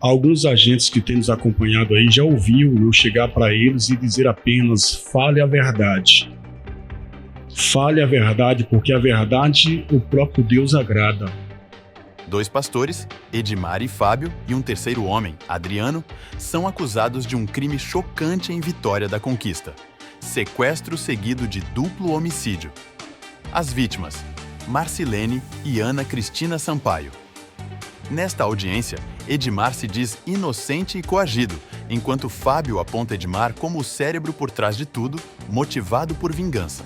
Alguns agentes que têm nos acompanhado aí já ouviram eu chegar para eles e dizer apenas: fale a verdade. Fale a verdade, porque a verdade o próprio Deus agrada. 2 pastores, Edmar e Fábio, e um terceiro homem, Adriano, são acusados de um crime chocante em Vitória da Conquista: sequestro seguido de duplo homicídio. As vítimas, Marcilene e Ana Cristina Sampaio. Nesta audiência, Edmar se diz inocente e coagido, enquanto Fábio aponta Edmar como o cérebro por trás de tudo, motivado por vingança.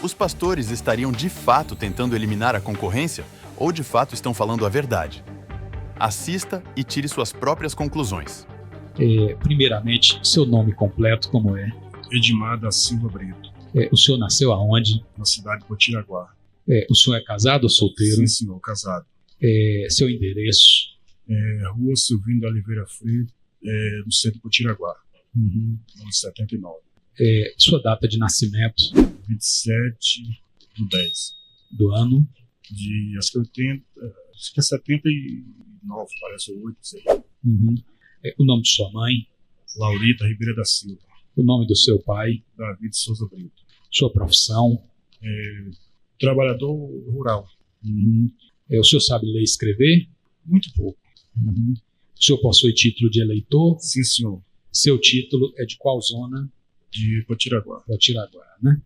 Os pastores estariam de fato tentando eliminar a concorrência ou de fato estão falando a verdade? Assista e tire suas próprias conclusões. Primeiramente, seu nome completo como é? Edmar da Silva Brito. O senhor nasceu aonde? Na cidade de Potiraguá. O senhor é casado ou solteiro? Sim, senhor, casado. Seu endereço? Rua Silvino de Oliveira Freire, no centro de Potiraguá, ano 79. Sua data de nascimento? 27/10. Do ano? De, acho que é 79, parece, 8, sei. O nome de sua mãe? Laurita Ribeira da Silva. O nome do seu pai? David Souza Brito. Sua profissão? Trabalhador rural. O senhor sabe ler e escrever? Muito pouco. O senhor possui título de eleitor? Sim, senhor. Seu título é de qual zona? De Potiraguá. Potiraguá, né?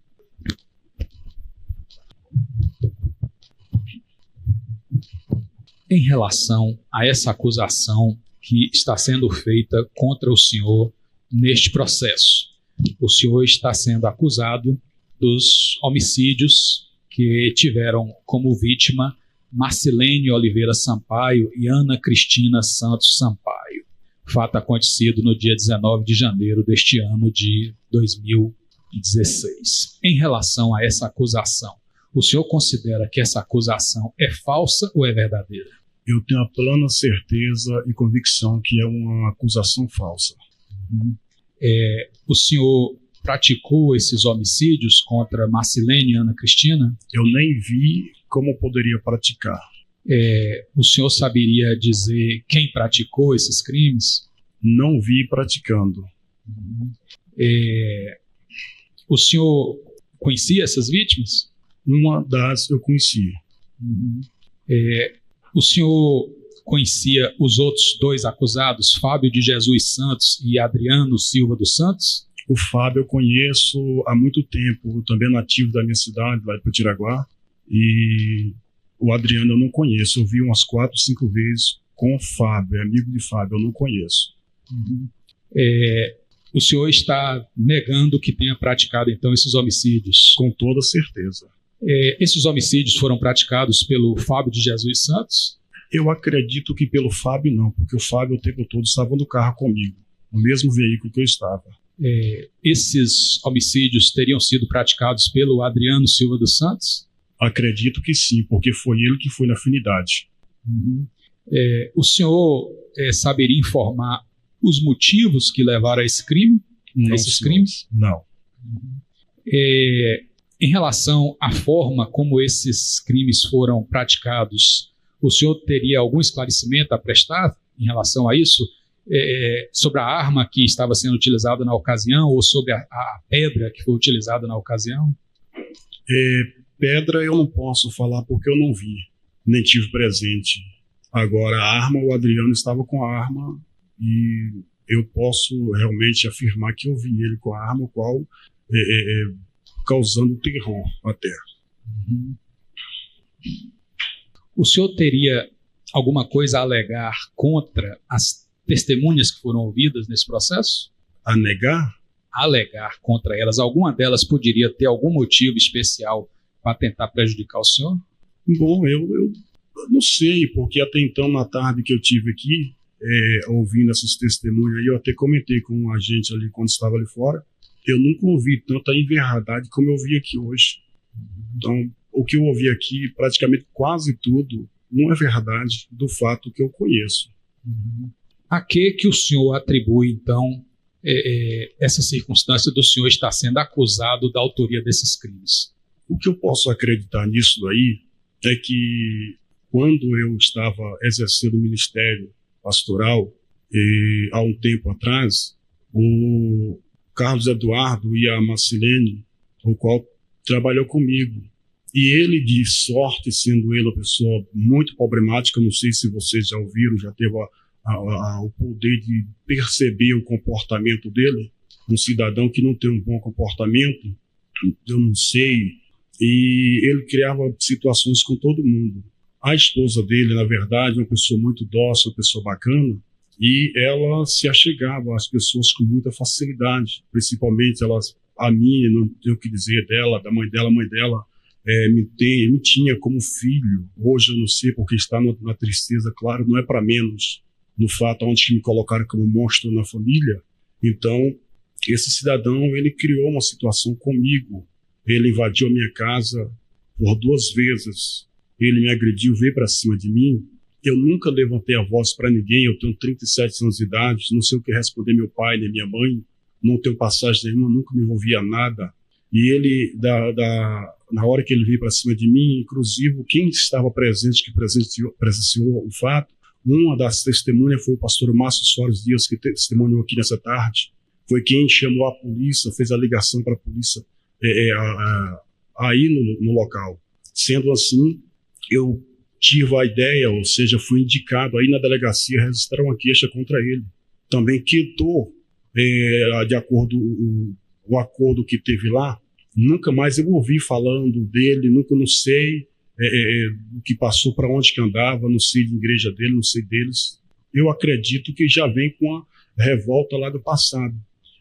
Em relação a essa acusação que está sendo feita contra o senhor neste processo, o senhor está sendo acusado dos homicídios que tiveram como vítima Marcilene Oliveira Sampaio e Ana Cristina Santos Sampaio. Fato acontecido no dia 19 de janeiro deste ano de 2016. Em relação a essa acusação, o senhor considera que essa acusação é falsa ou é verdadeira? Eu tenho a plena certeza e convicção que é uma acusação falsa. O senhor praticou esses homicídios contra Marcilene e Ana Cristina? Eu nem vi como poderia praticar. O senhor saberia dizer quem praticou esses crimes? Não vi praticando. O senhor conhecia essas vítimas? Uma das eu conhecia. O senhor conhecia os outros 2 acusados, Fábio de Jesus Santos e Adriano Silva dos Santos? O Fábio eu conheço há muito tempo, também é nativo da minha cidade, lá de Potiraguá. E o Adriano eu não conheço, eu vi umas 4, 5 vezes com o Fábio, é amigo de Fábio, eu não conheço. O senhor está negando que tenha praticado, então, esses homicídios? Com toda certeza. Esses homicídios foram praticados pelo Fábio de Jesus Santos? Eu acredito que pelo Fábio não, porque o Fábio o tempo todo estava no carro comigo, no mesmo veículo que eu estava. Esses homicídios teriam sido praticados pelo Adriano Silva dos Santos? Acredito que sim, porque foi ele que foi na afinidade. O senhor saberia informar os motivos que levaram a esse crime? Não, esses senhor. crimes? Não. Em relação à forma como esses crimes foram praticados, o senhor teria algum esclarecimento a prestar em relação a isso? Sobre a arma que estava sendo utilizada na ocasião ou sobre a pedra que foi utilizada na ocasião? Pedra eu não posso falar porque eu não vi, nem tive presente. Agora, a arma, o Adriano estava com a arma e eu posso realmente afirmar que eu vi ele com a arma, o qual causando terror até. O senhor teria alguma coisa a alegar contra as testemunhas que foram ouvidas nesse processo? A negar? Alegar contra elas. Alguma delas poderia ter algum motivo especial para tentar prejudicar o senhor? Bom, eu não sei, porque até então, na tarde que eu tive aqui, ouvindo essas testemunhas aí, eu até comentei com um agente ali quando estava ali fora, eu nunca ouvi tanta inverdade como eu ouvi aqui hoje. Então, o que eu ouvi aqui, praticamente quase tudo, não é verdade do fato que eu conheço. A que o senhor atribui, então, essa circunstância do senhor estar sendo acusado da autoria desses crimes? O que eu posso acreditar nisso daí é que quando eu estava exercendo o ministério pastoral, há um tempo atrás, o Carlos Eduardo e a Marcilene, o qual trabalhou comigo. E ele, de sorte, sendo ele uma pessoa muito problemática, não sei se vocês já ouviram, já teve o poder de perceber o comportamento dele, um cidadão que não tem um bom comportamento, eu não sei, e ele criava situações com todo mundo. A esposa dele, na verdade, é uma pessoa muito dócil, uma pessoa bacana, e ela se achegava às pessoas com muita facilidade, principalmente a mim, não tenho o que dizer dela, da mãe dela, a mãe dela me tinha como filho. Hoje eu não sei porque está na tristeza, claro, não é para menos no fato onde me colocaram como monstro na família. Então, esse cidadão, ele criou uma situação comigo. Ele invadiu a minha casa por 2 vezes. Ele me agrediu, veio para cima de mim. Eu nunca levantei a voz para ninguém. Eu tenho 37 anos de idade, não sei o que responder meu pai nem minha mãe. Não tenho passagem nenhuma, nunca me envolvi a nada. E ele, na hora que ele veio para cima de mim, inclusive quem estava presente, que presenciou o fato, uma das testemunhas foi o pastor Márcio Soares Dias, que testemunhou aqui nessa tarde. Foi quem chamou a polícia, fez a ligação para a polícia aí no local. Sendo assim, eu tive a ideia, ou seja, fui indicado aí na delegacia, registraram uma queixa contra ele. Também quitou, de acordo o acordo que teve lá, nunca mais eu ouvi falando dele, nunca, não sei o que passou, para onde que andava, não sei de igreja dele, não sei deles. Eu acredito que já vem com a revolta lá do passado.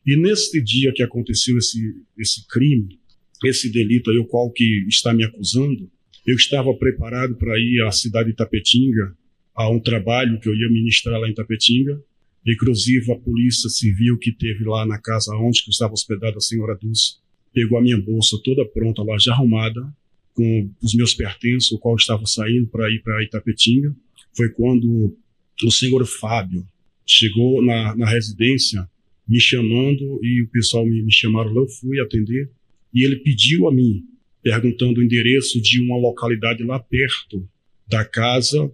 E nesse dia que aconteceu esse crime, esse delito aí, o qual que está me acusando, eu estava preparado para ir à cidade de Itapetinga, a um trabalho que eu ia ministrar lá em Itapetinga. Inclusive a polícia civil que teve lá na casa onde que estava hospedada a senhora Dulce, pegou a minha bolsa toda pronta lá, já arrumada, com os meus pertences, o qual estava saindo para ir para Itapetinga. Foi quando o senhor Fábio chegou na residência, me chamando, e o pessoal me chamaram lá, eu fui atender, e ele pediu a mim, perguntando o endereço de uma localidade lá perto da casa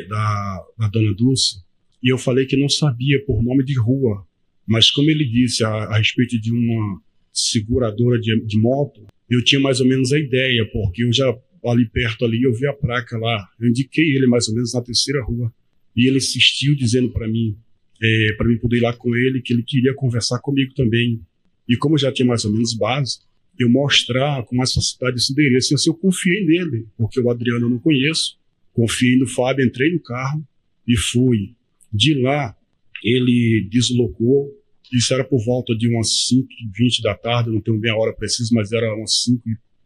da dona Dulce, e eu falei que não sabia por nome de rua, mas como ele disse a respeito de uma seguradora de moto, eu tinha mais ou menos a ideia, porque eu já ali perto ali eu vi a placa lá, eu indiquei ele mais ou menos na 3ª rua, e ele insistiu dizendo para mim poder ir lá com ele, que ele queria conversar comigo também. E como eu já tinha mais ou menos base, eu mostrar com mais facilidade esse endereço. E assim, eu confiei nele, porque o Adriano eu não conheço, confiei no Fábio, entrei no carro e fui. De lá, ele deslocou, isso era por volta de umas 5h20 da tarde, não tenho bem a hora precisa, mas era umas 5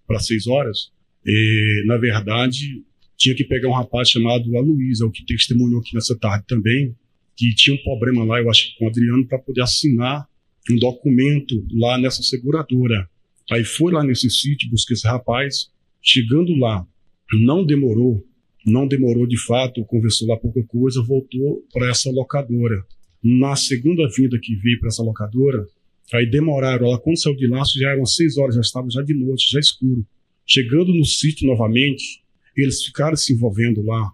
para 6 horas. E, na verdade, tinha que pegar um rapaz chamado Aloysio, o que testemunhou aqui nessa tarde também, que tinha um problema lá, eu acho, com o Adriano, para poder assinar um documento lá nessa seguradora. Aí foi lá nesse sítio, busquei esse rapaz. Chegando lá, não demorou de fato, conversou lá pouca coisa, voltou para essa locadora. Na segunda vinda que veio para essa locadora, aí demoraram, ela quando saiu de lá, já eram 6 horas, já estava já de noite, já escuro. Chegando no sítio novamente, eles ficaram se envolvendo lá,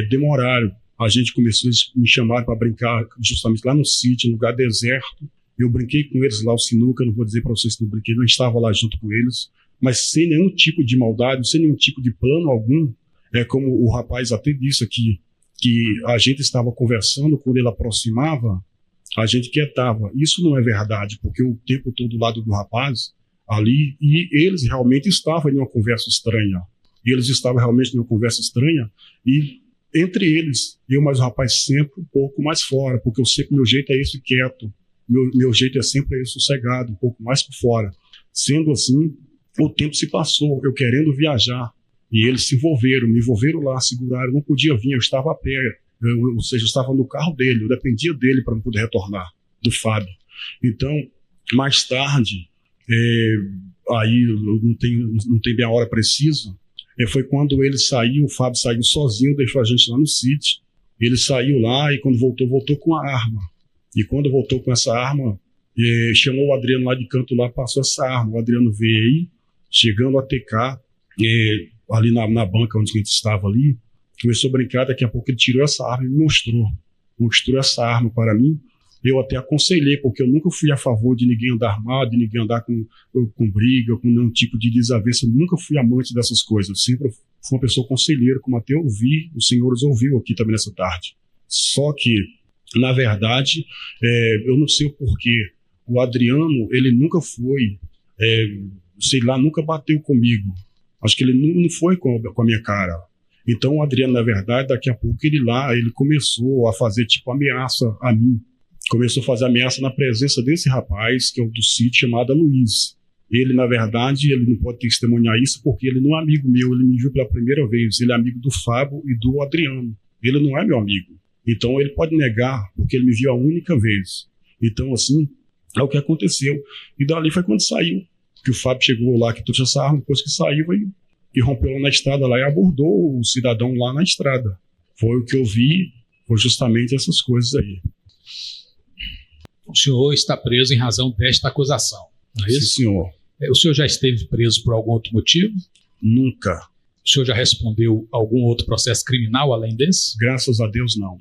demoraram. A gente começou a me chamar para brincar justamente lá no sítio, um lugar deserto. Eu brinquei com eles lá, o sinuca, não vou dizer para vocês que não brinquei, não estava lá junto com eles, mas sem nenhum tipo de maldade, sem nenhum tipo de plano algum. Como o rapaz até disse aqui, que a gente estava conversando, quando ele aproximava, a gente quietava. Isso não é verdade, porque o tempo todo do lado do rapaz ali, e eles realmente estavam em uma conversa estranha. E entre eles, eu mais o rapaz sempre um pouco mais fora, porque eu sei que meu jeito é esse quieto, meu jeito é sempre esse sossegado, um pouco mais por fora. Sendo assim, o tempo se passou, eu querendo viajar, e eles se envolveram, me envolveram lá, seguraram, não podia vir, eu estava a pé, ou seja, eu estava no carro dele, eu dependia dele para não poder retornar, do Fábio. Então, mais tarde, aí não tem bem a hora precisa, foi quando ele saiu, o Fábio saiu sozinho, deixou a gente lá no sítio, ele saiu lá e quando voltou com a arma. E quando voltou com essa arma, chamou o Adriano lá de canto, lá passou essa arma. O Adriano veio aí, chegando a TK, ali na banca onde a gente estava ali, começou a brincar, daqui a pouco ele tirou essa arma e me mostrou. mostrou essa arma para mim, eu até aconselhei, porque eu nunca fui a favor de ninguém andar armado, de ninguém andar com briga, com nenhum tipo de desavença. Eu nunca fui amante dessas coisas. Eu sempre fui uma pessoa conselheira, como até ouvi, o senhor os ouviu aqui também nessa tarde. Só que, na verdade, eu não sei o porquê. O Adriano, ele nunca foi, nunca bateu comigo. Acho que ele não foi com a minha cara. Então, o Adriano, na verdade, daqui a pouco ele começou a fazer tipo ameaça a mim. Começou a fazer ameaça na presença desse rapaz, que é o do sítio, chamado Luiz. Ele, na verdade, ele não pode testemunhar isso porque ele não é amigo meu, ele me viu pela primeira vez. Ele é amigo do Fábio e do Adriano. Ele não é meu amigo. Então, ele pode negar porque ele me viu a única vez. Então, assim, é o que aconteceu. E dali foi quando saiu, que o Fábio chegou lá, que trouxe essa arma, depois que saiu e rompeu lá na estrada lá e abordou o cidadão lá na estrada. Foi o que eu vi, foi justamente essas coisas aí. O senhor está preso em razão desta acusação, não é isso? Sim, senhor. O senhor já esteve preso por algum outro motivo? Nunca. O senhor já respondeu algum outro processo criminal além desse? Graças a Deus, não.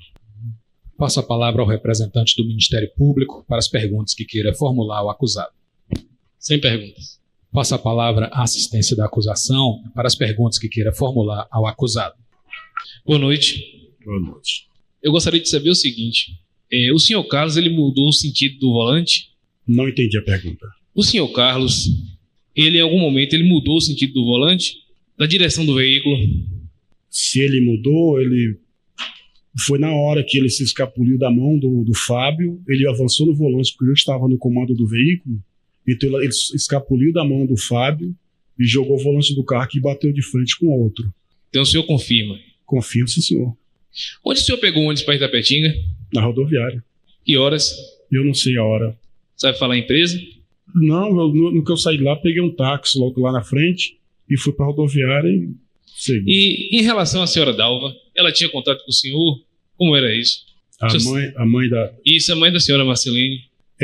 Passo a palavra ao representante do Ministério Público para as perguntas que queira formular ao acusado. Sem perguntas. Passo a palavra à assistência da acusação para as perguntas que queira formular ao acusado. Boa noite. Boa noite. Eu gostaria de saber o seguinte. O senhor Carlos, ele mudou o sentido do volante? Não entendi a pergunta. O senhor Carlos, ele em algum momento, ele mudou o sentido do volante? Da direção do veículo? Se ele mudou, ele... Foi na hora que ele se escapuliu da mão do Fábio, ele avançou no volante porque eu estava no comando do veículo, então ele escapuliu da mão do Fábio e jogou o volante do carro e bateu de frente com o outro. Então o senhor confirma? Confirmo, sim, senhor. Onde o senhor pegou o ônibus para Itapetinga? Na rodoviária. Que horas? Eu não sei a hora. Sabe falar a empresa? Não, no que eu saí de lá, peguei um táxi logo lá na frente e fui para a rodoviária e segui. E em relação à senhora Dalva, ela tinha contato com o senhor? Como era isso? A mãe da... Isso, a mãe da senhora Marcelene.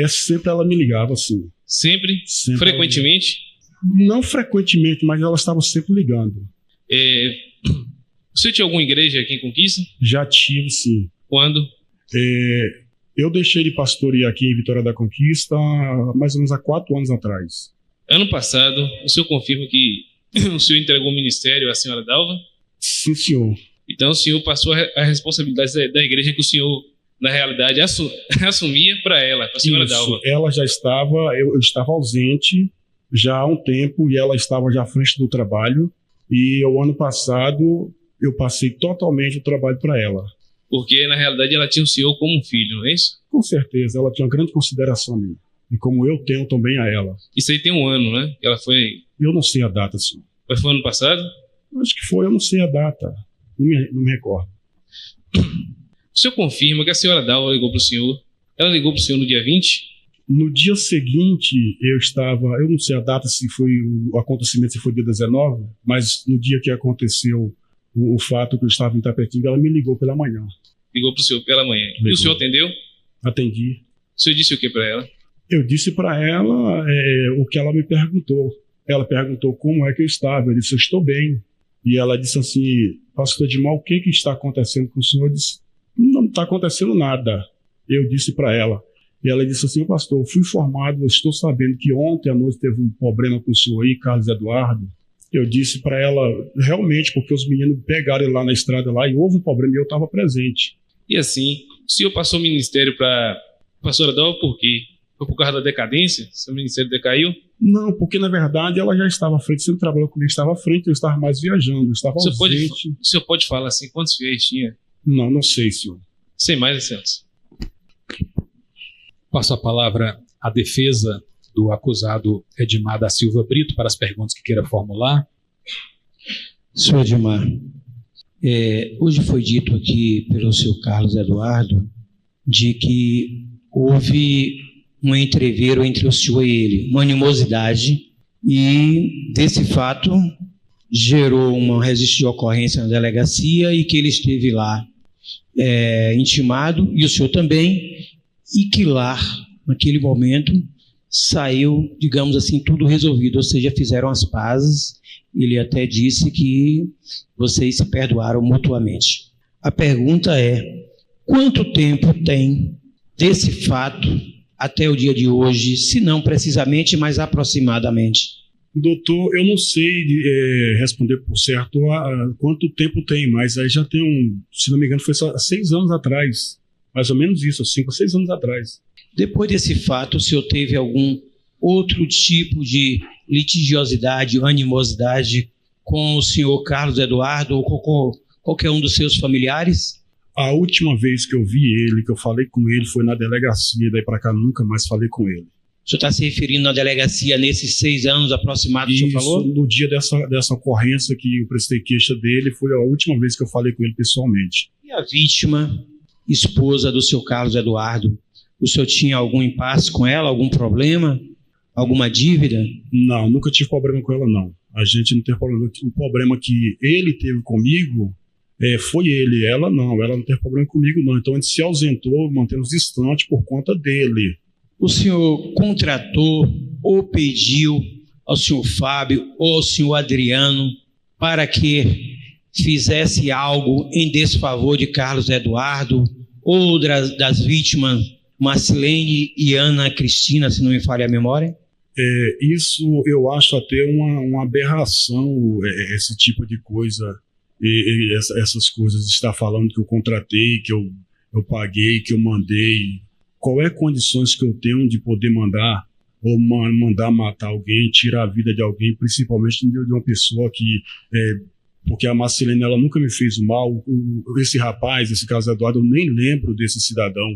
Sempre ela me ligava, assim. Sempre? Frequentemente? Não frequentemente, mas ela estava sempre ligando. O senhor tinha alguma igreja aqui em Conquista? Já tive, sim. Quando? Eu deixei de pastorear aqui em Vitória da Conquista mais ou menos há 4 anos atrás. Ano passado, o senhor confirma que o senhor entregou o ministério à senhora Dalva? Sim, senhor. Então o senhor passou a responsabilidade da igreja que o senhor, na realidade, assumia para ela, para a senhora Dalva. Ela já estava, eu estava ausente já há um tempo e ela estava já à frente do trabalho. E o ano passado eu passei totalmente o trabalho para ela. Porque, na realidade, ela tinha o senhor como um filho, não é isso? Com certeza, ela tinha uma grande consideração a mim. E como eu tenho também a ela. Isso aí tem um ano, né? Ela foi... Eu não sei a data, senhor. Mas foi ano passado? Acho que foi, eu não sei a data. Não me recordo. O senhor confirma que a senhora Dalva ligou para o senhor? Ela ligou para o senhor no dia 20? No dia seguinte, eu não sei a data, se foi o acontecimento, se foi dia 19, mas no dia que aconteceu o fato que eu estava em Itapetinga, ela me ligou pela manhã. Ligou para o senhor pela manhã. Ligou. E o senhor atendeu? Atendi. O senhor disse o que para ela? Eu disse para ela o que ela me perguntou. Ela perguntou como é que eu estava. Eu disse, eu estou bem. E ela disse assim, pastor Edmar, o que está acontecendo com o senhor? Eu disse, não está acontecendo nada. Eu disse para ela. E ela disse assim, pastor, eu fui informado, eu estou sabendo que ontem à noite teve um problema com o senhor aí, Carlos Eduardo. Eu disse para ela, realmente, porque os meninos pegaram ele lá na estrada lá e houve um problema e eu estava presente. E assim, o senhor passou o ministério para a pastora Dalva por quê? Foi por causa da decadência? Seu ministério decaiu? Não, porque na verdade ela já estava à frente, sempre trabalhou comigo, estava à frente, eu estava mais viajando, eu estava ausente. O senhor pode falar assim, quantos fiéis tinha? Não sei, senhor. Sem mais licença. Passo a palavra à defesa do acusado Edmar da Silva Brito para as perguntas que queira formular. Senhor Edmar, hoje foi dito aqui pelo senhor Carlos Eduardo de que houve um entreveiro entre o senhor e ele, uma animosidade, e desse fato gerou uma registro de ocorrência na delegacia e que ele esteve lá intimado, e o senhor também, e que lá, naquele momento, saiu, digamos assim, tudo resolvido, ou seja, fizeram as pazes. Ele até disse que vocês se perdoaram mutuamente. A pergunta é, Quanto tempo tem desse fato até o dia de hoje, se não precisamente, mas aproximadamente? Doutor, eu não sei responder por certo quanto tempo tem, mas aí já tem se não me engano, foi só 6 anos atrás. Mais ou menos isso, 5 ou 6 anos atrás. Depois desse fato, o senhor teve algum outro tipo de litigiosidade, animosidade com o senhor Carlos Eduardo ou com qualquer um dos seus familiares? A última vez que eu vi ele, que eu falei com ele, foi na delegacia, daí para cá nunca mais falei com ele. O senhor está se referindo na delegacia nesses 6 anos aproximados que o senhor falou? No dia dessa ocorrência que eu prestei queixa dele, foi a última vez que eu falei com ele pessoalmente. E a vítima, esposa do senhor Carlos Eduardo, o senhor tinha algum impasse com ela, algum problema, alguma dívida? Não, nunca tive problema com ela, não. A gente não tem problema. O problema que ele teve comigo foi ele, ela não teve problema comigo, não. Então a gente se ausentou, mantemos distante por conta dele. O senhor contratou ou pediu ao senhor Fábio ou ao senhor Adriano para que fizesse algo em desfavor de Carlos Eduardo ou das vítimas Marcilene e Ana Cristina, se não me falha a memória? Isso eu acho até uma aberração, esse tipo de coisa, e essas coisas de estar falando que eu contratei, que eu paguei, que eu mandei. Qual é a condições que eu tenho de poder mandar ou mandar matar alguém, tirar a vida de alguém, principalmente de uma pessoa que... porque a Marcilene, ela nunca me fez mal. Esse rapaz, esse Carlos Eduardo, eu nem lembro desse cidadão.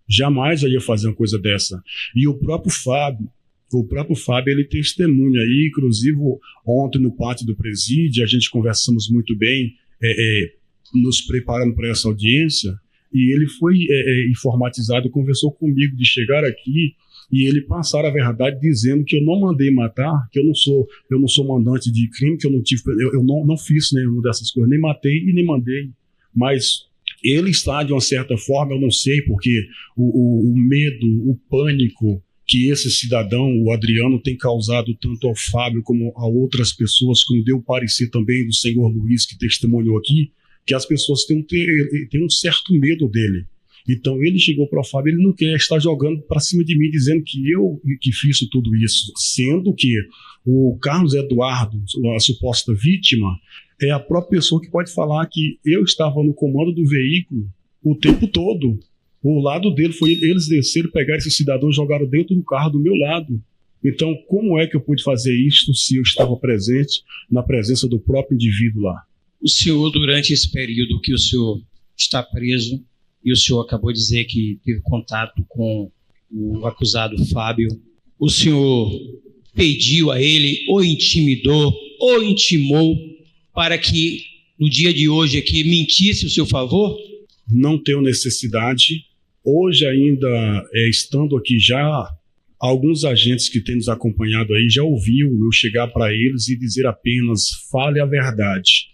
Jamais eu ia fazer uma coisa dessa. E o próprio Fábio, ele testemunha aí, inclusive ontem no pátio do presídio, a gente conversamos muito bem, nos preparando para essa audiência, e ele foi informatizado, conversou comigo de chegar aqui e ele passar a verdade dizendo que eu não mandei matar, que eu não sou mandante de crime, que eu não fiz nenhuma dessas coisas, nem matei e nem mandei. Mas ele está, de uma certa forma, eu não sei, porque o medo, o pânico que esse cidadão, o Adriano, tem causado tanto ao Fábio como a outras pessoas, como deu o parecer também do senhor Luiz, que testemunhou aqui, que as pessoas têm um certo medo dele. Então ele chegou para o Fábio, ele não quer estar jogando para cima de mim, dizendo que eu que fiz tudo isso, sendo que o Carlos Eduardo, a suposta vítima, é a própria pessoa que pode falar que eu estava no comando do veículo o tempo todo. O lado dele foi eles desceram, pegaram esse cidadão e jogaram dentro do carro do meu lado. Então, como é que eu pude fazer isto se eu estava presente na presença do próprio indivíduo lá? O senhor, durante esse período que o senhor está preso, e o senhor acabou de dizer que teve contato com o acusado Fábio, o senhor pediu a ele, ou intimidou, ou intimou para que no dia de hoje aqui mentisse o seu favor? Não tenho necessidade. Hoje ainda, estando aqui já, alguns agentes que têm nos acompanhado aí já ouviu eu chegar para eles e dizer apenas: fale a verdade.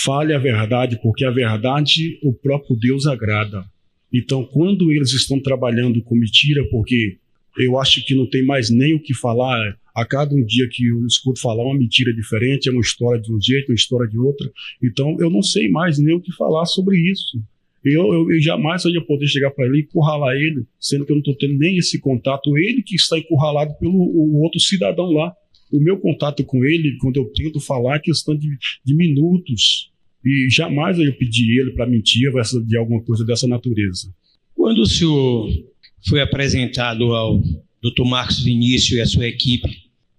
Fale a verdade, porque a verdade o próprio Deus agrada. Então, quando eles estão trabalhando com mentira, porque eu acho que não tem mais nem o que falar, a cada um dia que eu escuto falar uma mentira diferente, é uma história de um jeito, uma história de outra. Então, eu não sei mais nem o que falar sobre isso. Eu jamais ia poder chegar para ele e encurralar ele, sendo que eu não estou tendo nem esse contato. Ele que está encurralado pelo outro cidadão lá. O meu contato com ele, quando eu tento falar, é questão de minutos. E jamais eu ia pedir ele para mentir de alguma coisa dessa natureza. Quando o senhor foi apresentado ao Dr. Marcos Vinícius e a sua equipe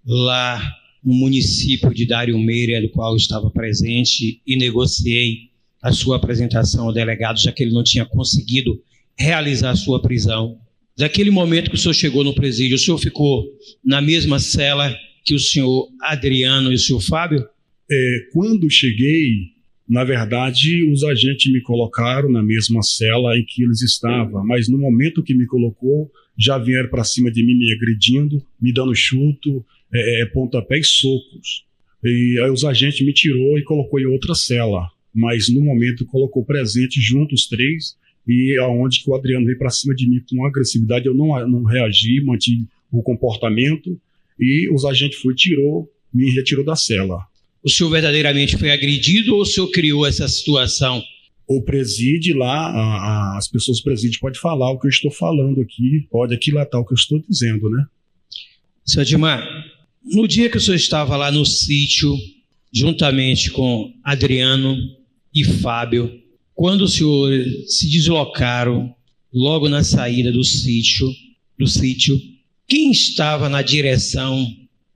lá no município de Dário Meira, do qual eu estava presente, e negociei a sua apresentação ao delegado, já que ele não tinha conseguido realizar a sua prisão. Daquele momento que o senhor chegou no presídio, o senhor ficou na mesma cela que o senhor Adriano e o senhor Fábio? Quando cheguei, na verdade, os agentes me colocaram na mesma cela em que eles estavam, mas no momento que me colocou, já vieram para cima de mim me agredindo, me dando chuto, pontapé e socos. E aí os agentes me tirou e colocou em outra cela, mas no momento colocou presente junto os três, e aonde que o Adriano veio para cima de mim com agressividade, eu não reagi, mantive o comportamento, e os agentes me retirou da cela. O senhor verdadeiramente foi agredido ou o senhor criou essa situação O preside lá, as pessoas do presídio podem falar o que eu estou falando aqui, pode aquilatar o que eu estou dizendo, né? Seu Adimar, no dia que o senhor estava lá no sítio, juntamente com Adriano e Fábio, quando os senhores se deslocaram logo na saída do sítio, quem estava na direção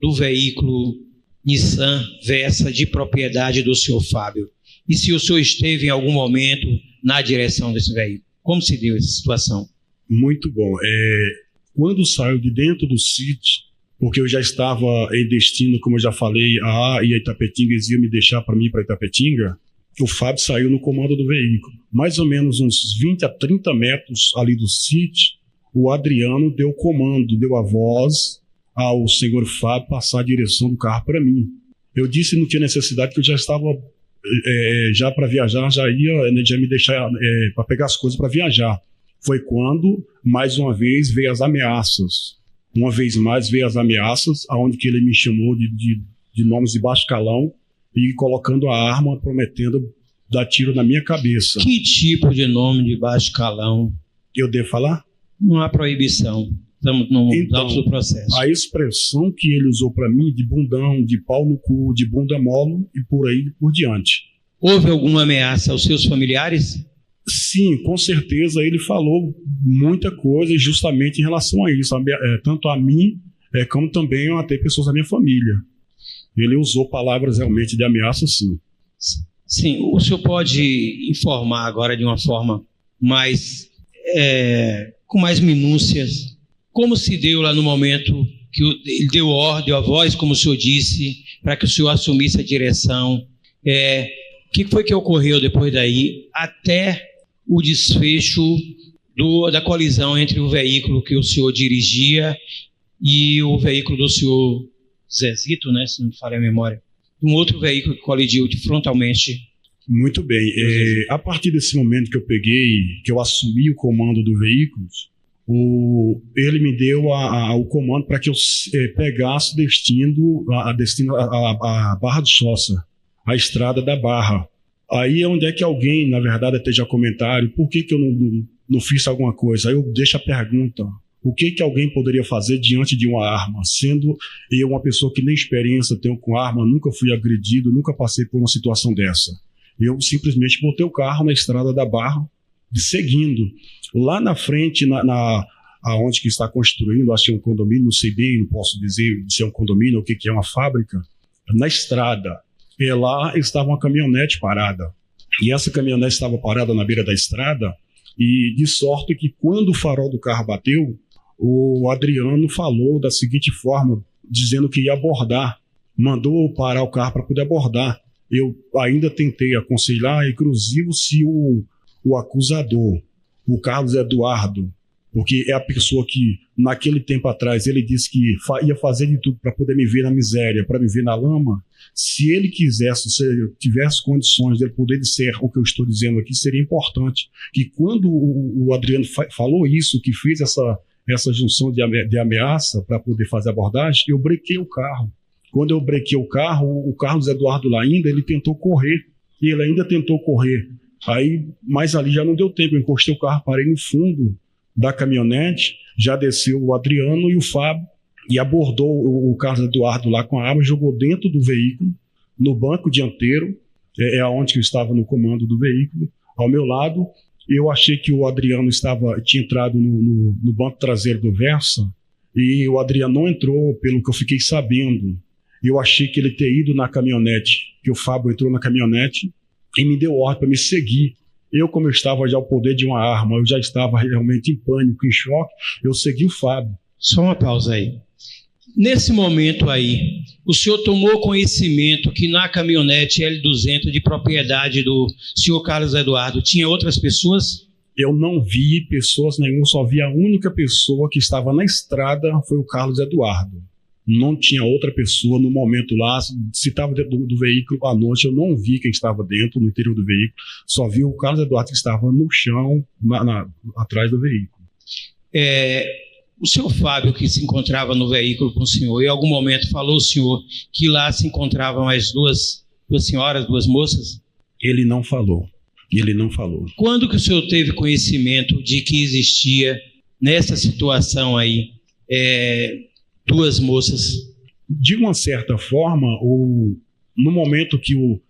do veículo Nissan Versa de propriedade do senhor Fábio? E se o senhor esteve em algum momento na direção desse veículo? Como se deu essa situação? Muito bom. Quando saiu de dentro do sítio, porque eu já estava em destino, como eu já falei, a Itapetinga, eles iam me deixar para mim para Itapetinga, o Fábio saiu no comando do veículo. Mais ou menos uns 20 a 30 metros ali do sítio, o Adriano deu o comando, deu a voz ao senhor Fábio passar a direção do carro para mim. Eu disse que não tinha necessidade, que eu já estava já para viajar, já me deixar para pegar as coisas para viajar. Foi quando, mais uma vez, veio as ameaças. Uma vez mais veio as ameaças, aonde que ele me chamou de nomes de baixo calão e colocando a arma, prometendo dar tiro na minha cabeça. Que tipo de nome de baixo calão? Eu devo falar? Não há proibição. Estamos no alto do processo. A expressão que ele usou para mim, de bundão, de pau no cu, de bunda molo e por aí por diante. Houve alguma ameaça aos seus familiares? Sim, com certeza ele falou muita coisa justamente em relação a isso, tanto a mim como também até pessoas da minha família. Ele usou palavras realmente de ameaça, sim. Sim, o senhor pode informar agora de uma forma com mais minúcias, como se deu lá no momento que ele deu ordem, a voz, como o senhor disse, para que o senhor assumisse a direção. O que foi que ocorreu depois daí, até o desfecho da colisão entre o veículo que o senhor dirigia e o veículo do senhor Zezito, né, se não me falha a memória, um outro veículo que colidiu frontalmente. Muito bem. A partir desse momento que eu assumi o comando do veículo, ele me deu o comando para que eu pegasse destino a Barra do Sossa, a estrada da Barra. Aí é onde é que alguém, na verdade, até já comentário, por que eu não fiz alguma coisa? Aí eu deixo a pergunta, o que alguém poderia fazer diante de uma arma? Sendo eu uma pessoa que nem experiência tenho com arma, nunca fui agredido, nunca passei por uma situação dessa. Eu simplesmente botei o carro na estrada da Barra, seguindo. Lá na frente, aonde que está construindo, acho que é um condomínio, não sei bem, não posso dizer se é um condomínio ou o que é uma fábrica, na estrada. E lá estava uma caminhonete parada. E essa caminhonete estava parada na beira da estrada, e de sorte que quando o farol do carro bateu, o Adriano falou da seguinte forma, dizendo que ia abordar, mandou parar o carro para poder abordar. Eu ainda tentei aconselhar, inclusive, se o acusador, o Carlos Eduardo, porque é a pessoa que, naquele tempo atrás, ele disse que ia fazer de tudo para poder me ver na miséria, para me ver na lama. Se ele quisesse, se eu tivesse condições de ele poder dizer o que eu estou dizendo aqui, seria importante que quando o Adriano falou isso, que fez essa junção de ameaça para poder fazer a abordagem, eu brequei o carro. Quando eu brequei o carro, o Carlos Eduardo lá ainda, ele tentou correr, e ele ainda tentou correr. Aí, mas ali já não deu tempo, eu encostei o carro, parei no fundo da caminhonete, já desceu o Adriano e o Fábio, e abordou o Carlos Eduardo lá com a arma, jogou dentro do veículo, no banco dianteiro, onde eu estava no comando do veículo, ao meu lado. Eu achei que o Adriano tinha entrado no banco traseiro do Versa, e o Adriano não entrou, pelo que eu fiquei sabendo. Eu achei que ele ter ido na caminhonete, que o Fábio entrou na caminhonete e me deu ordem para me seguir. Eu, como eu estava já ao poder de uma arma, eu já estava realmente em pânico, em choque, eu segui o Fábio. Só uma pausa aí. Nesse momento aí, o senhor tomou conhecimento que na caminhonete L200 de propriedade do senhor Carlos Eduardo tinha outras pessoas? Eu não vi pessoas nenhuma, só vi a única pessoa que estava na estrada, foi o Carlos Eduardo. Não tinha outra pessoa no momento lá. Se estava dentro do veículo à noite, eu não vi quem estava dentro, no interior do veículo. Só vi o Carlos Eduardo que estava no chão, atrás do veículo. O senhor Fábio, que se encontrava no veículo com o senhor, em algum momento falou o senhor que lá se encontravam as duas senhoras, duas moças? Ele não falou. Ele não falou. Quando que o senhor teve conhecimento de que existia, nessa situação aí, duas moças? De uma certa forma, no momento que o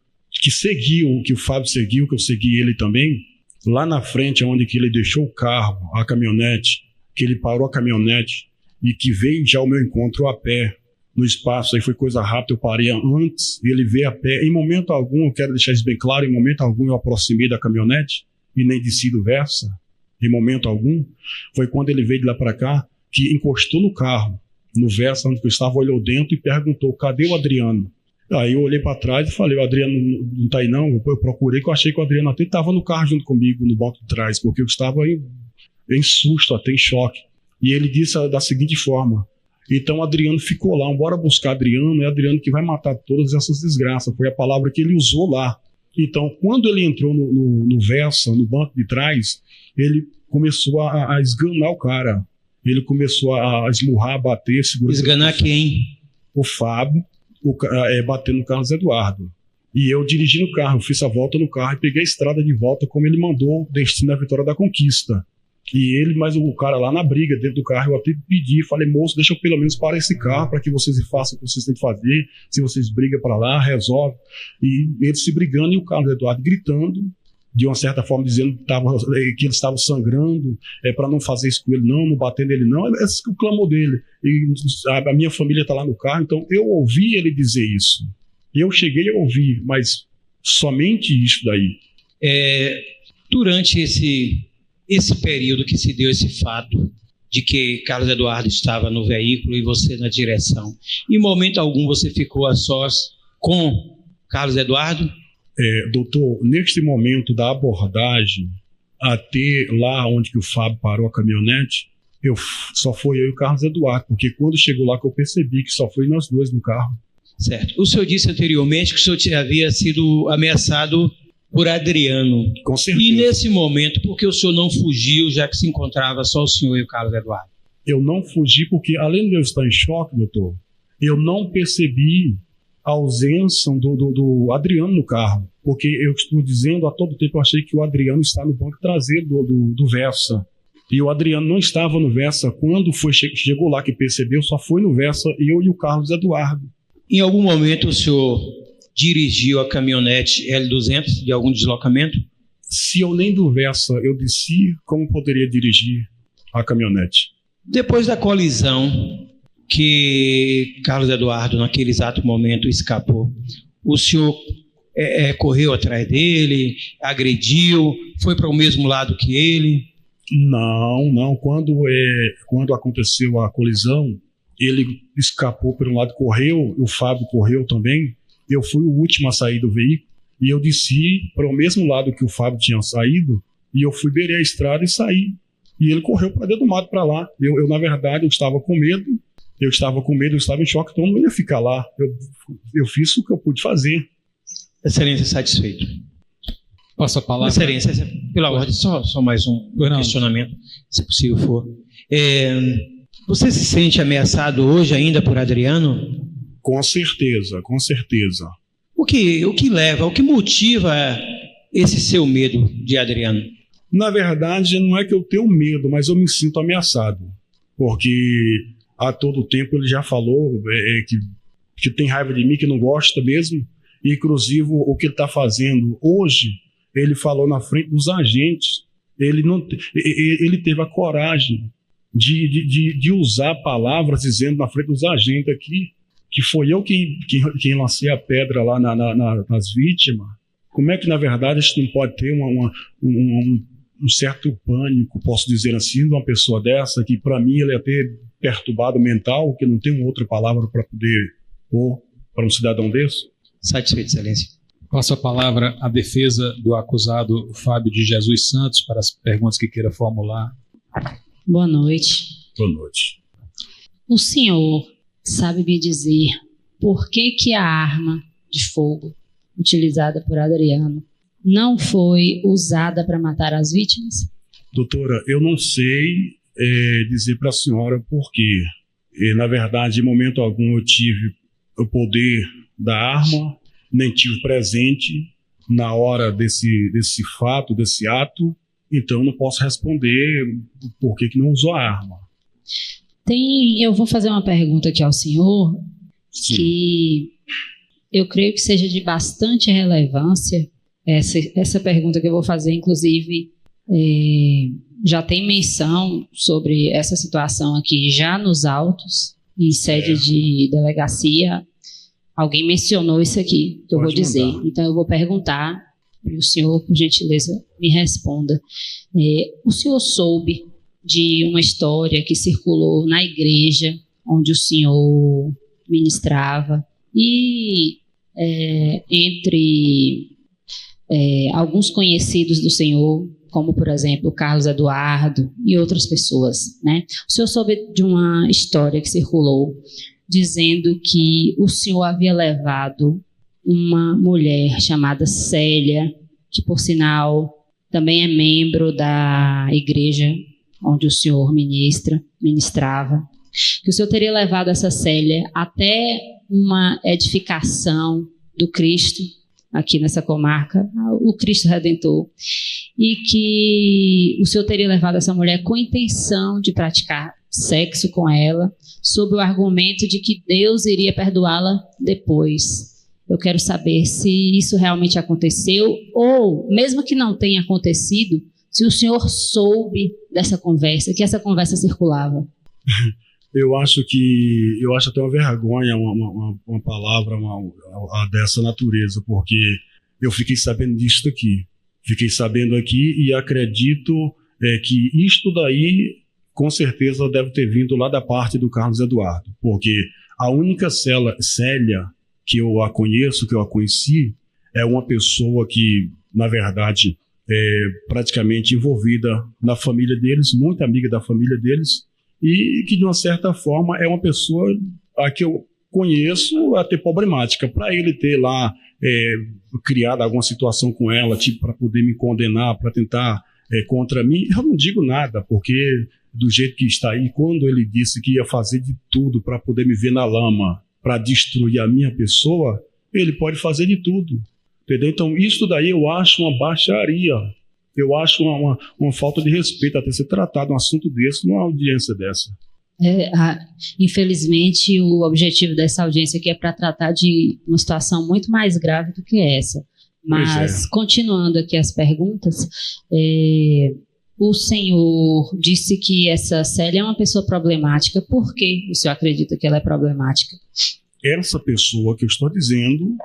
Fábio seguiu, que eu segui ele também, lá na frente, onde que ele deixou o carro, a caminhonete, que ele parou a caminhonete e que veio já ao meu encontro a pé, no espaço, aí foi coisa rápida, eu parei antes, ele veio a pé. Em momento algum, eu quero deixar isso bem claro, em momento algum eu aproximei da caminhonete e nem desci do Versa, em momento algum. Foi quando ele veio de lá para cá, que encostou no carro, no Versa, onde eu estava, olhou dentro e perguntou, cadê o Adriano? Aí eu olhei para trás e falei, o Adriano não tá aí não? Eu procurei, que eu achei que o Adriano até estava no carro junto comigo, no banco de trás, porque eu estava em susto, até em choque. E ele disse da seguinte forma, então o Adriano ficou lá, bora buscar Adriano, é Adriano que vai matar todas essas desgraças, foi a palavra que ele usou lá. Então, quando ele entrou no Versa, no banco de trás, ele começou a esganar o cara, ele começou a esmurrar, a bater, segurar. Esganar quem? O Fábio, batendo no Carlos Eduardo. E eu dirigi no carro, eu fiz a volta no carro e peguei a estrada de volta como ele mandou, destino à Vitória da Conquista. E ele, mas o cara lá na briga, dentro do carro, eu até pedi, falei, moço, deixa eu pelo menos parar esse carro para que vocês façam o que vocês têm que fazer. Se vocês brigam para lá, resolve. E eles se brigando e o Carlos Eduardo gritando, de uma certa forma dizendo que ele estava sangrando, para não fazer isso com ele não bater nele não. Esse é o clamor dele. E a minha família está lá no carro, então eu ouvi ele dizer isso. Eu cheguei a ouvir, mas somente isso daí. Durante esse período que se deu esse fato de que Carlos Eduardo estava no veículo e você na direção, em momento algum você ficou a sós com Carlos Eduardo? Doutor, neste momento da abordagem, até lá onde que o Fábio parou a caminhonete, só foi eu e o Carlos Eduardo, porque quando chegou lá que eu percebi que só foi nós dois no carro. Certo. O senhor disse anteriormente que o senhor havia sido ameaçado por Adriano. Com certeza. E nesse momento, por que o senhor não fugiu, já que se encontrava só o senhor e o Carlos Eduardo? Eu não fugi porque, além de eu estar em choque, doutor, eu não percebi a ausência do Adriano no carro. Porque eu estou dizendo, a todo tempo eu achei que o Adriano está no banco traseiro do Versa. E o Adriano não estava no Versa. Quando chegou lá que percebeu, só foi no Versa eu e o Carlos Eduardo. Em algum momento o senhor dirigiu a caminhonete L200 de algum deslocamento? Se eu nem do Versa eu desci, como poderia dirigir a caminhonete? Depois da colisão que Carlos Eduardo, naquele exato momento, escapou, o senhor correu atrás dele, agrediu, foi para o mesmo lado que ele? Não. Quando aconteceu a colisão, ele escapou por um lado, correu, o Fábio correu também. Eu fui o último a sair do veículo e eu desci para o mesmo lado que o Fábio tinha saído e eu fui beirei a estrada e saí. E ele correu para dentro do mato para lá. Eu, na verdade, eu estava com medo, eu estava em choque, então eu não ia ficar lá. Eu fiz o que eu pude fazer. Excelência, satisfeito. Passo a palavra. Excelência, pela ordem, só mais um questionamento, se possível for. Você se sente ameaçado hoje ainda por Adriano? Com certeza. O que leva, o que motiva esse seu medo de Adriano? Na verdade, não é que eu tenho medo, mas eu me sinto ameaçado. Porque a todo tempo ele já falou que tem raiva de mim, que não gosta mesmo. E, inclusive, o que ele está fazendo hoje, ele falou na frente dos agentes. Ele teve a coragem de usar palavras dizendo na frente dos agentes aqui que foi eu quem lancei a pedra lá nas vítimas. Como é que, na verdade, a gente não pode ter um certo pânico, posso dizer assim, de uma pessoa dessa, que para mim ele é até perturbado mental, que não tem uma outra palavra para poder pôr para um cidadão desse? Satisfeito, Excelência. Passo a palavra à defesa do acusado Fábio de Jesus Santos para as perguntas que queira formular. Boa noite. Boa noite. O senhor sabe me dizer por que a arma de fogo utilizada por Adriano não foi usada para matar as vítimas? Doutora, eu não sei dizer para a senhora por quê. Na verdade, em momento algum eu tive o poder da arma, nem tive presente, na hora desse fato, desse ato, então eu não posso responder por que não usou a arma. Eu vou fazer uma pergunta aqui ao senhor, Sim. que eu creio que seja de bastante relevância. Essa pergunta que eu vou fazer, inclusive, já tem menção sobre essa situação aqui já nos autos, em sede de delegacia. Alguém mencionou isso aqui, que eu vou dizer. Então, eu vou perguntar, e o senhor, por gentileza, me responda. O senhor soube de uma história que circulou na igreja onde o senhor ministrava e entre alguns conhecidos do senhor, como, por exemplo, o Carlos Eduardo e outras pessoas, né? O senhor soube de uma história que circulou dizendo que o senhor havia levado uma mulher chamada Célia, que, por sinal, também é membro da igreja onde o senhor ministrava, que o senhor teria levado essa Célia até uma edificação do Cristo, aqui nessa comarca, o Cristo Redentor, e que o senhor teria levado essa mulher com intenção de praticar sexo com ela, sob o argumento de que Deus iria perdoá-la depois. Eu quero saber se isso realmente aconteceu, ou, mesmo que não tenha acontecido, se o senhor soube dessa conversa, que essa conversa circulava. Eu acho até uma vergonha uma palavra dessa natureza, porque eu fiquei sabendo disso aqui. Fiquei sabendo aqui e acredito que isto daí, com certeza, deve ter vindo lá da parte do Carlos Eduardo, porque a única Célia que eu a conheço, que eu a conheci, é uma pessoa que, na verdade, é praticamente envolvida na família deles, muito amiga da família deles, e que, de uma certa forma, é uma pessoa a que eu conheço até problemática. Para ele ter lá criado alguma situação com ela, tipo, para poder me condenar, para tentar contra mim, eu não digo nada, porque do jeito que está aí, quando ele disse que ia fazer de tudo para poder me ver na lama, para destruir a minha pessoa, ele pode fazer de tudo. Entendeu? Então, isso daí eu acho uma baixaria. Eu acho uma falta de respeito até ser tratado um assunto desse numa audiência dessa. Infelizmente, o objetivo dessa audiência aqui é para tratar de uma situação muito mais grave do que essa. Mas, continuando aqui as perguntas, o senhor disse que essa Célia é uma pessoa problemática. Por que o senhor acredita que ela é problemática? Essa pessoa que eu estou dizendo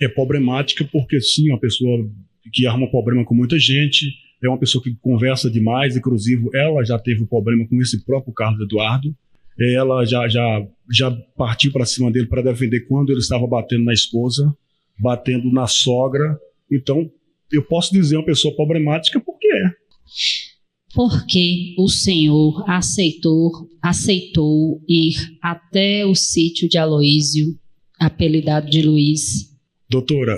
é problemática porque, sim, é uma pessoa que arruma problema com muita gente, é uma pessoa que conversa demais, inclusive ela já teve problema com esse próprio Carlos Eduardo, ela já partiu para cima dele para defender quando ele estava batendo na esposa, batendo na sogra. Então, eu posso dizer uma pessoa problemática porque é. Por que o senhor aceitou ir até o sítio de Aloísio, apelidado de Luiz? Doutora,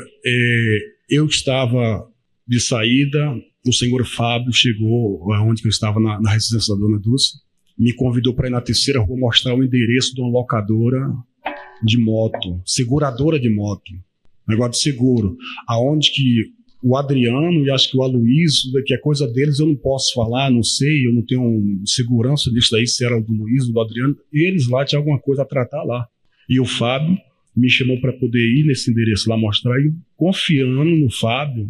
eu estava de saída, o senhor Fábio chegou onde eu estava, na residência da Dona Dulce, me convidou para ir na terceira rua mostrar o endereço de uma locadora de moto, seguradora de moto, negócio de seguro, aonde que o Adriano e acho que o Aloísio, que é coisa deles, eu não posso falar, não sei, eu não tenho segurança disso daí, se era do Luiz ou do Adriano, eles lá tinham alguma coisa a tratar lá. E o Fábio me chamou para poder ir nesse endereço lá mostrar, e confiando no Fábio,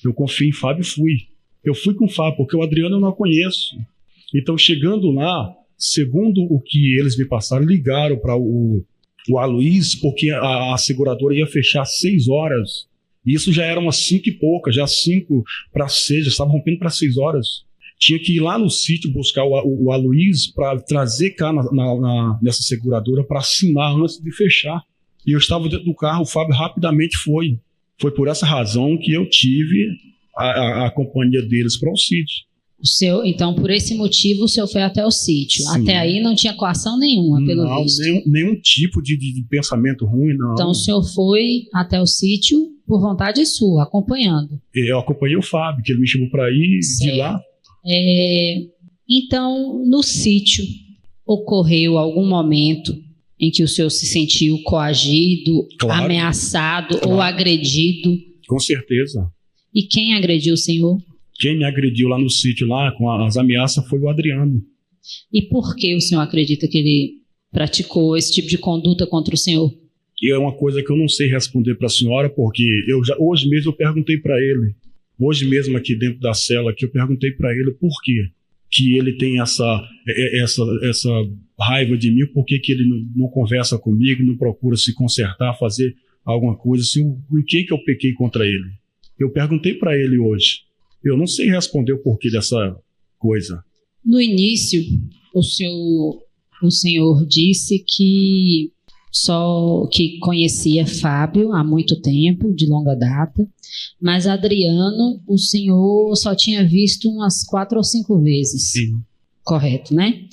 eu confiei em Fábio e fui. Eu fui com o Fábio, porque o Adriano eu não conheço. Então, chegando lá, segundo o que eles me passaram, ligaram para o Aloísio, porque a seguradora ia fechar às 6 horas. E isso já era umas 5 e pouca, já 5 para 6, já estava rompendo para 6 horas. Tinha que ir lá no sítio buscar o Aloísio para trazer cá nessa seguradora para assinar antes de fechar. E eu estava dentro do carro, o Fábio rapidamente foi. Foi por essa razão que eu tive a companhia deles para o sítio. Então, por esse motivo, o senhor foi até o sítio. Sim. Até aí não tinha coação nenhuma, pelo visto. Nenhum tipo de pensamento ruim, não. Então, o senhor foi até o sítio por vontade sua, acompanhando. Eu acompanhei o Fábio, que ele me chamou para ir de lá. Então, no sítio, ocorreu algum momento em que o senhor se sentiu coagido, claro, ameaçado, claro, ou agredido Com certeza. E quem agrediu o senhor? Quem me agrediu lá no sítio, lá com as ameaças, foi o Adriano. E por que o senhor acredita que ele praticou esse tipo de conduta contra o senhor? E é uma coisa que eu não sei responder para a senhora, porque hoje mesmo eu perguntei para ele, hoje mesmo aqui dentro da cela, que eu perguntei para ele por quê que ele tem essa raiva de mim, por que ele não conversa comigo, não procura se consertar, fazer alguma coisa, em que eu pequei contra ele. Eu perguntei para ele hoje. Eu não sei responder o porquê dessa coisa. No início, o senhor disse que conhecia Fábio há muito tempo, de longa data, mas Adriano, o senhor só tinha visto umas 4 ou 5 vezes. Sim. Correto, né?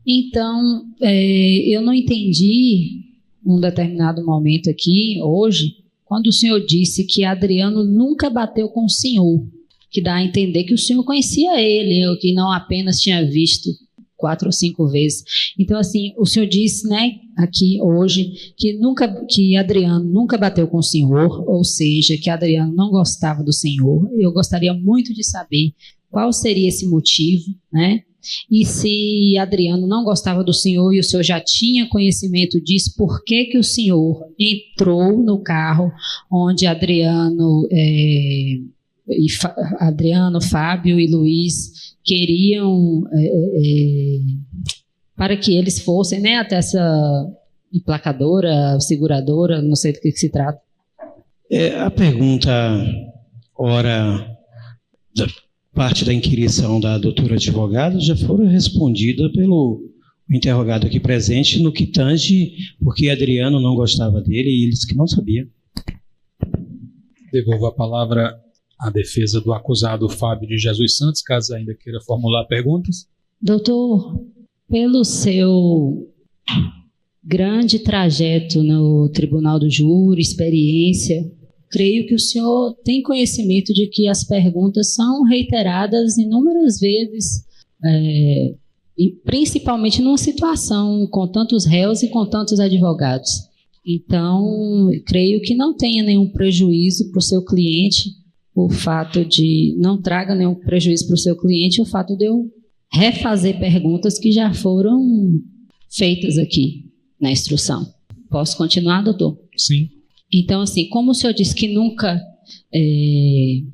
Então, eu não entendi, num determinado momento aqui, hoje, quando o senhor disse que Adriano nunca bateu com o senhor, que dá a entender que o senhor conhecia ele, ou que não apenas tinha visto 4 ou 5 vezes. Então, assim, o senhor disse, né, aqui hoje, que Adriano nunca bateu com o senhor, ou seja, que Adriano não gostava do senhor. Eu gostaria muito de saber qual seria esse motivo, né? E se Adriano não gostava do senhor e o senhor já tinha conhecimento disso, por que o senhor entrou no carro onde Adriano, Fábio e Luiz queriam para que eles fossem, né, até essa emplacadora, seguradora, não sei do que se trata. A pergunta, ora, da parte da inquirição da doutora advogada já foram respondida pelo interrogado aqui presente no que tange porque Adriano não gostava dele e ele disse que não sabia. Devolvo a palavra à defesa do acusado Fábio de Jesus Santos, caso ainda queira formular perguntas. Doutor, pelo seu grande trajeto no Tribunal do Júri, experiência, creio que o senhor tem conhecimento de que as perguntas são reiteradas inúmeras vezes, principalmente numa situação com tantos réus e com tantos advogados. Então, creio que não tenha nenhum prejuízo para o seu cliente, não traga nenhum prejuízo para o seu cliente o fato de eu refazer perguntas que já foram feitas aqui na instrução. Posso continuar, doutor? Sim. Então, assim, como o senhor disse que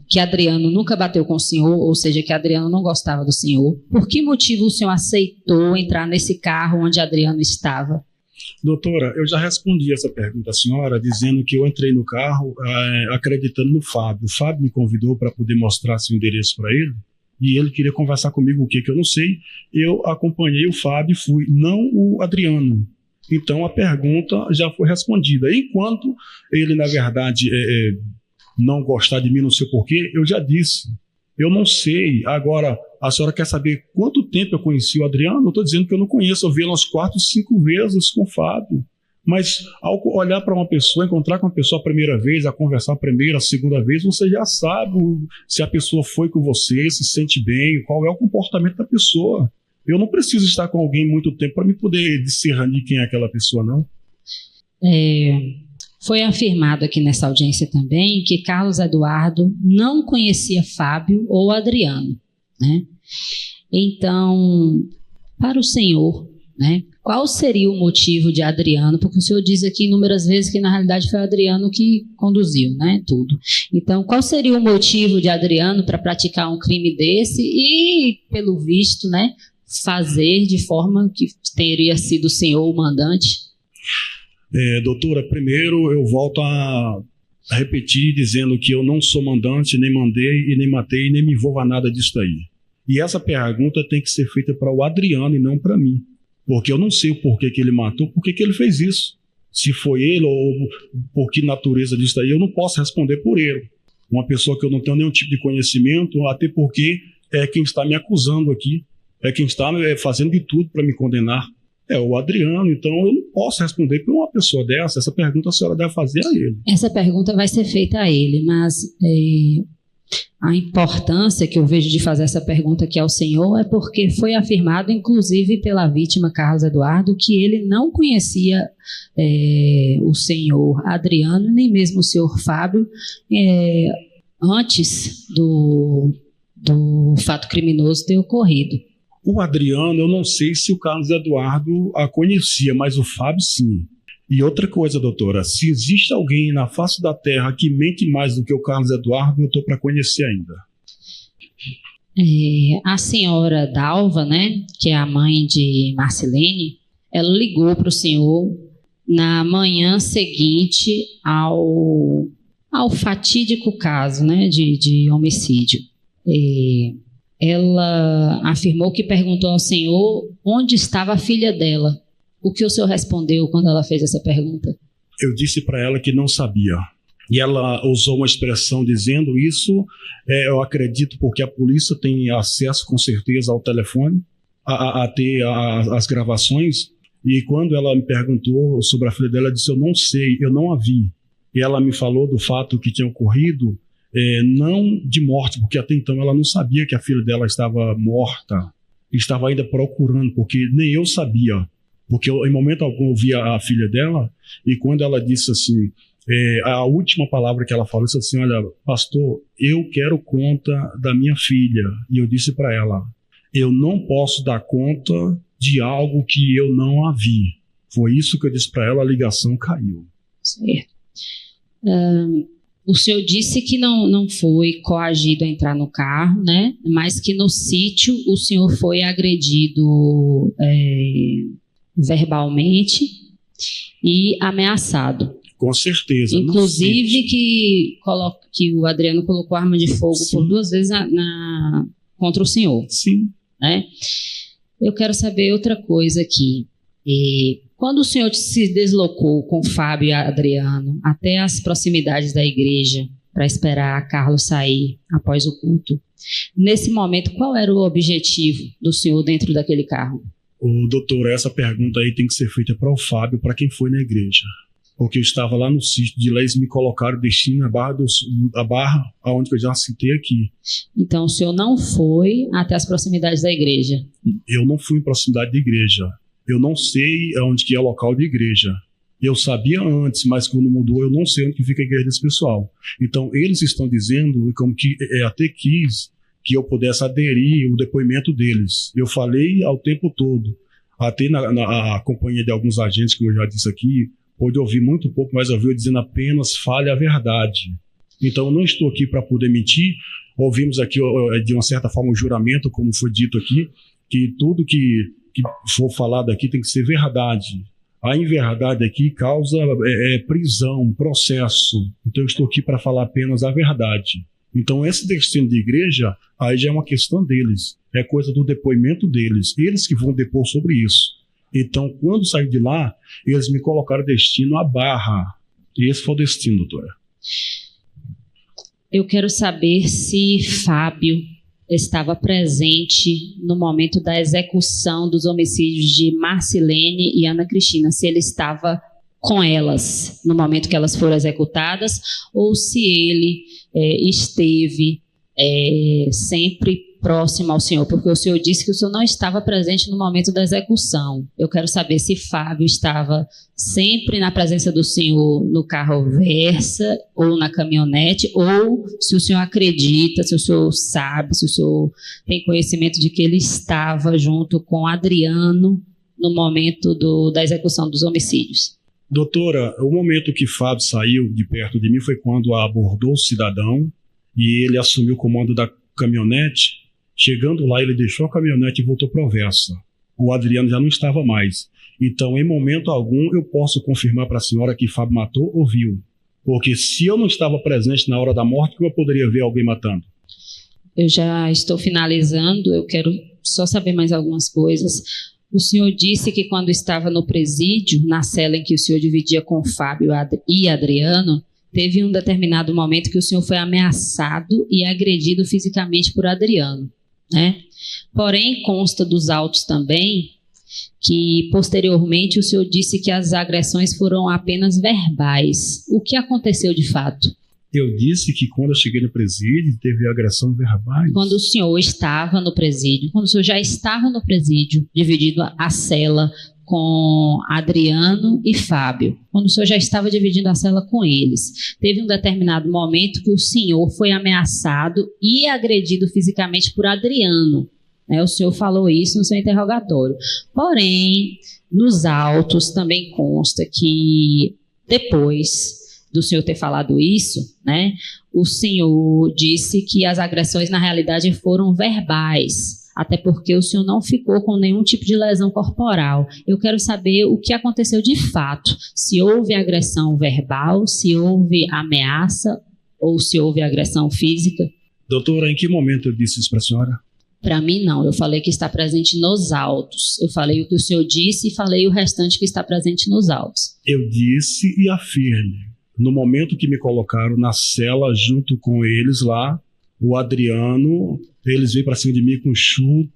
que Adriano nunca bateu com o senhor, ou seja, que Adriano não gostava do senhor, por que motivo o senhor aceitou entrar nesse carro onde Adriano estava? Doutora, eu já respondi essa pergunta à senhora, dizendo que eu entrei no carro acreditando no Fábio. O Fábio me convidou para poder mostrar seu endereço para ele, e ele queria conversar comigo o que eu não sei. Eu acompanhei o Fábio e fui, não o Adriano. Então a pergunta já foi respondida. Enquanto ele, na verdade, não gostar de mim, não sei porquê, eu já disse. Eu não sei. Agora, a senhora quer saber quanto tempo eu conheci o Adriano? Eu estou dizendo que eu não conheço. Eu vi ele umas 4, 5 vezes com o Fábio. Mas ao olhar para uma pessoa, encontrar com uma pessoa a primeira vez, a conversar a primeira, a segunda vez, você já sabe se a pessoa foi com você, se sente bem, qual é o comportamento da pessoa. Eu não preciso estar com alguém muito tempo para me poder discernir quem é aquela pessoa, não. Foi afirmado aqui nessa audiência também que Carlos Eduardo não conhecia Fábio ou Adriano, né? Então, para o senhor, né, qual seria o motivo de Adriano? Porque o senhor diz aqui inúmeras vezes que na realidade foi Adriano que conduziu, né, tudo. Então, qual seria o motivo de Adriano para praticar um crime desse e, pelo visto, né, fazer de forma que teria sido o senhor o mandante? Doutora, primeiro eu volto a repetir dizendo que eu não sou mandante, nem mandei, e nem matei, nem me envolvo a nada disso aí. E essa pergunta tem que ser feita para o Adriano e não para mim, porque eu não sei o porquê que ele matou, por que ele fez isso. Se foi ele ou por que natureza disso aí, eu não posso responder por ele. Uma pessoa que eu não tenho nenhum tipo de conhecimento, até porque é quem está me acusando aqui, é quem está fazendo de tudo para me condenar. É o Adriano, então eu não posso responder por uma pessoa dessa. Essa pergunta a senhora deve fazer a ele. Essa pergunta vai ser feita a ele, mas A importância que eu vejo de fazer essa pergunta aqui ao senhor é porque foi afirmado, inclusive pela vítima Carlos Eduardo, que ele não conhecia o senhor Adriano, nem mesmo o senhor Fábio, antes do fato criminoso ter ocorrido. O Adriano, eu não sei se o Carlos Eduardo a conhecia, mas o Fábio sim. E outra coisa, doutora, se existe alguém na face da terra que mente mais do que o Carlos Eduardo, eu estou para conhecer ainda. A senhora Dalva, né, que é a mãe de Marcilene, ela ligou para o senhor na manhã seguinte ao fatídico caso, né, de homicídio. Ela afirmou que perguntou ao senhor onde estava a filha dela. O que o senhor respondeu quando ela fez essa pergunta? Eu disse para ela que não sabia. E ela usou uma expressão dizendo isso, eu acredito porque a polícia tem acesso com certeza ao telefone, a ter as gravações. E quando ela me perguntou sobre a filha dela, ela disse, eu não sei, eu não a vi. E ela me falou do fato que tinha ocorrido, não de morte, porque até então ela não sabia que a filha dela estava morta. Estava ainda procurando, porque nem eu sabia. Porque em momento algum eu via a filha dela, e quando ela disse assim, a última palavra que ela falou, disse assim, olha, pastor, eu quero conta da minha filha. E eu disse para ela, eu não posso dar conta de algo que eu não a vi. Foi isso que eu disse para ela, a ligação caiu. Certo. O senhor disse que não foi coagido a entrar no carro, né? Mas que no sítio o senhor foi agredido verbalmente e ameaçado. Com certeza. Inclusive que o Adriano colocou arma de fogo por 2 vezes contra o senhor. Sim. Né? Eu quero saber outra coisa aqui. Quando o senhor se deslocou com Fábio e Adriano até as proximidades da igreja para esperar Carlos sair após o culto, nesse momento, qual era o objetivo do senhor dentro daquele carro? Doutor, essa pergunta aí tem que ser feita para o Fábio, para quem foi na igreja. Porque eu estava lá no sítio de lá, eles me colocaram o destino na barra onde eu já citei aqui. Então o senhor não foi até as proximidades da igreja? Eu não fui em proximidade da igreja. Eu não sei onde que é o local de igreja. Eu sabia antes, mas quando mudou eu não sei onde que fica a igreja desse pessoal. Então eles estão dizendo, como que até quis que eu pudesse aderir o depoimento deles. Eu falei ao tempo todo. Até na companhia de alguns agentes, como eu já disse aqui, pôde ouvir muito pouco, mas ouviu dizendo apenas fale a verdade. Então eu não estou aqui para poder mentir. Ouvimos aqui de uma certa forma o juramento, como foi dito aqui, que tudo que for falado aqui tem que ser verdade. A inverdade aqui causa prisão, processo. Então eu estou aqui para falar apenas a verdade. Então esse destino de igreja, aí já é uma questão deles. É coisa do depoimento deles. Eles que vão depor sobre isso. Então quando saí de lá, eles me colocaram destino à barra. E esse foi o destino, doutora. Eu quero saber se Fábio estava presente no momento da execução dos homicídios de Marcilene e Ana Cristina, se ele estava com elas no momento que elas foram executadas, ou se ele esteve sempre próximo ao senhor, porque o senhor disse que o senhor não estava presente no momento da execução. Eu quero saber se Fábio estava sempre na presença do senhor no carro Versa ou na caminhonete, ou se o senhor acredita, se o senhor sabe, se o senhor tem conhecimento de que ele estava junto com Adriano no momento da execução dos homicídios. Doutora, o momento que Fábio saiu de perto de mim foi quando abordou o cidadão e ele assumiu o comando da caminhonete. Chegando lá, ele deixou a caminhonete e voltou para o Versa. O Adriano já não estava mais. Então, em momento algum, eu posso confirmar para a senhora que Fábio matou ou viu. Porque se eu não estava presente na hora da morte, como eu poderia ver alguém matando? Eu já estou finalizando, eu quero só saber mais algumas coisas. O senhor disse que quando estava no presídio, na cela em que o senhor dividia com Fábio e Adriano, teve um determinado momento que o senhor foi ameaçado e agredido fisicamente por Adriano, né? Porém, consta dos autos também que, posteriormente, o senhor disse que as agressões foram apenas verbais. O que aconteceu de fato? Eu disse que quando eu cheguei no presídio, teve agressão verbais. Quando o senhor estava no presídio, quando o senhor já estava no presídio, dividindo a cela com Adriano e Fábio, quando o senhor já estava dividindo a cela com eles, teve um determinado momento que o senhor foi ameaçado e agredido fisicamente por Adriano. O senhor falou isso no seu interrogatório. Porém, nos autos também consta que depois do senhor ter falado isso, o senhor disse que as agressões na realidade foram verbais, até porque o senhor não ficou com nenhum tipo de lesão corporal. Eu quero saber o que aconteceu de fato, se houve agressão verbal, se houve ameaça ou se houve agressão física. Doutora, em que momento eu disse isso para a senhora? Para mim, não. Eu falei que está presente nos autos. Eu falei o que o senhor disse e falei o restante que está presente nos autos. Eu disse e afirme. No momento que me colocaram na cela junto com eles lá, o Adriano, eles veio para cima de mim com chute,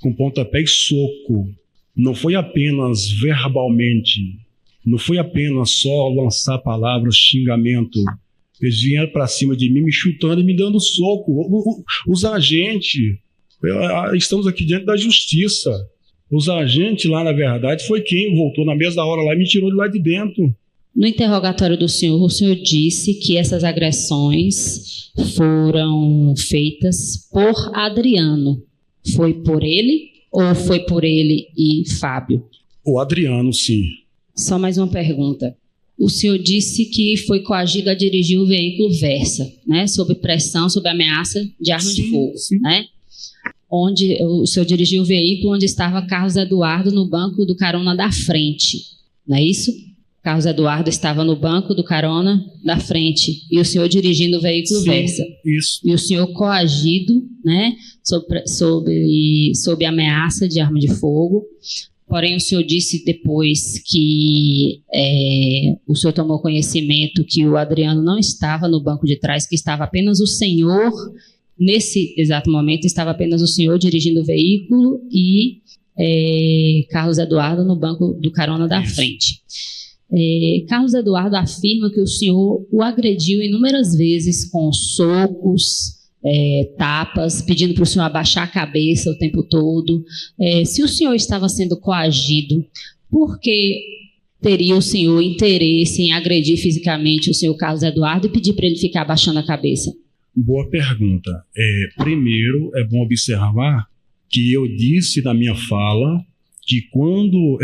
com pontapé e soco. Não foi apenas verbalmente, não foi apenas só lançar palavras, xingamento. Eles vieram para cima de mim, me chutando e me dando soco. Os agentes, estamos aqui diante da justiça. Os agentes lá, na verdade, foi quem voltou na mesma hora lá e me tirou de lá de dentro. No interrogatório do senhor, o senhor disse que essas agressões foram feitas por Adriano. Foi por ele ou foi por ele e Fábio? O Adriano, sim. Só mais uma pergunta. O senhor disse que foi coagido a dirigir o veículo Versa, sob pressão, sob ameaça de arma de fogo, sim. Onde o senhor dirigiu o veículo onde estava Carlos Eduardo no banco do carona da frente, não é isso? Carlos Eduardo estava no banco do carona da frente e o senhor dirigindo o veículo Versa. Isso. E o senhor coagido, sob ameaça de arma de fogo. Porém, o senhor disse depois que o senhor tomou conhecimento que o Adriano não estava no banco de trás, que estava apenas o senhor, nesse exato momento, estava apenas o senhor dirigindo o veículo e Carlos Eduardo no banco do carona da frente. Carlos Eduardo afirma que o senhor o agrediu inúmeras vezes com socos, tapas, pedindo para o senhor abaixar a cabeça o tempo todo. Se o senhor estava sendo coagido, por que teria o senhor interesse em agredir fisicamente o senhor Carlos Eduardo e pedir para ele ficar abaixando a cabeça? Boa pergunta. Primeiro, é bom observar que eu disse na minha fala que quando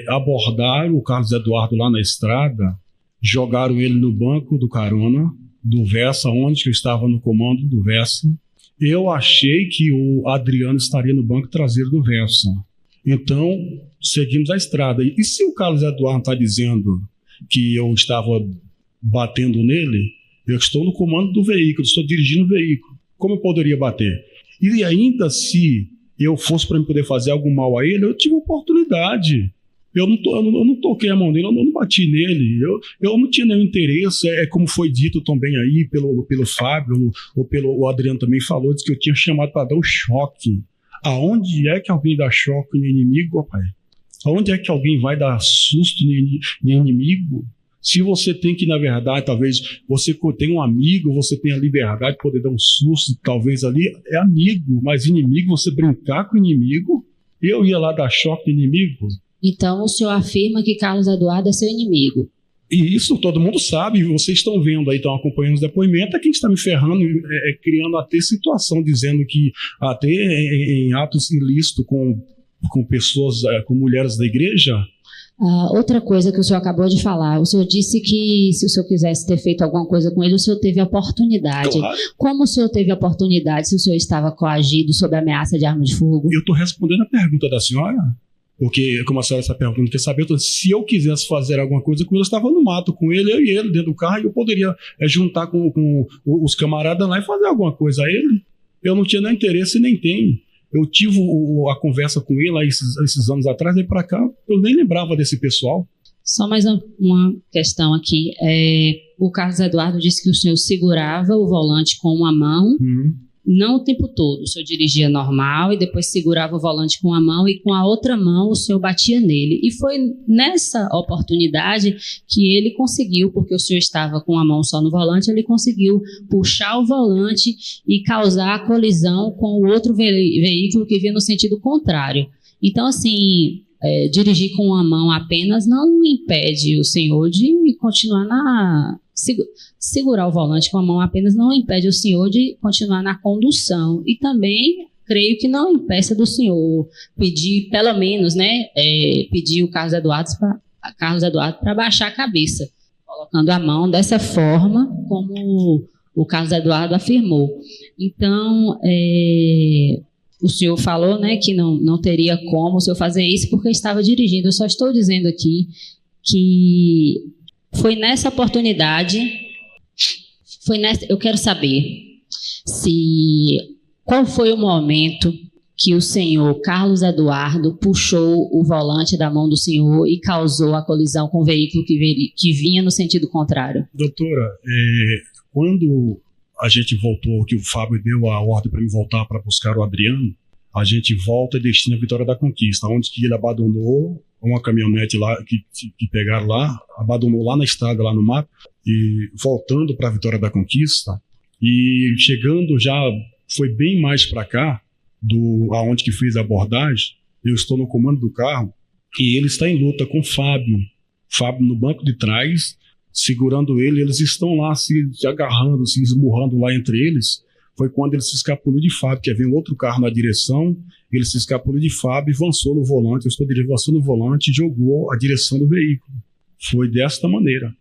abordaram o Carlos Eduardo lá na estrada, jogaram ele no banco do carona, do Versa, onde eu estava no comando do Versa. Eu achei que o Adriano estaria no banco traseiro do Versa. Então, seguimos a estrada. E se o Carlos Eduardo está dizendo que eu estava batendo nele, eu estou no comando do veículo, estou dirigindo o veículo. Como eu poderia bater? E ainda se eu fosse para poder fazer algo mal a ele, eu tive oportunidade. Eu não toquei a mão dele, eu não bati nele, eu não tinha nenhum interesse. Como foi dito também aí pelo Fábio, ou pelo Adriano também falou, disse que eu tinha chamado para dar um choque. Aonde é que alguém dá choque no inimigo, rapaz? Aonde é que alguém vai dar susto no inimigo? Se você tem que, na verdade, talvez você tem um amigo, você tem a liberdade de poder dar um susto, talvez ali, é amigo, mas inimigo, você brincar com o inimigo, eu ia lá dar choque no inimigo. Então o senhor afirma que Carlos Eduardo é seu inimigo. E isso todo mundo sabe, vocês estão vendo aí, estão acompanhando os depoimentos, é quem está me ferrando, criando até situação, dizendo que até em atos ilícitos com pessoas, com mulheres da igreja. Outra coisa que o senhor acabou de falar, o senhor disse que se o senhor quisesse ter feito alguma coisa com ele, o senhor teve a oportunidade. Claro. Como o senhor teve a oportunidade se o senhor estava coagido sob ameaça de arma de fogo? Eu estou respondendo a pergunta da senhora, porque como a senhora está perguntando, quer saber, se eu quisesse fazer alguma coisa com ele, eu estava no mato com ele, eu e ele dentro do carro, e eu poderia juntar com os camaradas lá e fazer alguma coisa a ele. Eu não tinha nem interesse e nem tenho. Eu tive a conversa com ele esses anos atrás, daí para cá, eu nem lembrava desse pessoal. Só mais uma questão aqui. O Carlos Eduardo disse que o senhor segurava o volante com uma mão não o tempo todo. O senhor dirigia normal e depois segurava o volante com a mão e com a outra mão o senhor batia nele. E foi nessa oportunidade que ele conseguiu, porque o senhor estava com a mão só no volante, ele conseguiu puxar o volante e causar a colisão com o outro veículo que vinha no sentido contrário. Então, assim, dirigir com uma mão apenas não impede o senhor de continuar segurar o volante com a mão apenas não impede o senhor de continuar na condução. E também creio que não impeça do senhor pedir, pelo menos, pedir o Carlos Eduardo para baixar a cabeça, colocando a mão dessa forma como o Carlos Eduardo afirmou. Então, o senhor falou, que não teria como o senhor fazer isso porque estava dirigindo. Eu só estou dizendo aqui que foi nessa oportunidade, eu quero saber qual foi o momento que o senhor Carlos Eduardo puxou o volante da mão do senhor e causou a colisão com o veículo que vinha no sentido contrário. Doutora, quando a gente voltou, que o Fábio deu a ordem para mim voltar para buscar o Adriano, a gente volta e destina a Vitória da Conquista, onde que ele abandonou uma caminhonete lá, que pegaram lá, abandonou lá na estrada, lá no mato, e voltando para a Vitória da Conquista, e chegando já, foi bem mais para cá, aonde que fez a abordagem, eu estou no comando do carro, e ele está em luta com o Fábio no banco de trás, segurando ele, eles estão lá se agarrando, se esmurrando lá entre eles. Foi quando ele se escapulou de Fábio, que havia um outro carro na direção, ele se escapulou de Fábio e avançou no volante, eu estou dirigindo, avançou no volante e jogou a direção do veículo. Foi desta maneira.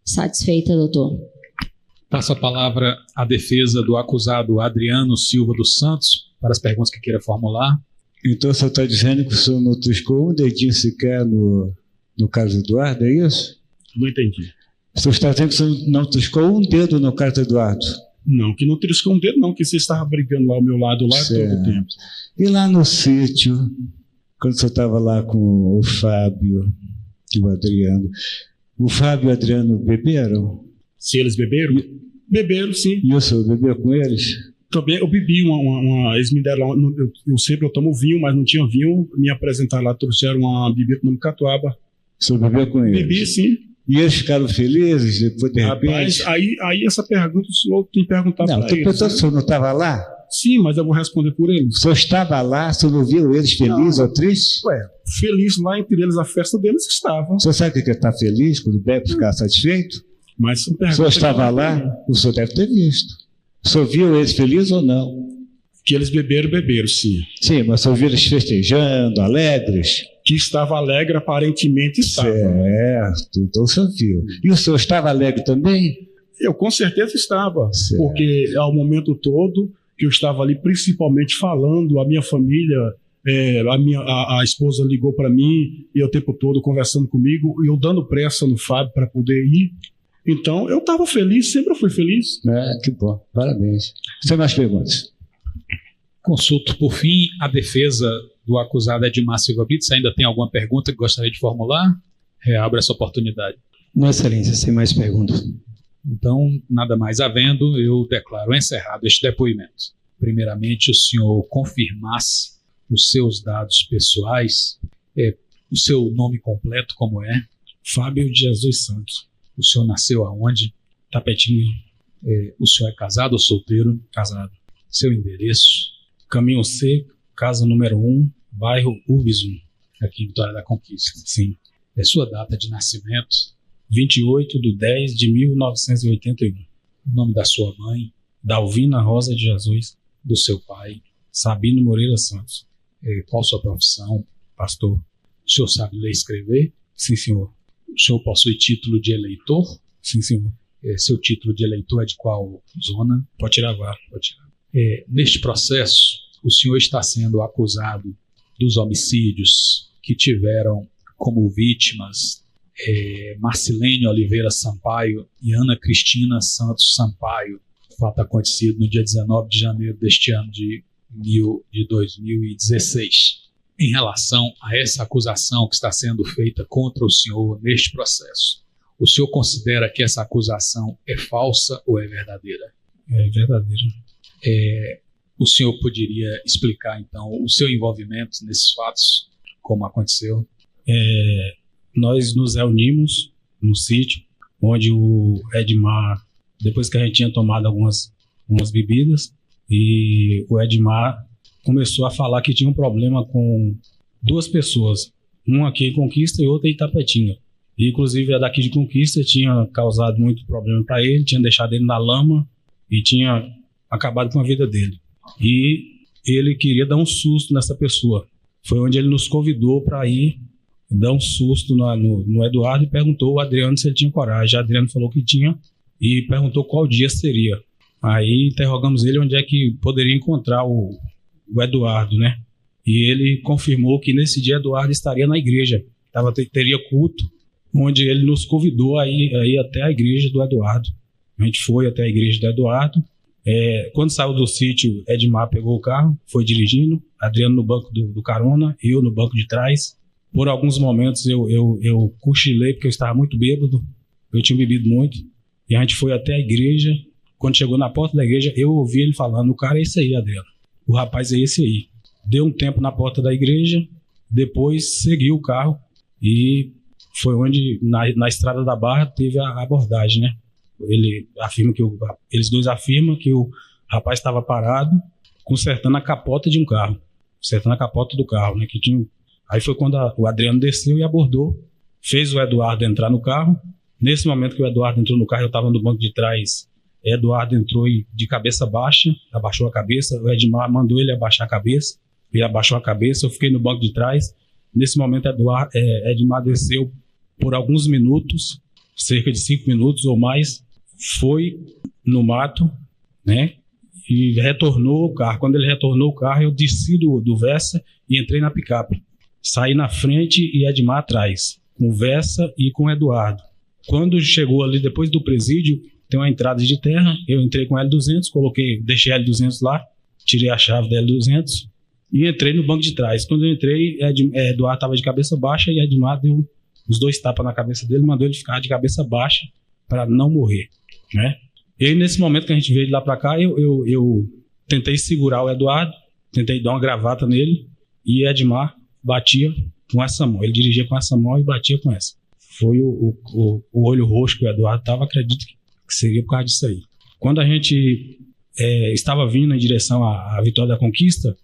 Satisfeita, doutor. Passo a palavra à defesa do acusado Adriano Silva dos Santos, para as perguntas que queira formular. Então, o senhor está dizendo que o senhor não triscou um dedinho sequer no Carlos Eduardo, é isso? Não entendi. O senhor está dizendo que o senhor não triscou um dedo no Carlos Eduardo? Não, que não triscou um dedo não, que você estava brigando lá ao meu lado lá todo o tempo. E lá no sítio, quando o senhor estava lá com o Fábio e o Adriano, o Fábio e o Adriano beberam? Se eles beberam? Beberam, sim. E o senhor bebeu com eles? Também eu bebi eles me deram, eu tomo vinho, mas não tinha vinho, me apresentaram lá, trouxeram uma bebida no Catuaba. O senhor bebeu com eles? Bebi, sim. E eles ficaram felizes depois, de repente? Rapaz, aí essa pergunta o senhor tem que perguntar para eles. Não, o senhor não estava lá? Sim, mas eu vou responder por eles. O senhor estava lá, o senhor não viu eles felizes ou tristes? Feliz lá entre eles, a festa deles estava. O senhor sabe o que é estar feliz, quando bebe, ficar satisfeito? Mas o senhor estava lá, o senhor deve ter visto. O senhor viu eles felizes ou não? Que eles beberam, sim. Sim, mas o senhor viu eles festejando, alegres? Que estava alegre, aparentemente estava. Certo, então o senhor viu. E o senhor estava alegre também? Eu com certeza estava, certo. Porque ao momento todo que eu estava ali, principalmente falando, a minha família, a esposa ligou para mim, e o tempo todo conversando comigo, e eu dando pressa no Fábio para poder ir. Então, eu estava feliz, sempre fui feliz. Que bom, parabéns. Sem mais perguntas? Consulto, por fim, a defesa do acusado Edmar Silva Brito. Se ainda tem alguma pergunta que gostaria de formular, reabra essa oportunidade. Não, excelência, sem mais perguntas. Então, nada mais havendo, eu declaro encerrado este depoimento. Primeiramente, o senhor confirmasse os seus dados pessoais, o seu nome completo, como é? Fábio de Jesus Santos. O senhor nasceu aonde? Tapetinho. O senhor é casado ou solteiro? Casado. Seu endereço? Caminho Seco, casa número 1, bairro Urbis 1. Aqui em Vitória da Conquista. Sim. Sua data de nascimento? 28/10/1981. O nome da sua mãe? Dalvina Rosa de Jesus. Do seu pai? Sabino Moreira Santos. Qual sua profissão? Pastor. O senhor sabe ler e escrever? Sim, senhor. O senhor possui título de eleitor? Sim, senhor. Seu título de eleitor é de qual zona? Pode tirar a vara. Pode tirar. Neste processo, o senhor está sendo acusado dos homicídios que tiveram como vítimas Marcilene Oliveira Sampaio e Ana Cristina Santos Sampaio, fato acontecido no dia 19 de janeiro deste ano de 2016. Em relação a essa acusação que está sendo feita contra o senhor neste processo, o senhor considera que essa acusação é falsa ou é verdadeira? É verdadeira. O senhor poderia explicar, então, o seu envolvimento nesses fatos, como aconteceu? Nós nos reunimos no sítio, onde o Edmar, depois que a gente tinha tomado algumas bebidas, e o Edmar começou a falar que tinha um problema com 2 pessoas, uma aqui em Conquista e outra em Itapetinga. E, inclusive, a daqui de Conquista tinha causado muito problema para ele, tinha deixado ele na lama e tinha acabado com a vida dele. E ele queria dar um susto nessa pessoa. Foi onde ele nos convidou para ir dar um susto no Eduardo e perguntou ao Adriano se ele tinha coragem. O Adriano falou que tinha e perguntou qual dia seria. Aí interrogamos ele onde é que poderia encontrar o Eduardo, né? E ele confirmou que nesse dia Eduardo estaria na igreja. Teria culto, onde ele nos convidou a ir até a igreja do Eduardo. A gente foi até a igreja do Eduardo. Quando saiu do sítio, Edmar pegou o carro, foi dirigindo, Adriano no banco do carona, eu no banco de trás. Por alguns momentos eu cochilei porque eu estava muito bêbado, eu tinha bebido muito, e a gente foi até a igreja. Quando chegou na porta da igreja, eu ouvi ele falando: o cara é esse aí, Adriano, o rapaz é esse aí. Deu um tempo na porta da igreja, depois seguiu o carro e foi onde na estrada da Barra teve a abordagem, né? Eles dois afirmam que o rapaz estava parado consertando a capota de um carro, consertando a capota do carro, né? Aí foi quando o Adriano desceu e abordou, fez o Eduardo entrar no carro. Nesse momento que o Eduardo entrou no carro, eu estava no banco de trás. Eduardo entrou de cabeça baixa, abaixou a cabeça. O Edmar mandou ele abaixar a cabeça, ele abaixou a cabeça. Eu fiquei no banco de trás. Nesse momento, Edmar desceu por alguns minutos, cerca de 5 minutos ou mais, foi no mato, né? E retornou o carro. Quando ele retornou o carro, eu desci do Versa e entrei na picape. Saí na frente e Edmar atrás, com o Versa e com o Eduardo. Quando chegou ali depois do presídio, tem uma entrada de terra, eu entrei com a L200, deixei a L200lá, tirei a chave da L200 e entrei no banco de trás. Quando eu entrei, Eduardo estava de cabeça baixa e Edmar deu os 2 tapas na cabeça dele, mandou ele ficar de cabeça baixa para não morrer, né? E aí, nesse momento que a gente veio de lá para cá, eu tentei segurar o Eduardo, tentei dar uma gravata nele e Edmar batia com essa mão. Ele dirigia com essa mão e batia com essa. Foi o olho roxo que o Eduardo estava, acredito que seria por causa disso aí. Quando a gente estava vindo em direção à Vitória da Conquista,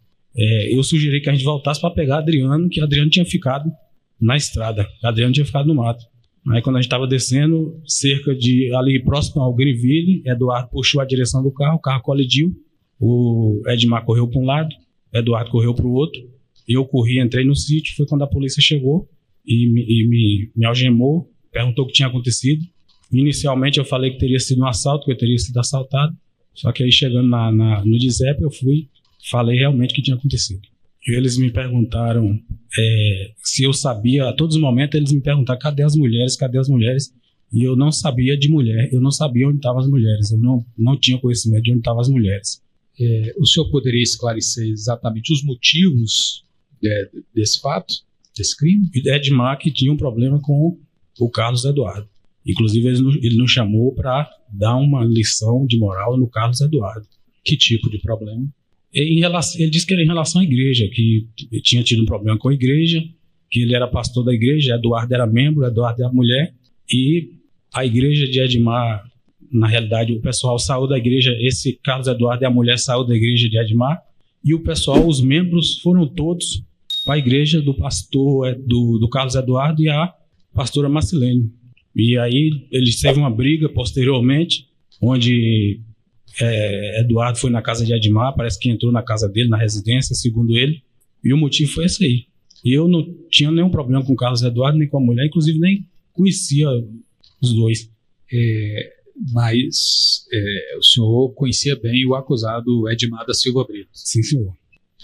eu sugeri que a gente voltasse para pegar Adriano, que Adriano tinha ficado na estrada, Adriano tinha ficado no mato. Aí quando a gente estava descendo, cerca de ali próximo ao Greenville, Eduardo puxou a direção do carro, o carro colidiu, o Edmar correu para um lado, Eduardo correu para o outro, eu corri, entrei no sítio. Foi quando a polícia chegou e me algemou, perguntou o que tinha acontecido. Inicialmente eu falei que teria sido um assalto, que eu teria sido assaltado, só que aí chegando no DISEP eu falei realmente o que tinha acontecido. E eles me perguntaram se eu sabia, a todos os momentos eles me perguntaram cadê as mulheres, e eu não sabia de mulher, eu não sabia onde estavam as mulheres, eu não tinha conhecimento de onde estavam as mulheres. O senhor poderia esclarecer exatamente os motivos desse fato, desse crime? Edmar que tinha um problema com o Carlos Eduardo. Inclusive ele nos chamou para dar uma lição de moral no Carlos Eduardo. Que tipo de problema? Ele disse que era em relação à igreja, que tinha tido um problema com a igreja, que ele era pastor da igreja, Eduardo era membro, Eduardo é a mulher, e a igreja de Edmar, na realidade, o pessoal saiu da igreja, esse Carlos Eduardo e a mulher saiu da igreja de Edmar, e o pessoal, os membros, foram todos para a igreja do pastor, do Carlos Eduardo e a pastora Marcilene. E aí eles teve uma briga posteriormente, onde Eduardo foi na casa de Edmar, parece que entrou na casa dele, na residência, segundo ele, e o motivo foi esse aí. E eu não tinha nenhum problema com o Carlos Eduardo, nem com a mulher, inclusive nem conhecia os dois. Mas o senhor conhecia bem o acusado Edmar da Silva Brito? Sim, senhor.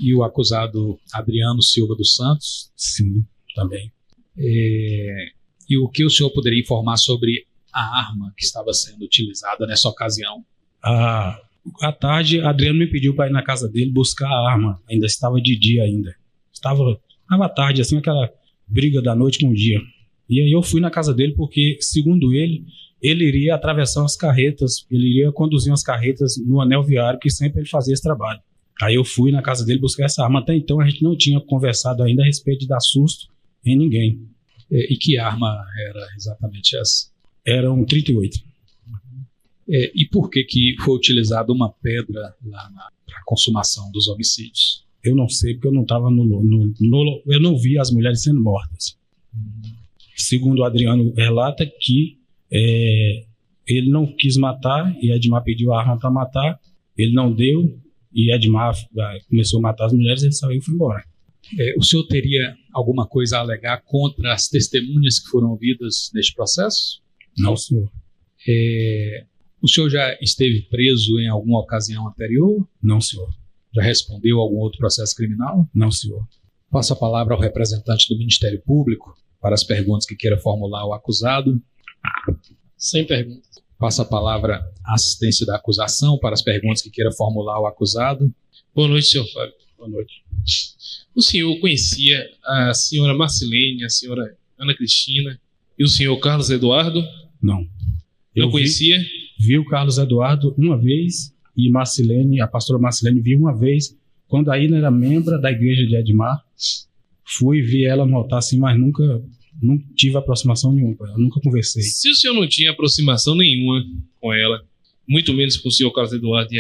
E o acusado Adriano Silva dos Santos? Sim, também. E o que o senhor poderia informar sobre a arma que estava sendo utilizada nessa ocasião? À tarde, Adriano me pediu para ir na casa dele buscar a arma. Ainda estava de dia ainda. Estava à tarde, assim, aquela briga da noite com o dia. E aí eu fui na casa dele porque, segundo ele iria atravessar as carretas, ele iria conduzir umas carretas no anel viário, que sempre ele fazia esse trabalho. Aí eu fui na casa dele buscar essa arma. Até então a gente não tinha conversado ainda a respeito de dar susto em ninguém. E que arma era exatamente essa? Era um 38. E por que foi utilizada uma pedra lá para a consumação dos homicídios? Eu não sei, porque eu não estava eu não vi as mulheres sendo mortas. Segundo o Adriano relata que ele não quis matar e Edmar pediu a arma para matar, ele não deu e Edmar começou a matar as mulheres, ele saiu e foi embora. O senhor teria alguma coisa a alegar contra as testemunhas que foram ouvidas neste processo? Não, senhor. O senhor já esteve preso em alguma ocasião anterior? Não, senhor. Já respondeu a algum outro processo criminal? Não, senhor. Passo a palavra ao representante do Ministério Público para as perguntas que queira formular ao acusado. Sem perguntas. Passo a palavra à assistência da acusação para as perguntas que queira formular ao acusado. Boa noite, senhor Fábio. Boa noite. O senhor conhecia a senhora Marcilene, a senhora Ana Cristina e o senhor Carlos Eduardo? Não. Eu conhecia? Vi o Carlos Eduardo uma vez e Marcilene, a pastora Marcilene, vi uma vez, quando ainda era membro da igreja de Edmar. Fui ver ela no altar assim, mas nunca tive aproximação nenhuma com ela, nunca conversei. Se o senhor não tinha aproximação nenhuma com ela, muito menos com o senhor Carlos Eduardo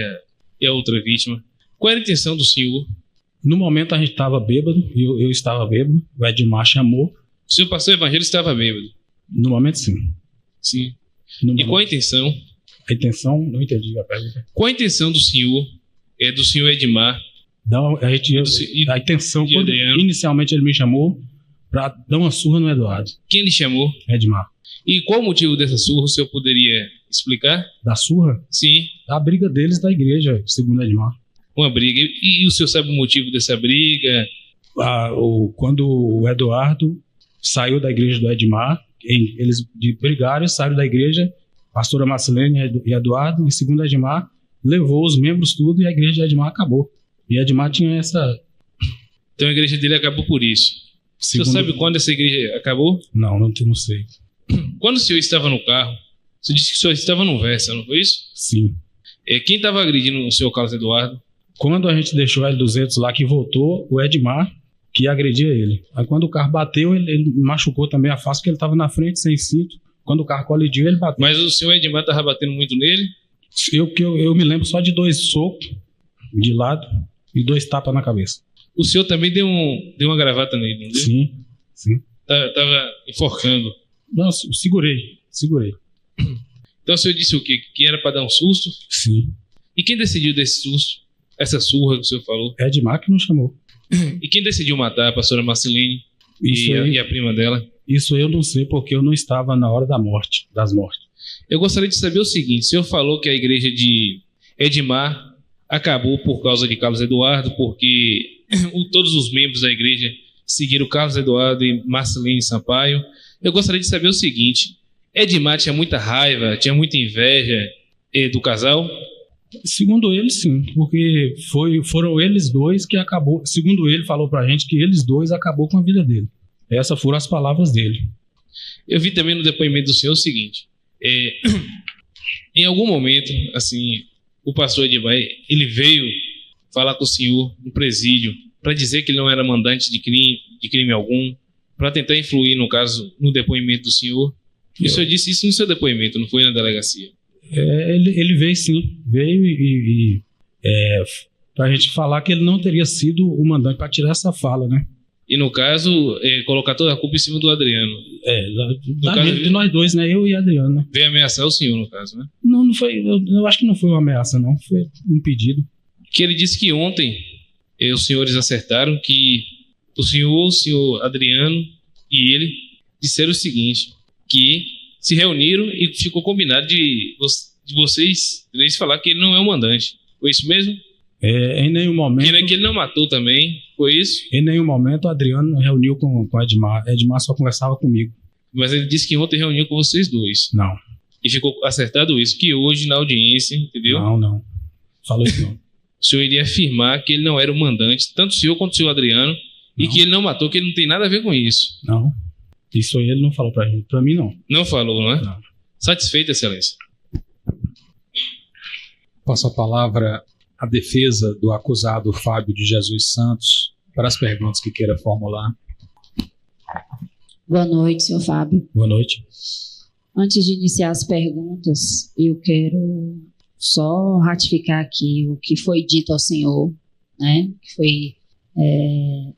e a outra vítima, qual era a intenção do senhor? No momento a gente estava bêbado, eu estava bêbado, o Edmar chamou. O senhor pastor Evangelho estava bêbado? No momento, sim. Sim. E qual a intenção? A intenção, não entendi a pergunta. Qual a intenção do senhor Edmar? A intenção, quando inicialmente ele me chamou, para dar uma surra no Eduardo. Quem lhe chamou? Edmar. E qual o motivo dessa surra, o senhor poderia explicar? Da surra? Sim. A briga deles da igreja, segundo Edmar. Uma briga. E o senhor sabe o motivo dessa briga? Quando o Eduardo saiu da igreja do Edmar, eles brigaram, saíram da igreja, pastora Marcilene e Eduardo, e segundo Edmar, levou os membros tudo e a igreja de Edmar acabou. E Edmar tinha essa... Então a igreja dele acabou por isso. O senhor sabe quando essa igreja acabou? Não sei. Quando o senhor estava no carro, você disse que o senhor estava no Versa, não foi isso? Sim. Quem estava agredindo o senhor Carlos Eduardo? Quando a gente deixou o L200 lá, que voltou, o Edmar, que agredia ele. Aí quando o carro bateu, ele machucou também a face, porque ele estava na frente, sem cinto. Quando o carro colidiu, ele bateu. Mas o senhor Edmar estava batendo muito nele? Eu me lembro só de 2 socos de lado e 2 tapas na cabeça. O senhor também deu uma gravata nele, não deu? Sim. Tava enforcando. Não, segurei. Então o senhor disse o quê? Que era para dar um susto? Sim. E quem decidiu desse susto? Essa surra que o senhor falou? Edmar que nos chamou. E quem decidiu matar a pastora Marcilene e a prima dela? Isso eu não sei, porque eu não estava na hora das mortes. Eu gostaria de saber o seguinte: o senhor falou que a igreja de Edmar acabou por causa de Carlos Eduardo, porque todos os membros da igreja seguiram Carlos Eduardo e Marcilene Sampaio. Eu gostaria de saber o seguinte: Edmar tinha muita raiva, tinha muita inveja do casal? Segundo ele, sim, porque foram eles dois que acabou. Segundo ele, falou pra gente que eles dois acabou com a vida dele. Essas foram as palavras dele. Eu vi também no depoimento do senhor o seguinte: em algum momento, assim, o pastor Edmar, ele veio falar com o senhor no presídio para dizer que ele não era mandante de crime algum, para tentar influir, no caso, no depoimento do senhor. E o senhor disse isso no seu depoimento, não foi na delegacia? Ele veio sim, veio para a gente falar que ele não teria sido o mandante, para tirar essa fala, né? E no caso, colocar toda a culpa em cima do Adriano. De nós dois, né? Eu e Adriano, né? Veio ameaçar o senhor, no caso, né? Não foi, eu acho que não foi uma ameaça, não, foi um pedido. Que ele disse que ontem os senhores acertaram que o senhor Adriano e ele disseram o seguinte, que se reuniram e ficou combinado de vocês três falar que ele não é o mandante. Foi isso mesmo? Em nenhum momento... Que ele não matou também, foi isso? Em nenhum momento o Adriano reuniu com Edmar. Edmar só conversava comigo. Mas ele disse que ontem reuniu com vocês dois. Não. E ficou acertado isso, que hoje na audiência, entendeu? Não. Falou isso não. O senhor iria afirmar que ele não era o mandante, tanto o senhor quanto o senhor Adriano, e que ele não matou, que ele não tem nada a ver com isso. Não. Isso aí ele não falou pra gente. Pra mim, não. Não falou, não é? Não. Satisfeito, Excelência. Passo a palavra à defesa do acusado Fábio de Jesus Santos para as perguntas que queira formular. Boa noite, senhor Fábio. Boa noite. Antes de iniciar as perguntas, eu quero só ratificar aqui o que foi dito ao senhor, né? Que foi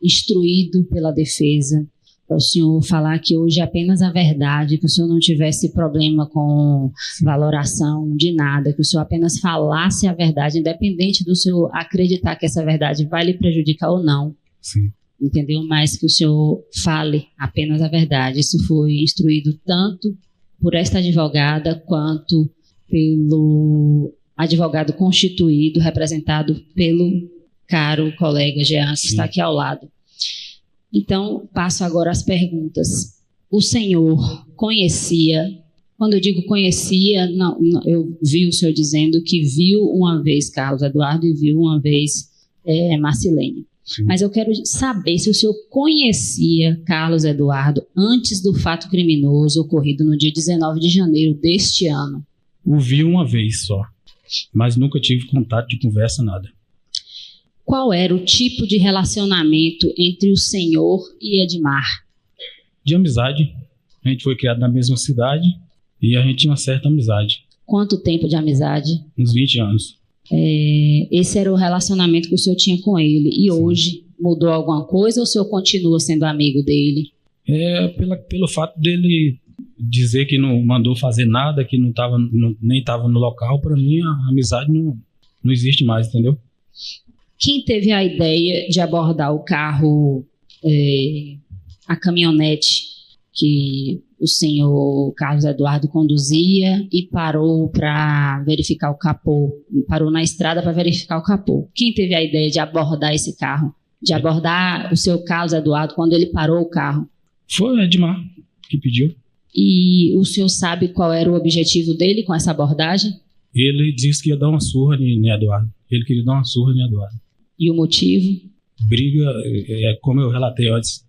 instruído pela defesa, para o senhor falar que hoje é apenas a verdade, que o senhor não tivesse problema com valoração de nada, que o senhor apenas falasse a verdade, independente do senhor acreditar que essa verdade vai lhe prejudicar ou não. Sim. Entendeu? Mas que o senhor fale apenas a verdade. Isso foi instruído tanto por esta advogada quanto pelo advogado constituído, representado pelo caro colega Jean, que está aqui ao lado. Então, passo agora às perguntas. O senhor conhecia, quando eu digo conhecia, não, eu vi o senhor dizendo que viu uma vez Carlos Eduardo e viu uma vez Marcilene. Sim. Mas eu quero saber se o senhor conhecia Carlos Eduardo antes do fato criminoso ocorrido no dia 19 de janeiro deste ano. O vi uma vez só, mas nunca tive contato de conversa, nada. Qual era o tipo de relacionamento entre o senhor e Edmar? De amizade. A gente foi criado na mesma cidade e a gente tinha uma certa amizade. Quanto tempo de amizade? Uns 20 anos. Esse era o relacionamento que o senhor tinha com ele. E hoje mudou alguma coisa ou o senhor continua sendo amigo dele? Pelo fato dele dizer que não mandou fazer nada, que nem estava no local, para mim a amizade não existe mais, entendeu? Quem teve a ideia de abordar o carro, a caminhonete que o senhor Carlos Eduardo conduzia e parou para verificar o capô, parou na estrada para verificar o capô? Quem teve a ideia de abordar esse carro, de abordar o seu Carlos Eduardo quando ele parou o carro? Foi o Edmar que pediu. E o senhor sabe qual era o objetivo dele com essa abordagem? Ele disse que ia dar uma surra em Eduardo. Ele queria dar uma surra em Eduardo. E o motivo? Briga, como eu relatei antes,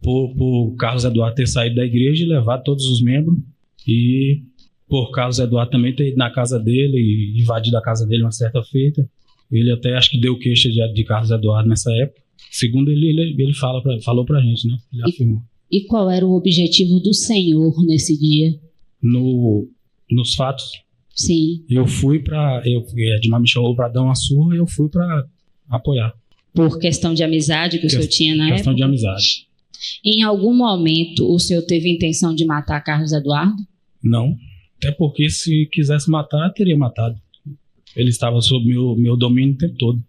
por Carlos Eduardo ter saído da igreja e levado todos os membros, e por Carlos Eduardo também ter ido na casa dele e invadido a casa dele uma certa feita. Ele até acho que deu queixa de Carlos Eduardo nessa época. Segundo ele falou pra gente, né? Ele afirmou. E qual era o objetivo do senhor nesse dia? Nos fatos? Sim. Edmar me chamou pra dar uma surra e eu fui pra apoiar. Por questão de amizade que o senhor tinha na época? Questão de amizade. Em algum momento o senhor teve intenção de matar Carlos Eduardo? Não. Até porque se quisesse matar, teria matado. Ele estava sob meu domínio o tempo todo.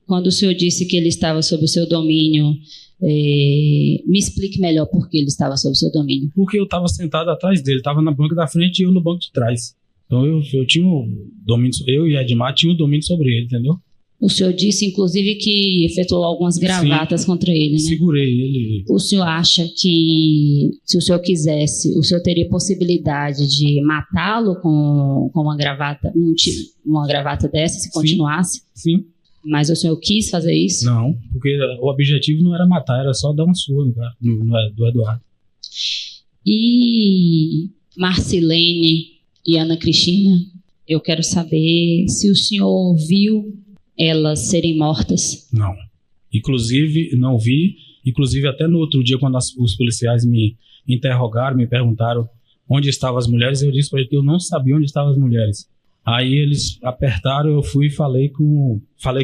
Quando o senhor disse que ele estava sob o seu domínio, me explique melhor por que ele estava sob o seu domínio. Porque eu estava sentado atrás dele, estava na banca da frente e eu no banco de trás. Então eu tinha o domínio, eu e Edmar tinha o domínio sobre ele, entendeu? O senhor disse, inclusive, que efetuou algumas gravatas contra ele, né? Segurei ele. O senhor acha que, se o senhor quisesse, o senhor teria possibilidade de matá-lo com uma gravata, uma gravata dessa, se continuasse? Sim. Mas o senhor quis fazer isso? Não, porque o objetivo não era matar, era só dar uma surra do Eduardo. E Marcilene e Ana Cristina, eu quero saber se o senhor viu elas serem mortas. Não. Inclusive, não vi. Inclusive, até no outro dia, quando os policiais me interrogaram, me perguntaram onde estavam as mulheres, eu disse para eles que eu não sabia onde estavam as mulheres. Aí eles apertaram, eu fui e falei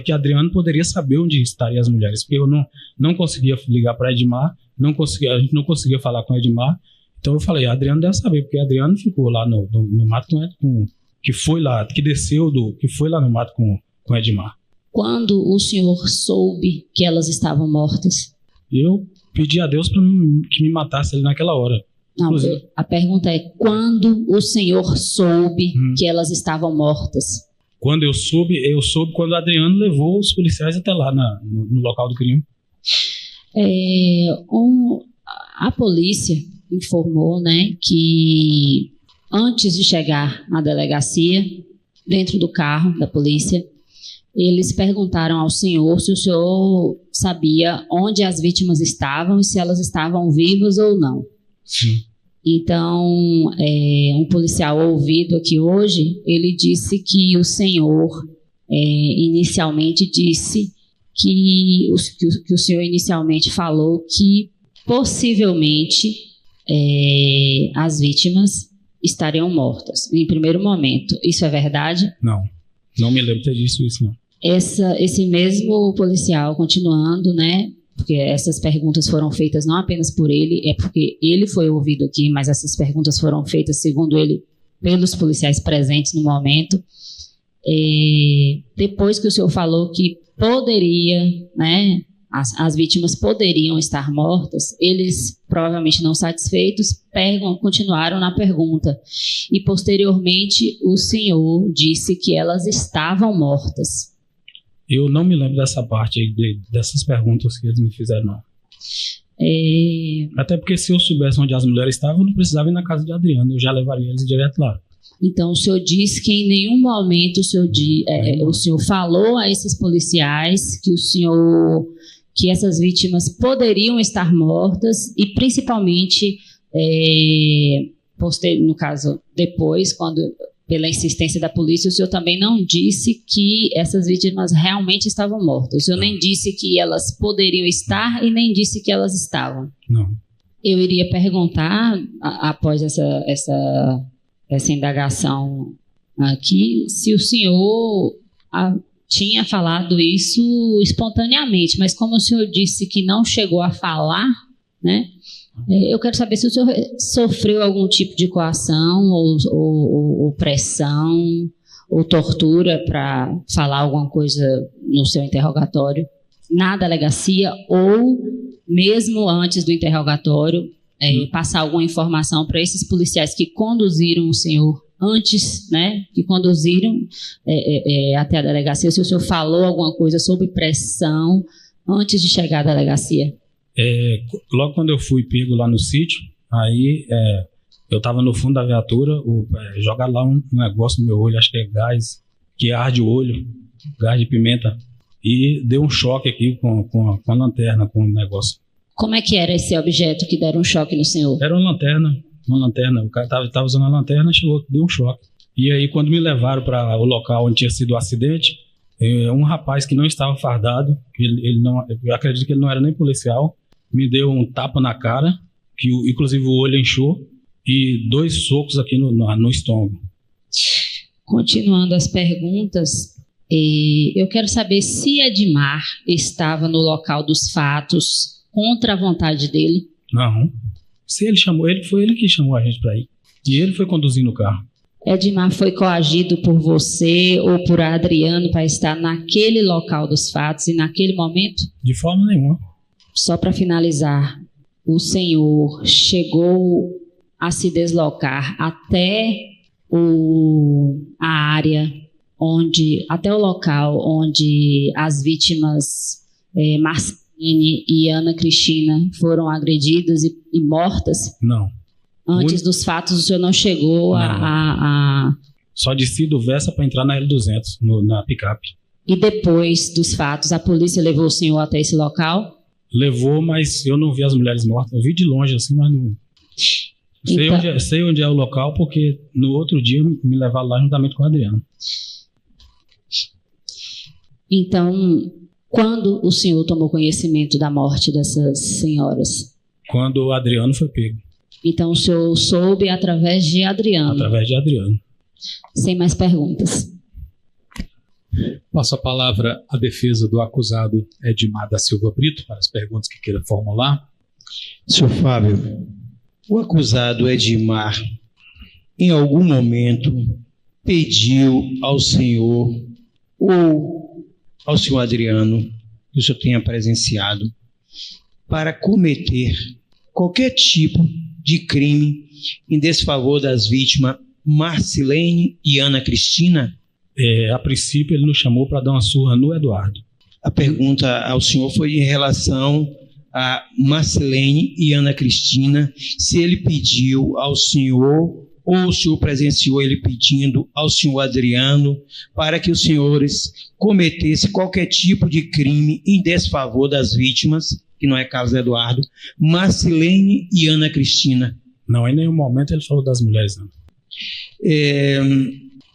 que Adriano poderia saber onde estariam as mulheres, porque eu não conseguia ligar para Edmar, a gente não conseguia falar com Edmar. Então eu falei, Adriano deve saber, porque Adriano ficou lá no mato que foi lá no mato com Edmar. Quando o senhor soube que elas estavam mortas? Eu pedi a Deus para que me matasse ali naquela hora. Não, a pergunta é, quando o senhor soube que elas estavam mortas? Quando eu soube quando o Adriano levou os policiais até lá no local do crime. A polícia informou, né, que antes de chegar na delegacia, dentro do carro da polícia, eles perguntaram ao senhor se o senhor sabia onde as vítimas estavam e se elas estavam vivas ou não. Sim. Então, um policial ouvido aqui hoje, ele disse que o senhor inicialmente disse que o senhor inicialmente falou que possivelmente as vítimas estariam mortas em primeiro momento. Isso é verdade? Não me lembro de ter dito isso, não. Esse mesmo policial, continuando, né? Porque essas perguntas foram feitas não apenas por ele, é porque ele foi ouvido aqui, mas essas perguntas foram feitas, segundo ele, pelos policiais presentes no momento. Depois que o senhor falou que poderia, né, as vítimas poderiam estar mortas, eles, provavelmente não satisfeitos, continuaram na pergunta. E, posteriormente, o senhor disse que elas estavam mortas. Eu não me lembro dessa parte aí, dessas perguntas que eles me fizeram, não. Até porque se eu soubesse onde as mulheres estavam, eu não precisava ir na casa de Adriano, eu já levaria eles direto lá. Então, o senhor disse que em nenhum momento o senhor falou a esses policiais que essas vítimas poderiam estar mortas e, principalmente, no caso, depois, pela insistência da polícia, o senhor também não disse que essas vítimas realmente estavam mortas. O senhor nem disse que elas poderiam estar e nem disse que elas estavam. Não. Eu iria perguntar, após essa indagação aqui, se o senhor tinha falado isso espontaneamente, mas como o senhor disse que não chegou a falar, né? Eu quero saber se o senhor sofreu algum tipo de coação ou pressão ou tortura para falar alguma coisa no seu interrogatório na delegacia ou mesmo antes do interrogatório, passar alguma informação para esses policiais que conduziram o senhor antes, né, que conduziram até a delegacia, se o senhor falou alguma coisa sobre pressão antes de chegar à delegacia? Logo quando eu fui pego lá no sítio, aí eu estava no fundo da viatura, jogaram lá um negócio no meu olho, acho que é gás, que arde o olho, gás de pimenta, e deu um choque aqui com a lanterna, com o negócio. Como é que era esse objeto que deram um choque no senhor? Era uma lanterna, o cara estava usando a lanterna, deu um choque. E aí quando me levaram para o local onde tinha sido o acidente, um rapaz que não estava fardado, eu acredito que ele não era nem policial, me deu um tapa na cara, que inclusive o olho inchou, e 2 socos aqui no estômago. Continuando as perguntas, eu quero saber se Edmar estava no local dos fatos contra a vontade dele. Não. Se ele chamou ele, foi ele que chamou a gente para ir. E ele foi conduzindo o carro. Edmar foi coagido por você ou por Adriano para estar naquele local dos fatos e naquele momento? De forma nenhuma. Só para finalizar, o senhor chegou a se deslocar até a área até o local onde as vítimas Marceline e Ana Cristina foram agredidas e mortas? Não. Antes dos fatos, o senhor não chegou a... Só desci do Versa para entrar na L200, na picape. E depois dos fatos, a polícia levou o senhor até esse local? Levou, mas eu não vi as mulheres mortas. Eu vi de longe assim, mas não... Sei onde é o local, porque no outro dia me levaram lá juntamente com o Adriano. Então, quando o senhor tomou conhecimento da morte dessas senhoras? Quando o Adriano foi pego. Então, o senhor soube através de Adriano? Através de Adriano. Sem mais perguntas. Passo a palavra à defesa do acusado Edmar da Silva Brito para as perguntas que queira formular. Senhor Fábio, o acusado Edmar, em algum momento, pediu ao senhor ou ao senhor Adriano, que o senhor tenha presenciado, para cometer qualquer tipo de crime em desfavor das vítimas Marcilene e Ana Cristina? A princípio, ele nos chamou para dar uma surra no Eduardo. A pergunta ao senhor foi em relação a Marcilene e Ana Cristina, se ele pediu ao senhor ou o senhor presenciou ele pedindo ao senhor Adriano para que os senhores cometessem qualquer tipo de crime em desfavor das vítimas, que não é Carlos Eduardo, Marcilene e Ana Cristina? Não, em nenhum momento ele falou das mulheres, não.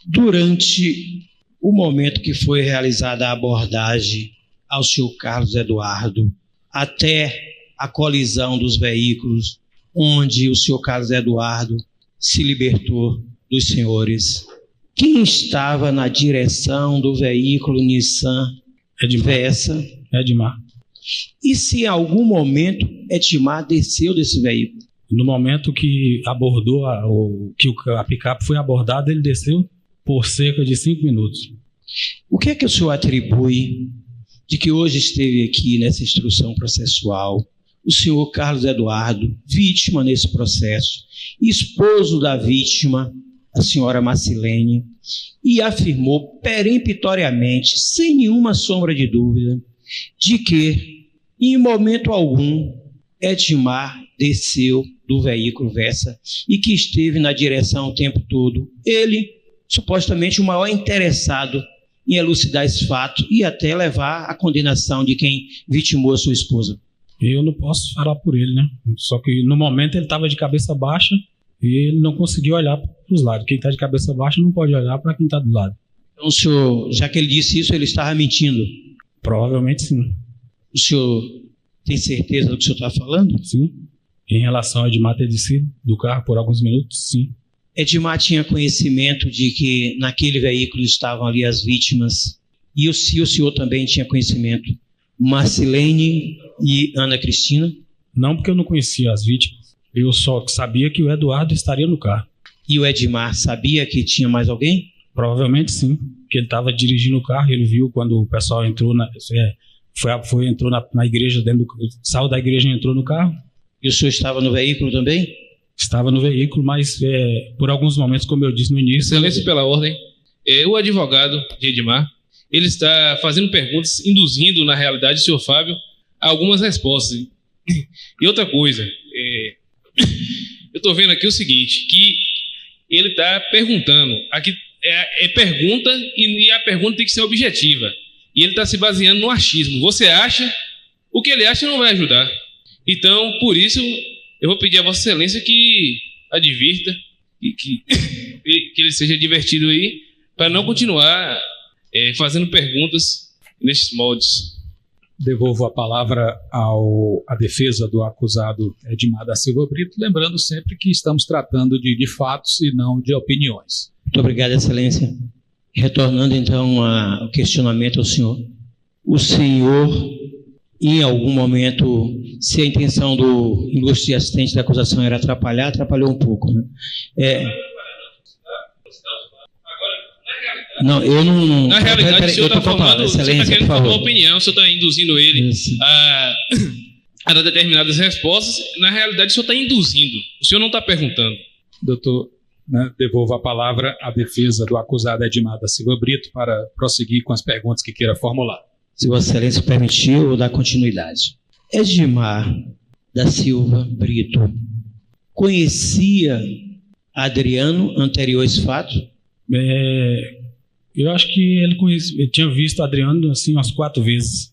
Durante o momento que foi realizada a abordagem ao senhor Carlos Eduardo, até a colisão dos veículos, onde o senhor Carlos Eduardo se libertou dos senhores, quem estava na direção do veículo Nissan Versa? Edmar. E se em algum momento Edmar desceu desse veículo? No momento que abordou, a picape foi abordada, ele desceu por cerca de 5 minutos. O que é que o senhor atribui de que hoje esteve aqui nessa instrução processual o senhor Carlos Eduardo, vítima nesse processo, esposo da vítima, a senhora Marcilene, e afirmou peremptoriamente, sem nenhuma sombra de dúvida, de que, em momento algum, Edmar desceu do veículo Versa e que esteve na direção o tempo todo. Ele, supostamente, o maior interessado em elucidar esse fato e até levar à condenação de quem vitimou a sua esposa. Eu não posso falar por ele, né? Só que no momento ele estava de cabeça baixa e ele não conseguiu olhar para os lados. Quem está de cabeça baixa não pode olhar para quem está do lado. Então, o senhor, já que ele disse isso, ele estava mentindo? Provavelmente sim. O senhor tem certeza do que o senhor está falando? Sim. Em relação a Edmar ter descido do carro por alguns minutos, sim. Edmar tinha conhecimento de que naquele veículo estavam ali as vítimas, e o senhor também tinha conhecimento, Marcilene e Ana Cristina? Não, porque eu não conhecia as vítimas. Eu só sabia que o Eduardo estaria no carro. E o Edmar sabia que tinha mais alguém? Provavelmente sim, porque ele estava dirigindo o carro, ele viu quando o pessoal entrou entrou na igreja, saiu da igreja e entrou no carro. E o senhor estava no veículo também? Estava no veículo, mas por alguns momentos, como eu disse no início... Excelência, pela ordem, o advogado de Edmar, ele está fazendo perguntas, induzindo, na realidade, o senhor Fábio a algumas respostas. E outra coisa, eu estou vendo aqui o seguinte, que ele está perguntando, aqui é pergunta e a pergunta tem que ser objetiva. E ele está se baseando no achismo. Você acha, o que ele acha não vai ajudar. Então, por isso, eu vou pedir a Vossa Excelência que advirta e que ele seja advertido aí, para não continuar fazendo perguntas nesses moldes. Devolvo a palavra à defesa do acusado Edmar da Silva Brito, lembrando sempre que estamos tratando de fatos e não de opiniões. Muito obrigado, Excelência. Retornando então ao questionamento ao senhor. O senhor, em algum momento, se a intenção do ilustre assistente da acusação era atrapalhar, atrapalhou um pouco, né? Não, eu não... Na realidade, o senhor está formando, Excelência, por favor. Uma opinião, o senhor está induzindo ele a dar determinadas respostas. Na realidade, o senhor está induzindo, o senhor não está perguntando. Doutor, devolvo a palavra à defesa do acusado Edmar da Silva Brito para prosseguir com as perguntas que queira formular. Se Vossa Excelência permitir, eu vou dar continuidade. Edmar da Silva Brito conhecia Adriano anterior a esse fato? Eu acho que ele tinha visto Adriano assim umas 4 vezes.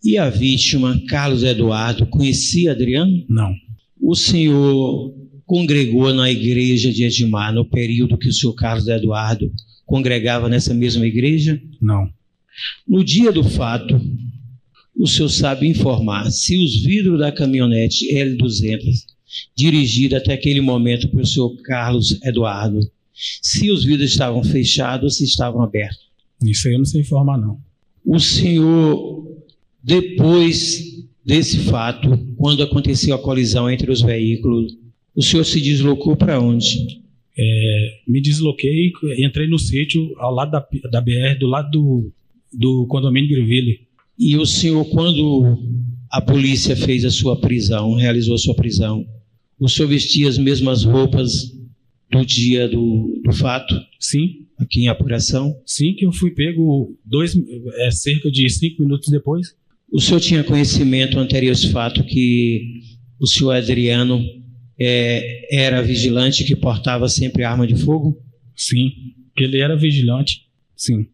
E a vítima, Carlos Eduardo, conhecia Adriano? Não. O senhor congregou na igreja de Edmar no período que o senhor Carlos Eduardo congregava nessa mesma igreja? Não. No dia do fato, o senhor sabe informar se os vidros da caminhonete L200, dirigida até aquele momento pelo senhor Carlos Eduardo, se os vidros estavam fechados ou se estavam abertos? Isso aí eu não sei informar, não. O senhor, depois desse fato, quando aconteceu a colisão entre os veículos, o senhor se deslocou para onde? Me desloquei, entrei no sítio ao lado da BR, do lado do condomínio Greville. E o senhor, quando a polícia fez a sua prisão, realizou a sua prisão, o senhor vestia as mesmas roupas do dia do fato? Sim. Aqui em apuração? Sim, que eu fui pego cerca de 5 minutos depois. O senhor tinha conhecimento anterior a esse fato que o senhor Adriano era vigilante que portava sempre arma de fogo? Sim, que ele era vigilante, sim.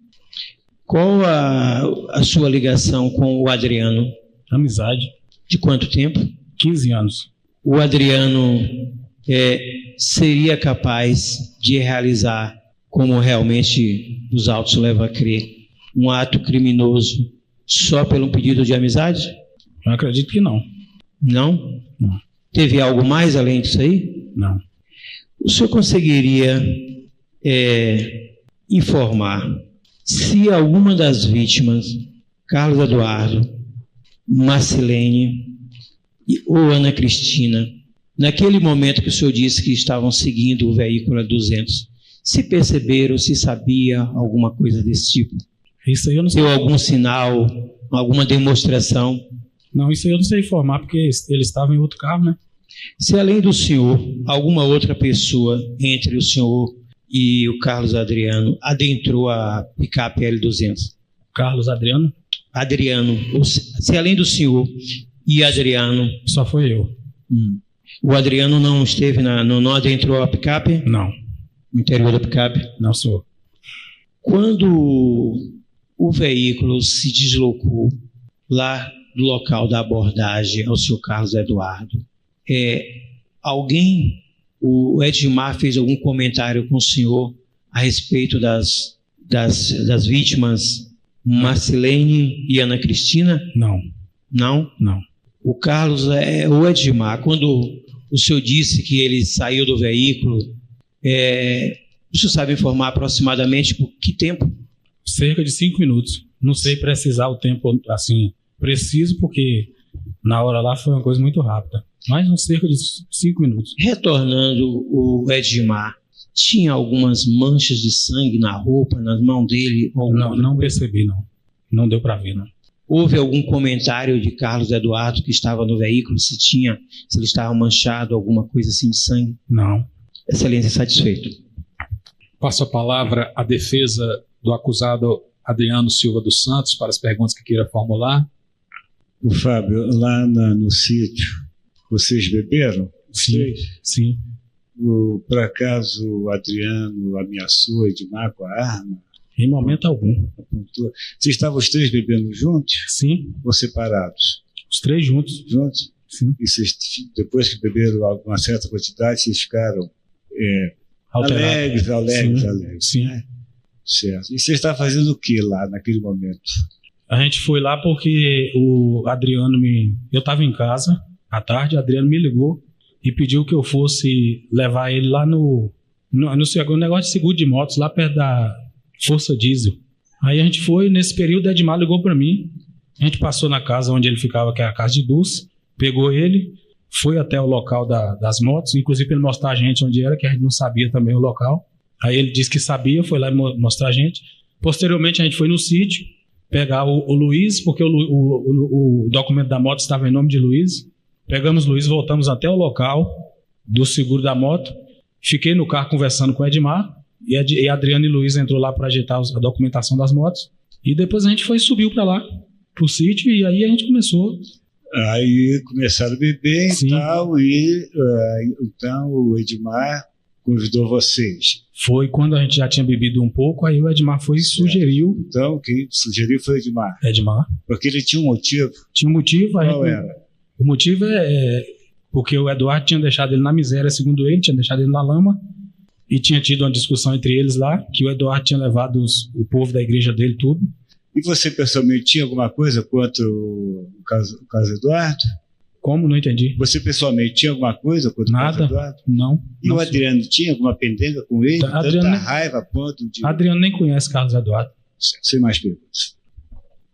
Qual a sua ligação com o Adriano? Amizade. De quanto tempo? 15 anos. O Adriano seria capaz de realizar, como realmente os autos levam a crer, um ato criminoso só pelo pedido de amizade? Eu acredito que não. Não? Não. Teve algo mais além disso aí? Não. O senhor conseguiria informar se alguma das vítimas, Carlos Eduardo, Marcelene ou Ana Cristina, naquele momento que o senhor disse que estavam seguindo o veículo a 200, se perceberam, se sabia alguma coisa desse tipo? Isso aí eu não sei. Deu algum sinal, alguma demonstração? Não, isso aí eu não sei informar, porque eles estavam em outro carro, né? Se além do senhor, alguma outra pessoa entre o senhor e o Carlos Adriano adentrou a picape L200? Carlos Adriano? Adriano. Se além do senhor e Adriano... Só foi eu. O Adriano não esteve, não adentrou a picape? Não. No interior da picape? Não, senhor. Quando o veículo se deslocou lá do local da abordagem ao seu Carlos Eduardo, o Edmar fez algum comentário com o senhor a respeito das vítimas Marcelene e Ana Cristina? Não. Não? Não. O Carlos, o Edmar, quando o senhor disse que ele saiu do veículo, o senhor sabe informar aproximadamente por que tempo? Cerca de 5 minutos. Não sei precisar o tempo assim preciso, porque na hora lá foi uma coisa muito rápida. Mas cerca de 5 minutos. Retornando, o Edmar tinha algumas manchas de sangue na roupa, nas mãos dele? Não percebi, não. Não deu para ver, não. Houve algum comentário de Carlos Eduardo que estava no veículo, se ele estava manchado, alguma coisa assim de sangue? Não. Excelência, satisfeito. Passo a palavra à defesa do acusado Adriano Silva dos Santos para as perguntas que queira formular. O Fábio, lá no sítio, vocês beberam? Sim. Sim. Por acaso o Adriano ameaçou Edmar com a arma? Em momento algum. Apontou. Vocês estavam os três bebendo juntos? Sim. Ou separados? Os três juntos. Juntos? Sim. E vocês, depois que beberam uma certa quantidade, vocês ficaram alegres. Sim. Né? Certo. E você está fazendo o que lá naquele momento? A gente foi lá porque o Adriano eu estava em casa à tarde, o Adriano me ligou e pediu que eu fosse levar ele lá no negócio de seguro de motos, lá perto da Força Diesel. Aí a gente foi, nesse período o Edmar ligou para mim, a gente passou na casa onde ele ficava, que é a casa de Dulce, pegou ele, foi até o local das motos, inclusive para ele mostrar a gente onde era, que a gente não sabia também o local. Aí ele disse que sabia, foi lá mostrar a gente. Posteriormente a gente foi no sítio pegar o Luiz, porque o documento da moto estava em nome de Luiz. Pegamos o Luiz, voltamos até o local do seguro da moto. Fiquei no carro conversando com o Edmar, e Adriano e Luiz entrou lá para ajeitar a documentação das motos. E depois a gente subiu para lá, pro sítio, e aí a gente começou. Aí começaram a beber e tal, e então o Edmar convidou vocês. Foi quando a gente já tinha bebido um pouco, aí o Edmar foi e sugeriu. Então, quem sugeriu foi o Edmar. Edmar. Porque ele tinha um motivo. Tinha um motivo. Qual era? O motivo é porque o Eduardo tinha deixado ele na miséria, segundo ele, tinha deixado ele na lama, e tinha tido uma discussão entre eles lá, que o Eduardo tinha levado o povo da igreja dele, tudo. E você, pessoalmente, tinha alguma coisa contra o caso Eduardo? Como? Não entendi. Você, pessoalmente, tinha alguma coisa contra o caso Eduardo? Não. E não o Adriano tinha alguma pendenga com ele? Tanta raiva a ponto de... Adriano nem conhece Carlos Eduardo. Sem mais perguntas.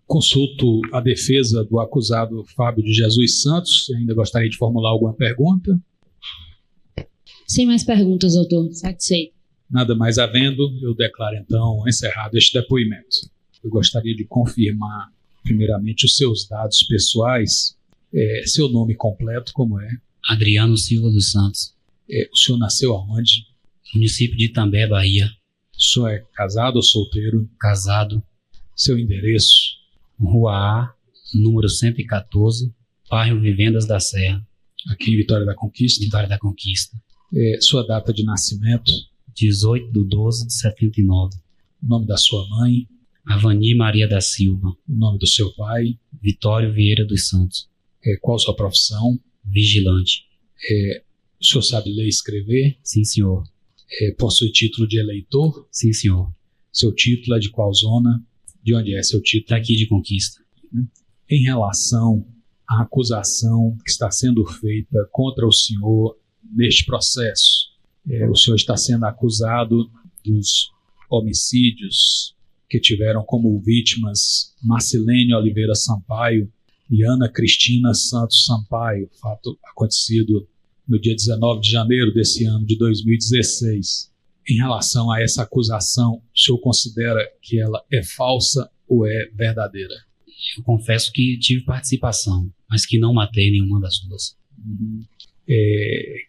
Consulto a defesa do acusado Fábio de Jesus Santos. Se ainda gostaria de formular alguma pergunta? Sem mais perguntas, doutor. Satisfeito. Nada mais havendo, eu declaro então encerrado este depoimento. Eu gostaria de confirmar, primeiramente, os seus dados pessoais. Seu nome completo, como é? Adriano Silva dos Santos. O senhor nasceu aonde? Município de Itambé, Bahia. O senhor é casado ou solteiro? Casado. Seu endereço? Rua A, número 114, bairro Vivendas da Serra. Aqui em Vitória da Conquista. Vitória da Conquista. Sua data de nascimento? 18/12/79. O nome da sua mãe? Avani Maria da Silva. O nome do seu pai? Vitório Vieira dos Santos. Qual sua profissão? Vigilante. O senhor sabe ler e escrever? Sim, senhor. Possui título de eleitor? Sim, senhor. Seu título é de qual zona? De onde é seu título? Daqui de Conquista. Em relação à acusação que está sendo feita contra o senhor neste processo, o senhor está sendo acusado dos homicídios que tiveram como vítimas Marcilene Oliveira Sampaio e Ana Cristina Santos Sampaio, fato acontecido no dia 19 de janeiro desse ano de 2016. Em relação a essa acusação, o senhor considera que ela é falsa ou é verdadeira? Eu confesso que tive participação, mas que não matei nenhuma das duas.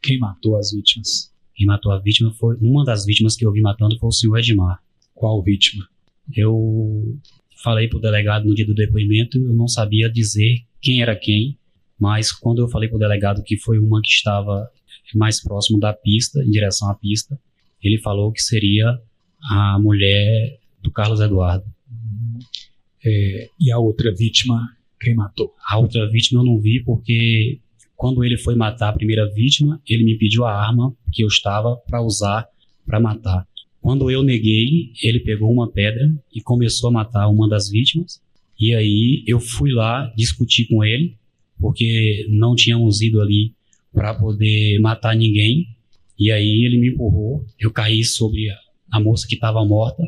Quem matou as vítimas? Quem matou a vítima foi... Uma das vítimas que eu vi matando foi o senhor Edmar. Qual vítima? Eu falei para o delegado no dia do depoimento, eu não sabia dizer quem era quem, mas quando eu falei para o delegado que foi uma que estava mais próximo da pista, em direção à pista, ele falou que seria a mulher do Carlos Eduardo. E a outra vítima, quem matou? A outra vítima eu não vi porque quando ele foi matar a primeira vítima, ele me pediu a arma que eu estava para usar para matar. Quando eu neguei, ele pegou uma pedra e começou a matar uma das vítimas. E aí eu fui lá discutir com ele, porque não tínhamos ido ali para poder matar ninguém. E aí ele me empurrou, eu caí sobre a moça que estava morta,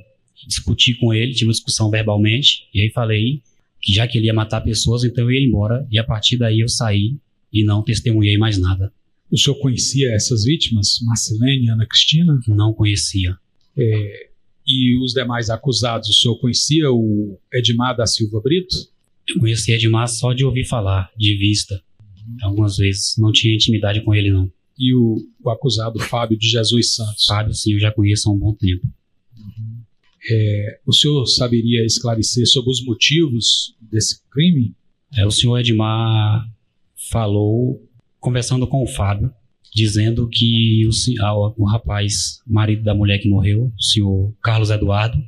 discuti com ele, tive uma discussão verbalmente, e aí falei que já que ele ia matar pessoas, então eu ia embora, e a partir daí eu saí e não testemunhei mais nada. O senhor conhecia essas vítimas, Marcilene e Ana Cristina? Não conhecia. E os demais acusados, o senhor conhecia o Edmar da Silva Brito? Eu conhecia Edmar só de ouvir falar, de vista, algumas vezes, não tinha intimidade com ele não. E o acusado Fábio de Jesus Santos? Fábio, sim, eu já conheço há um bom tempo. O senhor saberia esclarecer sobre os motivos desse crime? O senhor Edmar falou, conversando com o Fábio, dizendo que o rapaz, marido da mulher que morreu, o senhor Carlos Eduardo,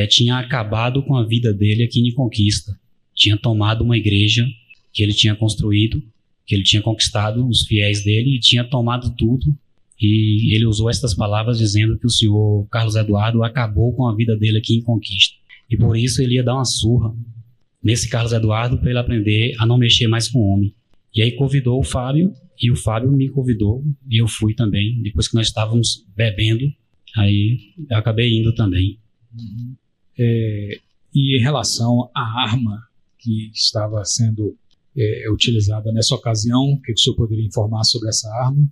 tinha acabado com a vida dele aqui em Conquista. Tinha tomado uma igreja que ele tinha construído, que ele tinha conquistado os fiéis dele e tinha tomado tudo. E ele usou estas palavras dizendo que o senhor Carlos Eduardo acabou com a vida dele aqui em Conquista. E por isso ele ia dar uma surra nesse Carlos Eduardo para ele aprender a não mexer mais com o homem. E aí convidou o Fábio, e o Fábio me convidou, e eu fui também. Depois que nós estávamos bebendo, aí eu acabei indo também. E em relação à arma que estava sendo utilizada nessa ocasião, o que o senhor poderia informar sobre essa arma?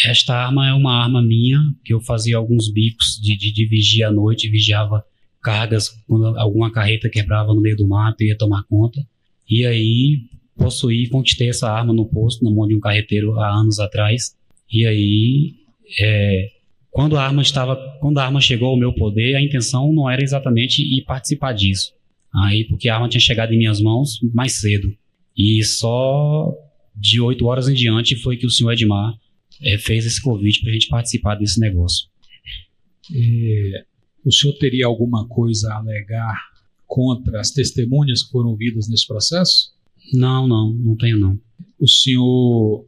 Esta arma é uma arma minha, que eu fazia alguns bicos de vigia à noite, vigiava cargas, quando alguma carreta quebrava no meio do mato, eu ia tomar conta. E aí possuí e conquistei essa arma no posto, na mão de um carreteiro há anos atrás. E aí, quando a arma chegou ao meu poder, a intenção não era exatamente ir participar disso. Aí, porque a arma tinha chegado em minhas mãos mais cedo. E só de 8 horas em diante foi que o senhor Edmar fez esse convite para a gente participar desse negócio. O senhor teria alguma coisa a alegar contra as testemunhas que foram ouvidas nesse processo? Não tenho não. O senhor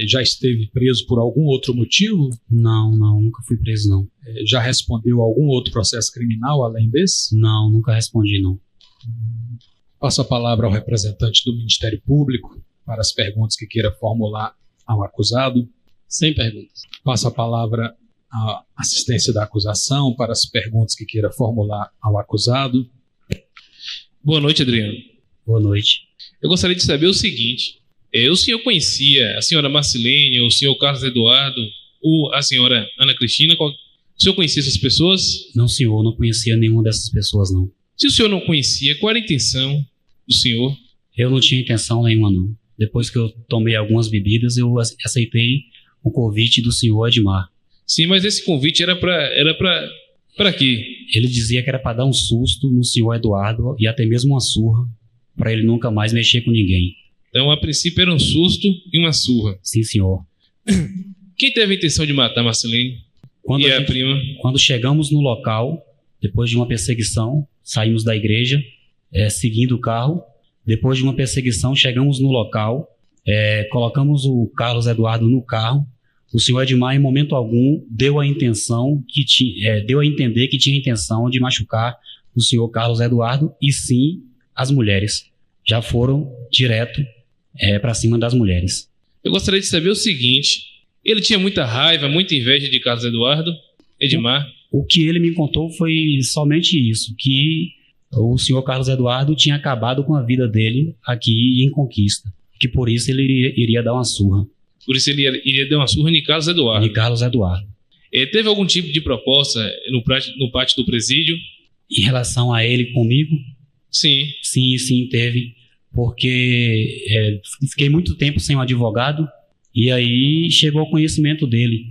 já esteve preso por algum outro motivo? Não, nunca fui preso não. Já respondeu a algum outro processo criminal além desse? Não, nunca respondi não. Passo a palavra ao representante do Ministério Público para as perguntas que queira formular ao acusado. Sem perguntas. Passo a palavra à assistência da acusação para as perguntas que queira formular ao acusado. Boa noite, Adriano. Boa noite. Eu gostaria de saber o seguinte. O senhor conhecia a senhora Marcilene, o senhor Carlos Eduardo, ou a senhora Ana Cristina? O senhor conhecia essas pessoas? Não, senhor, não conhecia nenhuma dessas pessoas, não. Se o senhor não conhecia, qual era a intenção do senhor? Eu não tinha intenção nenhuma, não. Depois que eu tomei algumas bebidas, eu aceitei o convite do senhor Edmar. Sim, mas esse convite era para quê? Ele dizia que era para dar um susto no senhor Eduardo e até mesmo uma surra, para ele nunca mais mexer com ninguém. Então, a princípio era um susto e uma surra. Sim, senhor. Quem teve a intenção de matar Marcelene e a prima? Quando chegamos no local, depois de uma perseguição, saímos da igreja, seguindo o carro. Depois de uma perseguição, chegamos no local, colocamos o Carlos Eduardo no carro. O senhor Edmar, em momento algum, deu a entender que tinha a intenção de machucar o senhor Carlos Eduardo, e sim as mulheres. Já foram direto para cima das mulheres. Eu gostaria de saber o seguinte: ele tinha muita raiva, muita inveja de Carlos Eduardo, Edmar? O que ele me contou foi somente isso, que o senhor Carlos Eduardo tinha acabado com a vida dele aqui em Conquista, que por isso ele iria dar uma surra. Por isso ele iria dar uma surra em Carlos Eduardo? Em Carlos Eduardo. Teve algum tipo de proposta no pátio do presídio? Em relação a ele comigo? Sim. Sim, teve. Porque fiquei muito tempo sem um advogado, e aí chegou ao conhecimento dele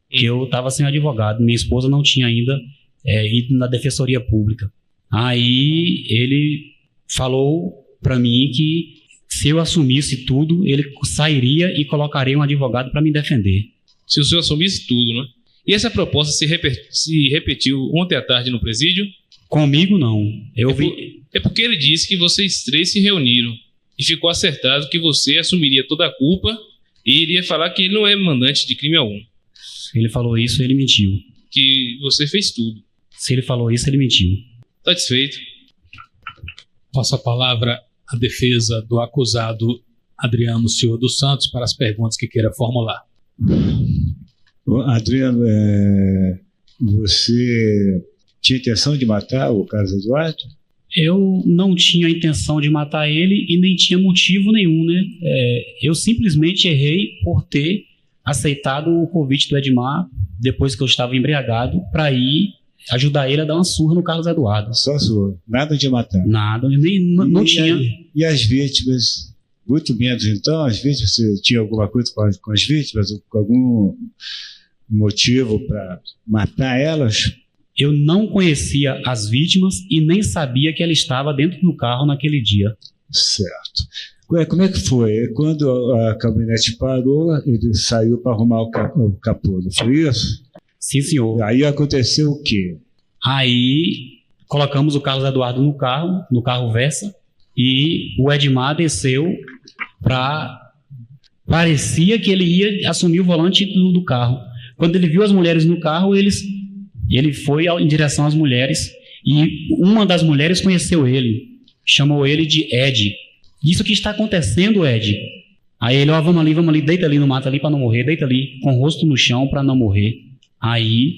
que eu estava sem advogado. Minha esposa não tinha ainda ido na Defensoria Pública. Aí ele falou para mim que se eu assumisse tudo, ele sairia e colocaria um advogado para me defender. Se o senhor assumisse tudo, né? E essa proposta se repetiu ontem à tarde no presídio? Comigo, não. É porque ele disse que vocês três se reuniram e ficou acertado que você assumiria toda a culpa e iria falar que ele não é mandante de crime algum. Se ele falou isso, ele mentiu. Que você fez tudo. Se ele falou isso, ele mentiu. Satisfeito. Passo a palavra à defesa do acusado Adriano Silva dos Santos para as perguntas que queira formular. Adriano, você tinha intenção de matar o Carlos Eduardo? Eu não tinha intenção de matar ele e nem tinha motivo nenhum, né? Eu simplesmente errei por ter aceitado o convite do Edmar, depois que eu estava embriagado, para ir ajudar ele a dar uma surra no Carlos Eduardo. Só surra? Nada de matar? Nada, não tinha. E as vítimas? Muito menos, então? As vítimas, você tinha alguma coisa com as vítimas? Com algum motivo para matar elas? Eu não conhecia as vítimas e nem sabia que ela estava dentro do carro naquele dia. Certo. Como é que foi? Quando a caminhonete parou, ele saiu para arrumar o capô, não foi isso? Sim, senhor. Aí aconteceu o quê? Aí colocamos o Carlos Eduardo no carro Versa, e o Edmar desceu parecia que ele ia assumir o volante do carro. Quando ele viu as mulheres no carro, ele foi em direção às mulheres, e uma das mulheres conheceu ele, chamou ele de Ed. Isso que está acontecendo, Ed. Aí ele, vamos ali, deita ali no mato ali para não morrer, deita ali com o rosto no chão para não morrer. Aí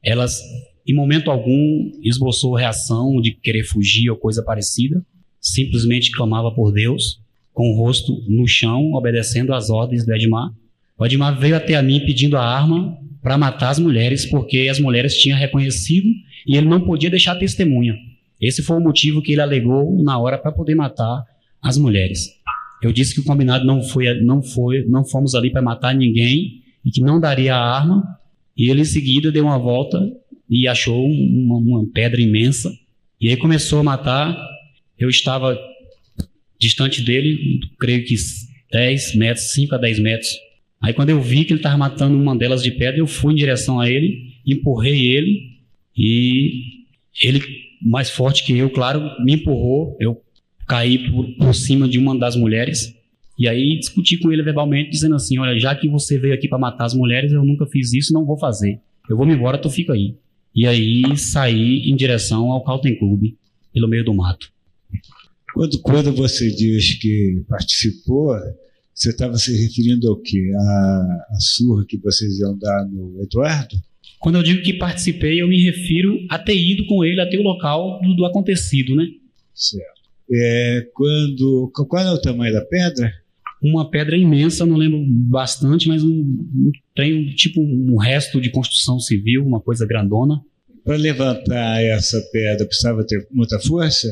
elas, em momento algum, esboçou reação de querer fugir ou coisa parecida, simplesmente clamava por Deus, com o rosto no chão, obedecendo às ordens do Edmar. O Edmar veio até a mim pedindo a arma para matar as mulheres, porque as mulheres tinham reconhecido e ele não podia deixar testemunha. Esse foi o motivo que ele alegou na hora para poder matar as mulheres. Eu disse que o combinado não fomos ali para matar ninguém e que não daria a arma, e ele em seguida deu uma volta e achou uma pedra imensa, e aí começou a matar. Eu estava distante dele, creio que 10 metros, 5 a 10 metros. Aí quando eu vi que ele estava matando uma delas de pedra, eu fui em direção a ele, empurrei ele, e ele, mais forte que eu, claro, me empurrou. Eu caí por cima de uma das mulheres, e aí discuti com ele verbalmente, dizendo assim: olha, já que você veio aqui para matar as mulheres, eu nunca fiz isso, não vou fazer. Eu vou me embora, tu fica aí. E aí saí em direção ao Calten Clube, pelo meio do mato. Quando você diz que participou, você estava se referindo ao quê? A surra que vocês iam dar no Eduardo? Quando eu digo que participei, eu me refiro a ter ido com ele até o local do acontecido, né? Certo. Qual é o tamanho da pedra? Uma pedra imensa, não lembro bastante, mas tem tipo um resto de construção civil, uma coisa grandona. Para levantar essa pedra, precisava ter muita força?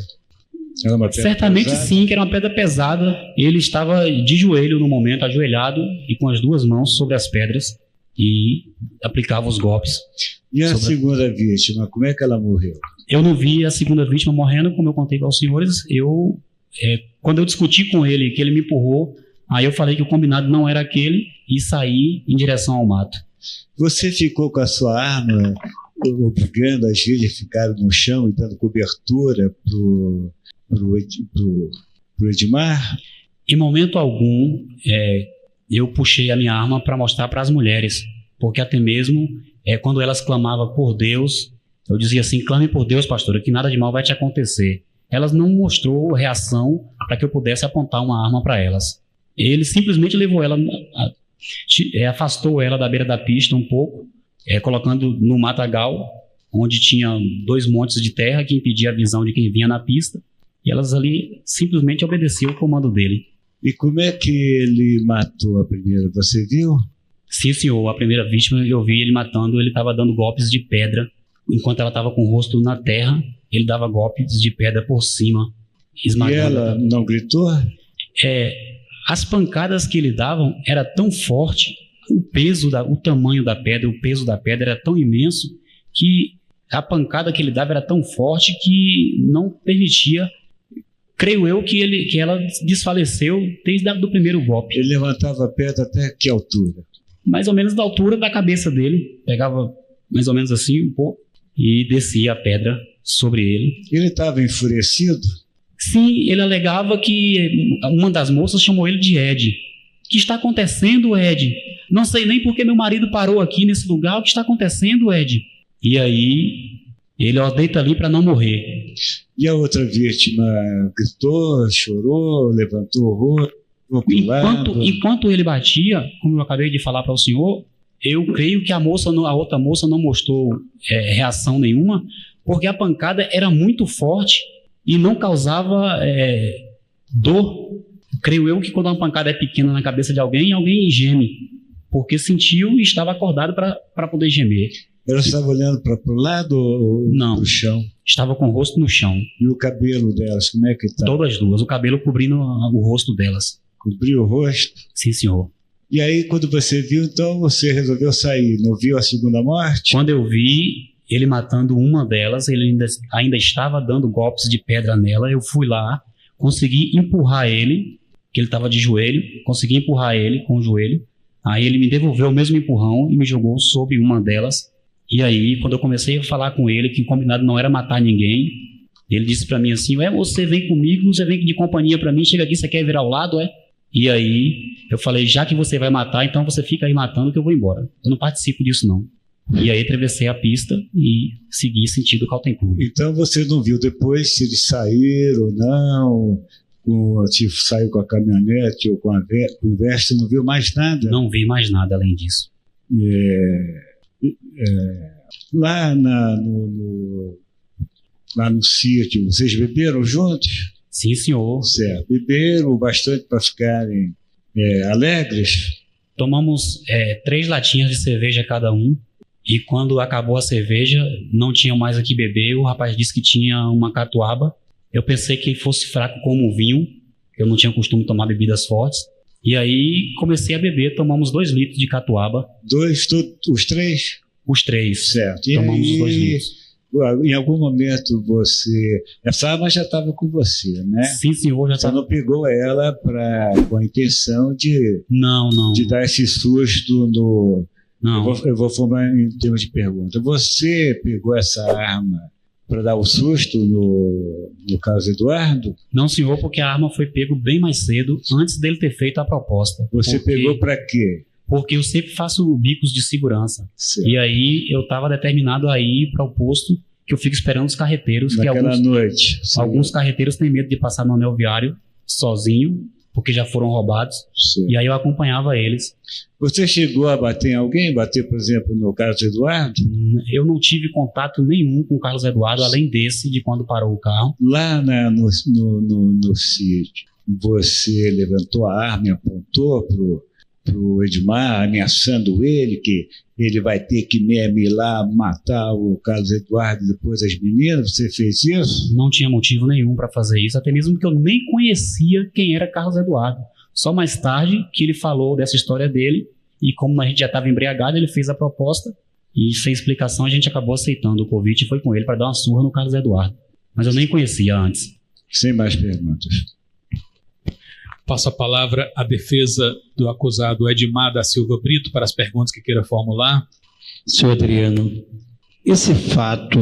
Era uma pedra certamente pesada? Sim, que era uma pedra pesada. Ele estava de joelho no momento, ajoelhado, e com as duas mãos sobre as pedras, e aplicava os golpes. E a segunda vítima, como é que ela morreu? Eu não vi a segunda vítima morrendo, como eu contei aos senhores. Eu Quando eu discuti com ele, que ele me empurrou, aí eu falei que o combinado não era aquele e saí em direção ao mato. Você ficou com a sua arma obrigando as vítimas a ficarem no chão e dando cobertura pro Edmar? Em momento algum, eu puxei a minha arma para mostrar para as mulheres, porque até mesmo quando elas clamavam por Deus, eu dizia assim: clame por Deus, pastora, que nada de mal vai te acontecer. Elas não mostrou reação para que eu pudesse apontar uma arma para elas. Ele simplesmente levou ela, afastou ela da beira da pista um pouco, colocando no matagal, onde tinha 2 montes de terra que impedia a visão de quem vinha na pista, e elas ali simplesmente obedeciam o comando dele. E como é que ele matou a primeira? Você viu? Sim, senhor. A primeira vítima, eu vi ele matando, ele estava dando golpes de pedra. Enquanto ela estava com o rosto na terra, ele dava golpes de pedra por cima, esmagando. E ela não gritou? As pancadas que ele davam era tão forte, o tamanho da pedra, o peso da pedra era tão imenso, que a pancada que ele dava era tão forte que não permitia. Creio eu que ela desfaleceu desde o primeiro golpe. Ele levantava a pedra até que altura? Mais ou menos da altura da cabeça dele. Pegava mais ou menos assim um pouco e descia a pedra sobre ele. Ele estava enfurecido? Sim, ele alegava que uma das moças chamou ele de Ed. O que está acontecendo, Ed? Não sei nem porque meu marido parou aqui nesse lugar. O que está acontecendo, Ed? E aí, ele deita ali para não morrer. E a outra vítima gritou, chorou, levantou o rosto? Enquanto ele batia, como eu acabei de falar para o senhor, eu creio que a outra moça não mostrou reação nenhuma, porque a pancada era muito forte e não causava dor. Creio eu que quando uma pancada é pequena na cabeça de alguém geme, porque sentiu e estava acordado para poder gemer. Ela estava olhando para o lado ou para o chão? Estava com o rosto no chão. E o cabelo delas, como é que está? Todas as duas, o cabelo cobrindo o rosto delas. Cobriu o rosto? Sim, senhor. E aí, quando você viu, então, você resolveu sair, não viu a segunda morte? Quando eu vi ele matando uma delas, ele ainda estava dando golpes de pedra nela, eu fui lá, consegui empurrar ele, que ele estava de joelho, consegui empurrar ele com o joelho, aí ele me devolveu o mesmo empurrão e me jogou sobre uma delas. E aí, quando eu comecei a falar com ele, que o combinado não era matar ninguém, ele disse pra mim assim: você vem comigo, você vem de companhia pra mim, chega aqui, você quer virar ao lado, E aí, eu falei: já que você vai matar, então você fica aí matando que eu vou embora. Eu não participo disso, não. E aí, atravessei a pista e segui sentido Caltem Clube. Então, você não viu depois se eles saíram ou não, se saiu com a caminhonete ou com a Vespa, não viu mais nada? Não vi mais nada além disso. Lá no sítio, vocês beberam juntos? Sim, senhor. Certo. Beberam bastante para ficarem alegres? Tomamos 3 latinhas de cerveja cada um, e quando acabou a cerveja, não tinha mais o que beber. O rapaz disse que tinha uma catuaba. Eu pensei que fosse fraco como vinho, eu não tinha costume de tomar bebidas fortes. E aí comecei a beber, tomamos 2 litros de catuaba. Os 3? Os 3. Certo. Tomamos os 2 litros. Em algum momento essa arma já estava com você, né? Sim, senhor, já estava. Você não pegou ela com a intenção de dar esse susto no... Não. Eu vou formar em termos de pergunta. Você pegou essa arma para dar o susto no caso Eduardo? Não, senhor, porque a arma foi pego bem mais cedo, antes dele ter feito a proposta. Você pegou para quê? Porque eu sempre faço bicos de segurança. Certo. E aí eu estava determinado a ir para o posto, que eu fico esperando os carreteiros. Naquela noite. Alguns carreteiros têm medo de passar no anel viário sozinho, porque já foram roubados. Certo. E aí eu acompanhava eles. Você chegou a bater em alguém? Bater, por exemplo, no Carlos Eduardo? Eu não tive contato nenhum com o Carlos Eduardo, além desse, de quando parou o carro. Lá no sítio, você levantou a arma e apontou pro Edmar, ameaçando ele, que ele vai ter que ir lá matar o Carlos Eduardo e depois as meninas? Você fez isso? Não tinha motivo nenhum para fazer isso, até mesmo que eu nem conhecia quem era Carlos Eduardo. Só mais tarde que ele falou dessa história dele, e como a gente já estava embriagado, ele fez a proposta, e sem explicação a gente acabou aceitando o convite e foi com ele para dar uma surra no Carlos Eduardo. Mas eu nem conhecia antes. Sem mais perguntas. Passo a palavra à defesa do acusado Edmar da Silva Brito para as perguntas que queira formular. Senhor Adriano, esse fato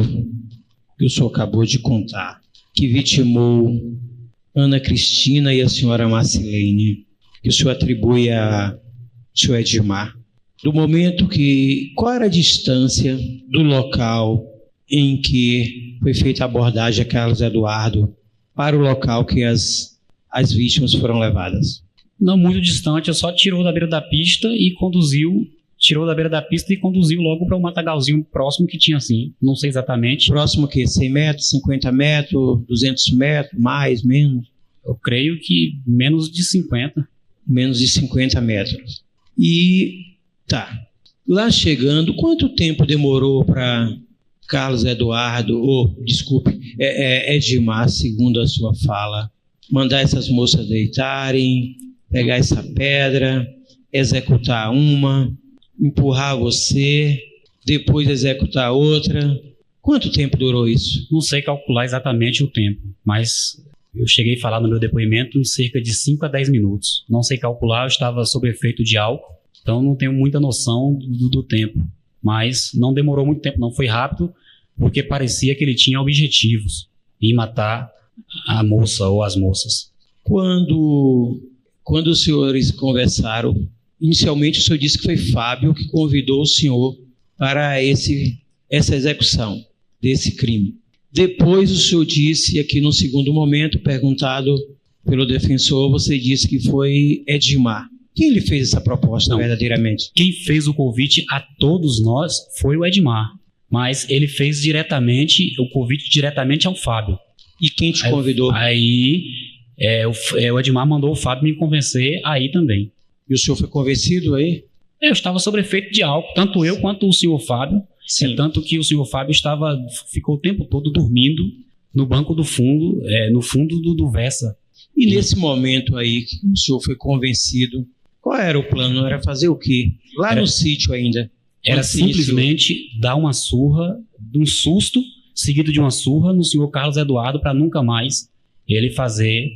que o senhor acabou de contar, que vitimou Ana Cristina e a senhora Marcilene, que o senhor atribui a senhor Edmar, do momento que, qual era a distância do local em que foi feita a abordagem a Carlos Eduardo para o local que as vítimas foram levadas? Não muito distante, eu só tirou da beira da pista e conduziu logo para o matagalzinho próximo que tinha assim, não sei exatamente. Próximo o quê? 100 metros, 50 metros, 200 metros, mais, menos? Eu creio que menos de 50. Menos de 50 metros. E tá, lá chegando, quanto tempo demorou para Carlos Eduardo, Edmar, segundo a sua fala, mandar essas moças deitarem, pegar essa pedra, executar uma, empurrar você, depois executar outra? Quanto tempo durou isso? Não sei calcular exatamente o tempo, mas eu cheguei a falar no meu depoimento em cerca de 5 a 10 minutos. Não sei calcular, eu estava sob efeito de álcool, então não tenho muita noção do tempo. Mas não demorou muito tempo, não foi rápido, porque parecia que ele tinha objetivos em matar a moça ou as moças. Quando os senhores conversaram, inicialmente o senhor disse que foi Fábio que convidou o senhor para essa execução desse crime. Depois o senhor disse, aqui no segundo momento, perguntado pelo defensor, você disse que foi Edmar. Quem lhe fez essa proposta verdadeiramente? Quem fez o convite a todos nós foi o Edmar, mas ele fez o convite diretamente ao Fábio. E quem te convidou? O Edmar mandou o Fábio me convencer aí também. E o senhor foi convencido aí? Eu estava sob efeito de álcool, tanto eu quanto o senhor Fábio. Sim. Tanto que o senhor Fábio ficou o tempo todo dormindo no banco do fundo, no fundo do Versa. E nesse momento aí que o senhor foi convencido, qual era o plano? Era fazer o quê? No sítio ainda? Era simplesmente dar uma surra, um susto, seguido de uma surra no senhor Carlos Eduardo, para nunca mais ele fazer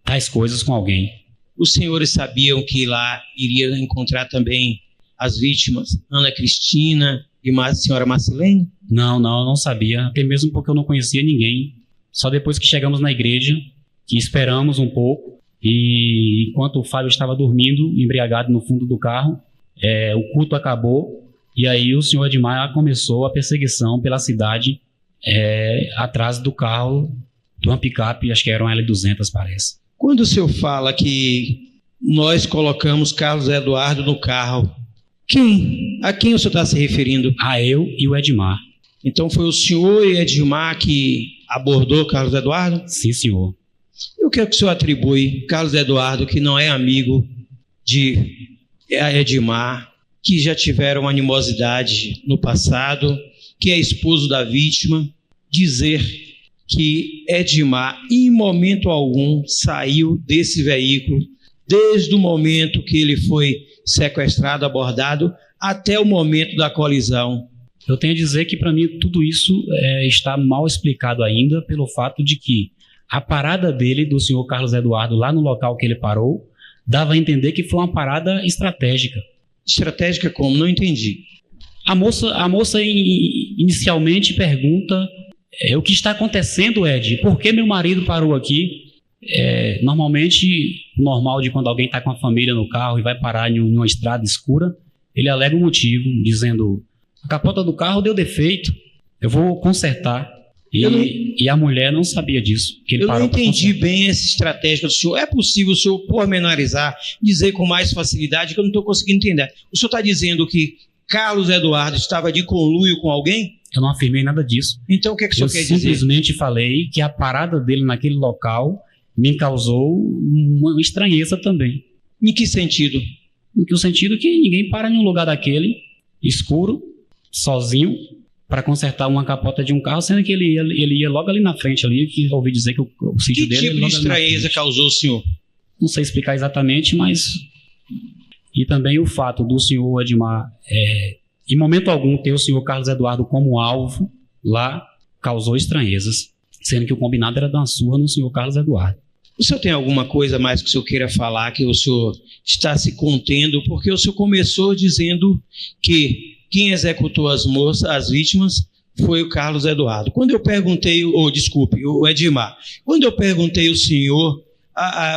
tais coisas com alguém. Os senhores sabiam que lá iria encontrar também as vítimas, Ana Cristina e a senhora Marcilene? Não, eu não sabia, até mesmo porque eu não conhecia ninguém. Só depois que chegamos na igreja, que esperamos um pouco, e enquanto o Fábio estava dormindo, embriagado no fundo do carro, o culto acabou, e aí o senhor Edmar começou a perseguição pela cidade, atrás do carro, de uma picape, acho que era uma L200, parece. Quando o senhor fala que nós colocamos Carlos Eduardo no carro, a quem o senhor está se referindo? A eu e o Edmar. Então foi o senhor e Edmar que abordou Carlos Eduardo? Sim, senhor. E o que é que o senhor atribui Carlos Eduardo, que não é amigo de Edmar, que já tiveram animosidade no passado, que é esposo da vítima, dizer que Edmar, em momento algum, saiu desse veículo, desde o momento que ele foi sequestrado, abordado, até o momento da colisão? Eu tenho a dizer que, para mim, tudo isso está mal explicado ainda pelo fato de que a parada dele, do senhor Carlos Eduardo, lá no local que ele parou, dava a entender que foi uma parada estratégica. Estratégica como? Não entendi. A moça inicialmente pergunta: o que está acontecendo, Ed? Por que meu marido parou aqui? Normalmente, o normal de quando alguém está com a família no carro e vai parar em uma estrada escura, ele alega um motivo, dizendo: a capota do carro deu defeito, eu vou consertar. E a mulher não sabia disso. Que ele eu não entendi bem essa estratégia do senhor. É possível o senhor pormenorizar, dizer com mais facilidade, que eu não estou conseguindo entender. O senhor está dizendo que Carlos Eduardo estava de conluio com alguém? Eu não afirmei nada disso. Então o que é que o senhor quer dizer? Eu simplesmente falei que a parada dele naquele local me causou uma estranheza também. Em que sentido? Em que sentido que ninguém para em um lugar daquele, escuro, sozinho, para consertar uma capota de um carro, sendo que ele ia logo ali na frente, ali, que ouvi dizer que o sítio dele... Que tipo de estranheza causou o senhor? Não sei explicar exatamente, mas... E também o fato do senhor Edmar, em momento algum, ter o senhor Carlos Eduardo como alvo lá, causou estranhezas, sendo que o combinado era dar uma surra no senhor Carlos Eduardo. O senhor tem alguma coisa mais que o senhor queira falar, que o senhor está se contendo? Porque o senhor começou dizendo que quem executou as vítimas foi o Carlos Eduardo. Quando eu perguntei, o Edmar, quando eu perguntei ao senhor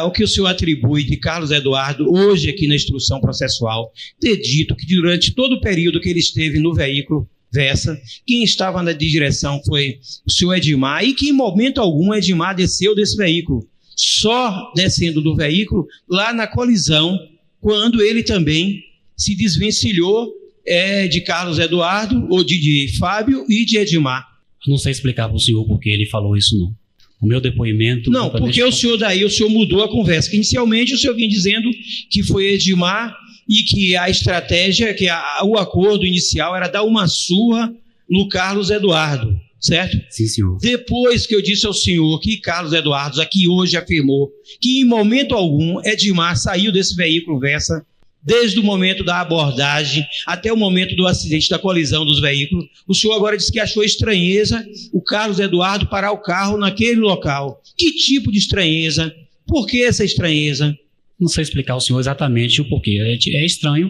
o que o senhor atribui de Carlos Eduardo, hoje aqui na instrução processual, ter dito que durante todo o período que ele esteve no veículo Versa, quem estava na direção foi o senhor Edmar, e que em momento algum Edmar desceu desse veículo, só descendo do veículo lá na colisão, quando ele também se desvencilhou de Carlos Eduardo, ou de Fábio e de Edmar. Não sei explicar para o senhor porque ele falou isso, não. O meu depoimento... Não, porque o senhor mudou a conversa, que inicialmente o senhor vinha dizendo que foi Edmar e que a estratégia, o acordo inicial era dar uma surra no Carlos Eduardo, certo? Sim, senhor. Depois que eu disse ao senhor que Carlos Eduardo aqui hoje afirmou que em momento algum Edmar saiu desse veículo Versa, desde o momento da abordagem até o momento do acidente, da colisão dos veículos, o senhor agora disse que achou estranheza o Carlos Eduardo parar o carro naquele local. Que tipo de estranheza? Por que essa estranheza? Não sei explicar ao senhor exatamente o porquê. É estranho,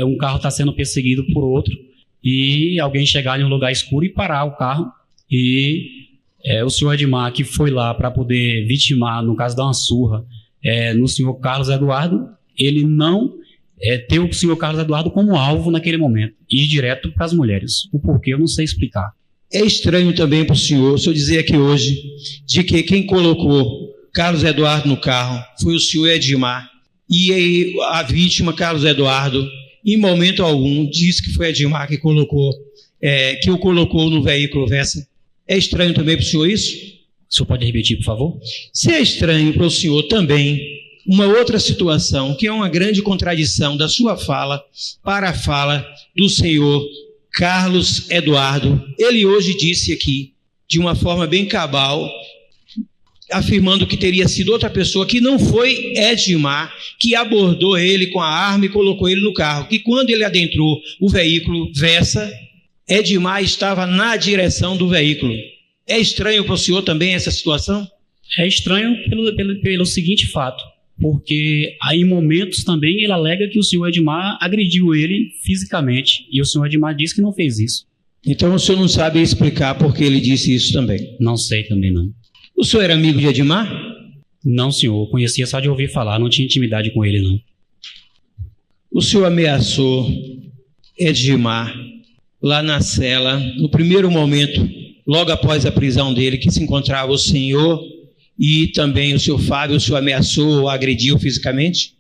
um carro está sendo perseguido por outro e alguém chegar em um lugar escuro e parar o carro, e o senhor Edmar, que foi lá para poder vitimar, no caso, dar uma surra no senhor Carlos Eduardo, ele não ter o senhor Carlos Eduardo como alvo naquele momento e ir direto para as mulheres. O porquê eu não sei explicar. É estranho também para o senhor dizer aqui hoje de que quem colocou Carlos Eduardo no carro foi o senhor Edmar, e a vítima, Carlos Eduardo, em momento algum disse que foi Edmar que o colocou no veículo Versa. É estranho também para o senhor isso? O senhor pode repetir, por favor? Se é estranho para o senhor também uma outra situação, que é uma grande contradição da sua fala para a fala do senhor Carlos Eduardo. Ele hoje disse aqui, de uma forma bem cabal, afirmando que teria sido outra pessoa, que não foi Edmar, que abordou ele com a arma e colocou ele no carro, que quando ele adentrou o veículo Versa, Edmar estava na direção do veículo. É estranho para o senhor também essa situação? É estranho pelo seguinte fato, porque aí, em momentos também ele alega que o senhor Edmar agrediu ele fisicamente, e o senhor Edmar disse que não fez isso. Então o senhor não sabe explicar por que ele disse isso também? Não sei também, não. O senhor era amigo de Edmar? Não, senhor, conhecia só de ouvir falar, não tinha intimidade com ele, não. O senhor ameaçou Edmar lá na cela, no primeiro momento, logo após a prisão dele, que se encontrava o senhor e também o senhor Fábio. O senhor ameaçou ou agrediu fisicamente?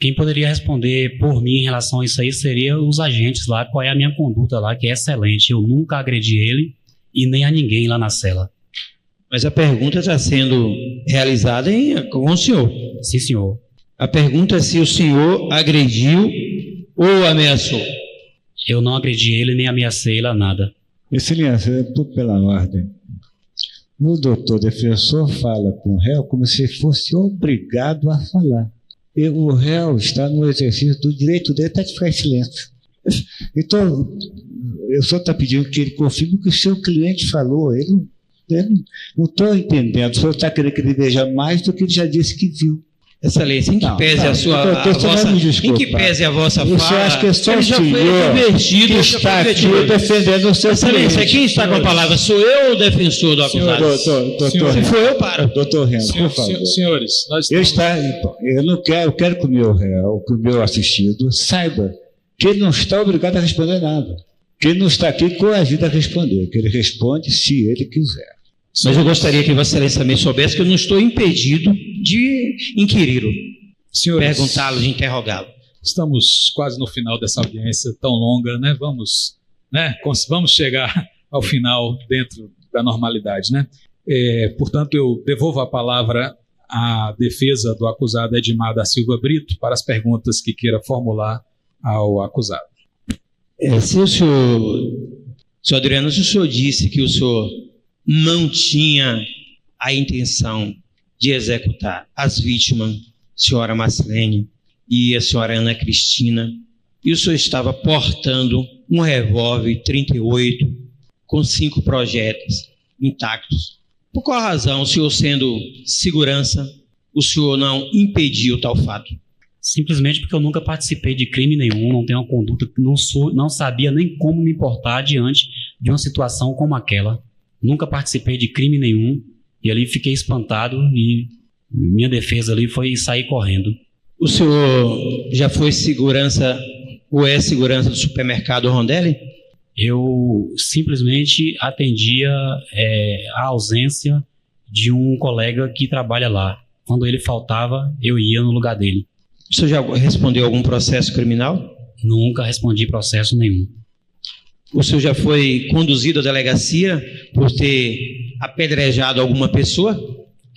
Quem poderia responder por mim em relação a isso aí seria os agentes lá, qual é a minha conduta lá, que é excelente. Eu nunca agredi ele e nem a ninguém lá na cela. Mas a pergunta está sendo realizada com o senhor. Sim, senhor. A pergunta é se o senhor agrediu ou ameaçou. Eu não agredi ele, nem ameacei ele a nada. Excelência, eu estou pela ordem. O doutor defensor fala com o réu como se fosse obrigado a falar. E o réu está no exercício do direito dele até de ficar em silêncio. Então, o senhor está pedindo que ele confirme o que o seu cliente falou. Eu não estou entendendo. O senhor está querendo que ele veja mais do que ele já disse que viu. Excelência, em que pese a vossa fala, eu acho que é só ele já foi convertido, que está aqui defendendo o seu Excelência, quem está com a palavra? Sou eu ou o defensor do acusado? Doutor, se for eu, paro. Doutor Renan, por favor. Senhores, nós estamos... eu quero que o meu réu, que o meu assistido, saiba que ele não está obrigado a responder nada. Que ele não está aqui coagido a responder, que ele responde se ele quiser. Mas eu gostaria que Vossa Excelência também soubesse que eu não estou impedido de inquiri-lo, perguntá-lo, de interrogá-lo. Estamos quase no final dessa audiência tão longa, né? Vamos chegar ao final dentro da normalidade, né? Portanto, eu devolvo a palavra à defesa do acusado Edmar da Silva Brito para as perguntas que queira formular ao acusado. Se o senhor Adriano, se o senhor disse que o senhor não tinha a intenção de executar as vítimas, senhora Marcelene e a senhora Ana Cristina, e o senhor estava portando um revólver 38 com 5 projéteis intactos, Por qual razão, o senhor sendo segurança, o senhor não impediu tal fato? Simplesmente porque eu nunca participei de crime nenhum, não tenho uma conduta, não sabia nem como me portar diante de uma situação como aquela. Nunca participei de crime nenhum e ali fiquei espantado e minha defesa ali foi sair correndo. O senhor já foi segurança ou é segurança do supermercado Rondelli? Eu simplesmente atendia a ausência de um colega que trabalha lá. Quando ele faltava, eu ia no lugar dele. O senhor já respondeu algum processo criminal? Nunca respondi processo nenhum. O senhor já foi conduzido à delegacia por ter apedrejado alguma pessoa?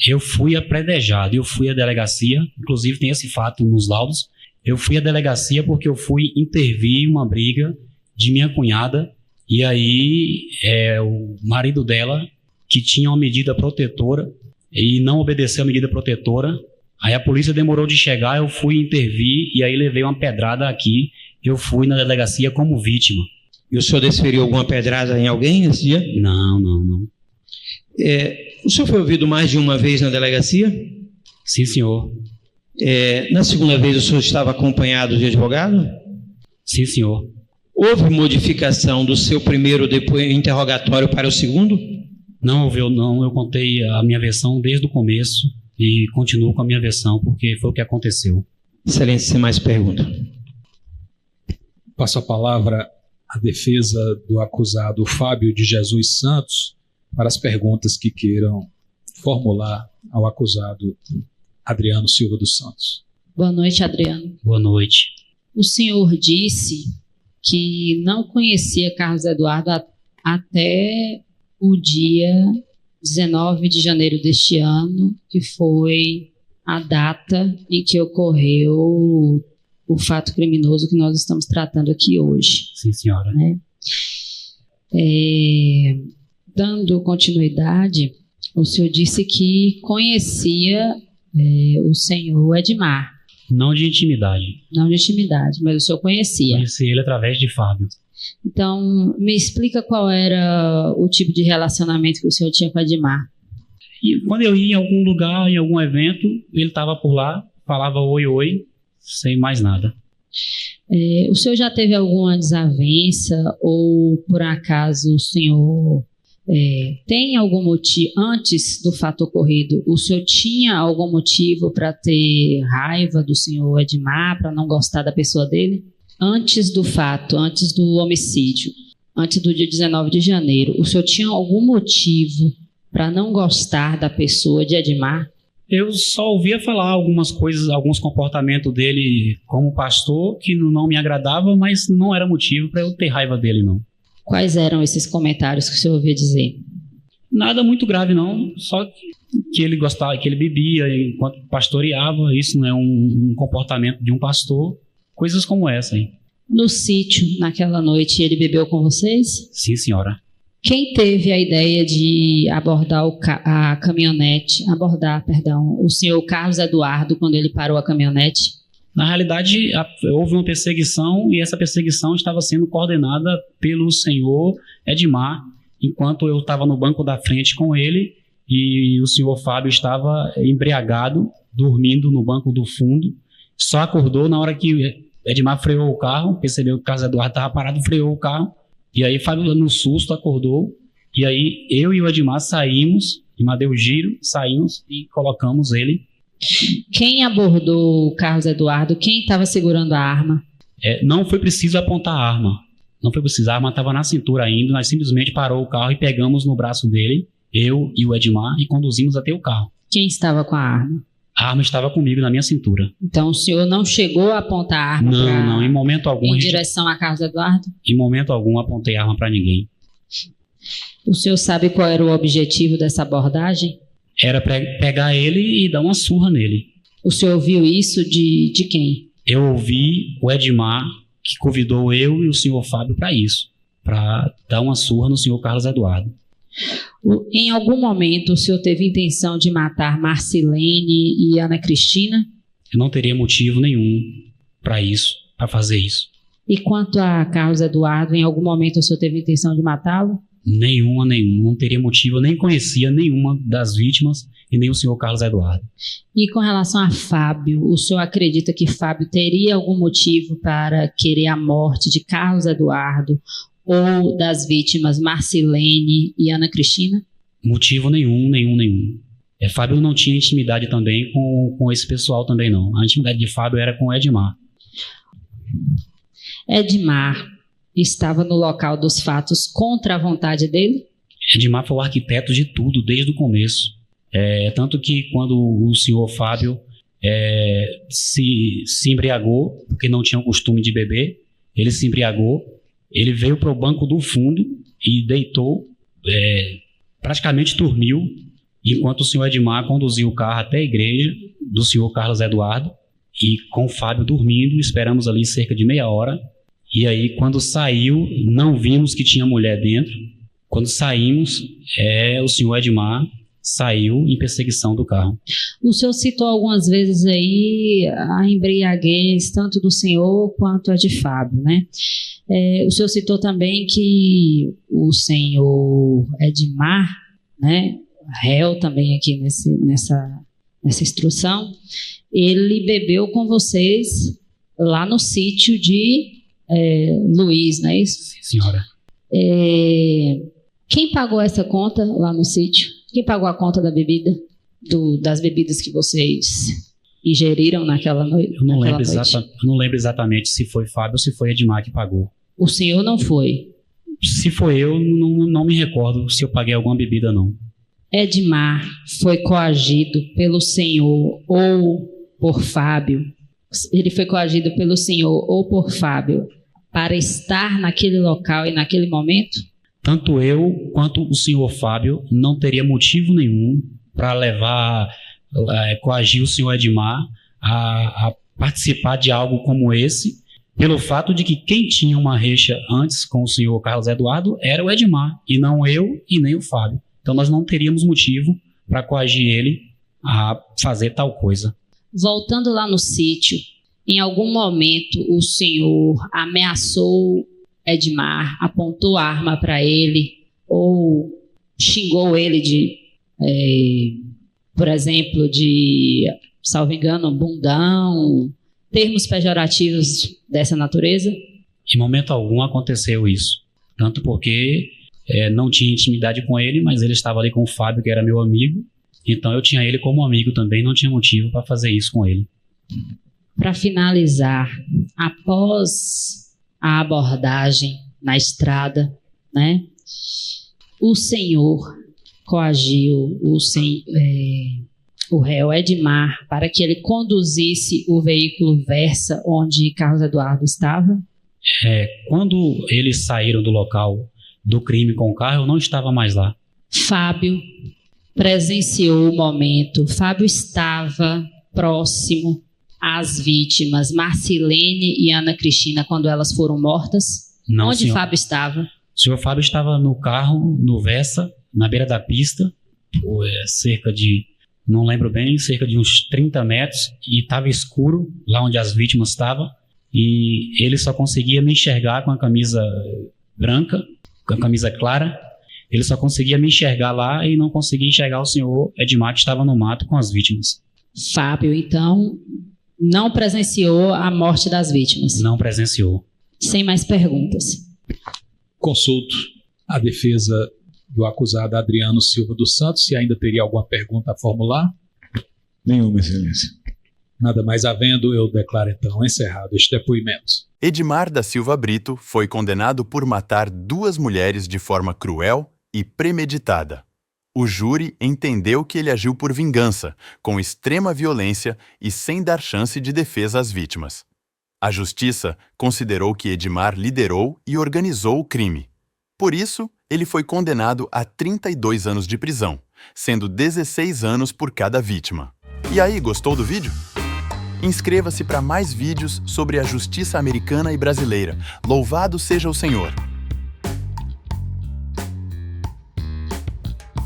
Eu fui apedrejado, eu fui à delegacia, inclusive tem esse fato nos laudos. Eu fui à delegacia porque eu fui intervir uma briga de minha cunhada e aí o marido dela, que tinha uma medida protetora e não obedeceu a medida protetora, aí a polícia demorou de chegar, eu fui intervir e aí levei uma pedrada aqui, eu fui na delegacia como vítima. E o senhor desferiu alguma pedrada em alguém nesse dia? Não. O senhor foi ouvido mais de uma vez na delegacia? Sim, senhor. Na segunda vez o senhor estava acompanhado de advogado? Sim, senhor. Houve modificação do seu primeiro interrogatório para o segundo? Não houve, não. Eu contei a minha versão desde o começo e continuo com a minha versão, porque foi o que aconteceu. Excelência, sem mais pergunta. Passo a palavra à defesa do acusado Fábio de Jesus Santos para as perguntas que queiram formular ao acusado Adriano Silva dos Santos. Boa noite, Adriano. Boa noite. O senhor disse que não conhecia Carlos Eduardo até o dia 19 de janeiro deste ano, que foi a data em que ocorreu o fato criminoso que nós estamos tratando aqui hoje. Sim, senhora. Né? Dando continuidade, o senhor disse que conhecia o senhor Edmar. Não de intimidade. Não de intimidade, mas o senhor conhecia. Conheci ele através de Fábio. Então, me explica qual era o tipo de relacionamento que o senhor tinha com Edmar. E quando eu ia em algum lugar, em algum evento, ele estava por lá, falava oi, sem mais nada. O senhor já teve alguma desavença ou, por acaso, o senhor tem algum motivo, antes do fato ocorrido, o senhor tinha algum motivo para ter raiva do senhor Edmar, para não gostar da pessoa dele? Antes do fato, antes do homicídio, antes do dia 19 de janeiro, o senhor tinha algum motivo para não gostar da pessoa de Edmar? Eu só ouvia falar algumas coisas, alguns comportamentos dele como pastor que não me agradava, mas não era motivo para eu ter raiva dele, não. Quais eram esses comentários que o senhor ouvia dizer? Nada muito grave, não. Só que ele gostava, que ele bebia enquanto pastoreava. Isso não é um comportamento de um pastor. Coisas como essa aí. No sítio, naquela noite, ele bebeu com vocês? Sim, senhora. Quem teve a ideia de abordar o senhor Carlos Eduardo quando ele parou a caminhonete? Na realidade, houve uma perseguição e essa perseguição estava sendo coordenada pelo senhor Edmar, enquanto eu estava no banco da frente com ele e o senhor Fábio estava embriagado, dormindo no banco do fundo. Só acordou na hora que Edmar freou o carro, percebeu que o Carlos Eduardo estava parado, freou o carro. E aí Fábio, no susto, acordou. E aí eu e o Edmar saímos, Edmar deu o giro, saímos e colocamos ele. Quem abordou o Carlos Eduardo? Quem estava segurando a arma? Não foi preciso apontar a arma. Não foi preciso, a arma estava na cintura ainda. Nós simplesmente parou o carro e pegamos no braço dele, eu e o Edmar, e conduzimos até o carro. Quem estava com a arma? A arma estava comigo na minha cintura. Então o senhor não chegou a apontar a arma Não, em momento algum. Em direção a Carlos Eduardo? Em momento algum apontei a arma para ninguém. O senhor sabe qual era o objetivo dessa abordagem? Era pegar ele e dar uma surra nele. O senhor ouviu isso de quem? Eu ouvi o Edmar, que convidou eu e o senhor Fábio para isso, para dar uma surra no senhor Carlos Eduardo. Em algum momento o senhor teve intenção de matar Marcilene e Ana Cristina? Eu não teria motivo nenhum para isso, para fazer isso. E quanto a Carlos Eduardo, em algum momento o senhor teve intenção de matá-lo? Nenhuma. Não teria motivo, eu nem conhecia nenhuma das vítimas e nem o senhor Carlos Eduardo. E com relação a Fábio, o senhor acredita que Fábio teria algum motivo para querer a morte de Carlos Eduardo ou das vítimas Marcilene e Ana Cristina? Motivo nenhum. Fábio não tinha intimidade também com esse pessoal também não. A intimidade de Fábio era com Edmar. Edmar estava no local dos fatos contra a vontade dele? Edmar foi o arquiteto de tudo, desde o começo. Tanto que quando o senhor Fábio se embriagou, porque não tinha o costume de beber, ele se embriagou, ele veio para o banco do fundo e deitou, praticamente dormiu, enquanto o senhor Edmar conduziu o carro até a igreja do senhor Carlos Eduardo, e com o Fábio dormindo, esperamos ali cerca de meia hora, e aí quando saiu, não vimos que tinha mulher dentro. Quando saímos, o senhor Edmar saiu em perseguição do carro. O senhor citou algumas vezes aí a embriaguez, tanto do senhor quanto a de Fábio, né? O senhor citou também que o senhor Edmar, né, réu também aqui nessa instrução, ele bebeu com vocês lá no sítio de Luiz, não é isso? Sim, senhora. Quem pagou essa conta lá no sítio? Quem pagou a conta da bebida? Das bebidas que vocês ingeriram naquela noite? Eu não lembro exatamente se foi Fábio ou se foi Edmar que pagou. O senhor não foi? Se foi eu, não me recordo se eu paguei alguma bebida, não. Edmar foi coagido pelo senhor ou por Fábio? Ele foi coagido pelo senhor ou por Fábio para estar naquele local e naquele momento? Tanto eu quanto o senhor Fábio não teria motivo nenhum para coagir o senhor Edmar a participar de algo como esse, pelo fato de que quem tinha uma rixa antes com o senhor Carlos Eduardo era o Edmar, e não eu e nem o Fábio. Então nós não teríamos motivo para coagir ele a fazer tal coisa. Voltando lá no sítio, em algum momento o senhor ameaçou Edmar, apontou a arma para ele ou xingou ele por exemplo, salvo engano, bundão, termos pejorativos dessa natureza? Em momento algum aconteceu isso. Tanto porque não tinha intimidade com ele, mas ele estava ali com o Fábio, que era meu amigo. Então eu tinha ele como amigo também, não tinha motivo para fazer isso com ele. Para finalizar, após a abordagem na estrada, né, o senhor coagiu o réu Edmar para que ele conduzisse o veículo Versa onde Carlos Eduardo estava? Quando eles saíram do local do crime com o carro, eu não estava mais lá. Fábio presenciou o momento. Fábio estava próximo às vítimas Marcilene e Ana Cristina quando elas foram mortas? Não, onde senhor. Fábio estava? O senhor Fábio estava no carro, no Versa, na beira da pista, cerca de, não lembro bem, cerca de uns 30 metros, e estava escuro lá onde as vítimas estavam, e ele só conseguia me enxergar com a camisa branca, com a camisa clara. Ele só conseguia me enxergar lá e não conseguia enxergar o senhor Edmar, que estava no mato com as vítimas. Fábio, então, não presenciou a morte das vítimas? Não presenciou. Sem mais perguntas. Consulto a defesa do acusado Adriano Silva dos Santos, se ainda teria alguma pergunta a formular. Nenhuma, excelência. Nada mais havendo, eu declaro então encerrado este depoimento. Edmar da Silva Brito foi condenado por matar 2 mulheres de forma cruel e premeditada. O júri entendeu que ele agiu por vingança, com extrema violência e sem dar chance de defesa às vítimas. A justiça considerou que Edmar liderou e organizou o crime. Por isso, ele foi condenado a 32 anos de prisão, sendo 16 anos por cada vítima. E aí, gostou do vídeo? Inscreva-se para mais vídeos sobre a justiça americana e brasileira. Louvado seja o Senhor!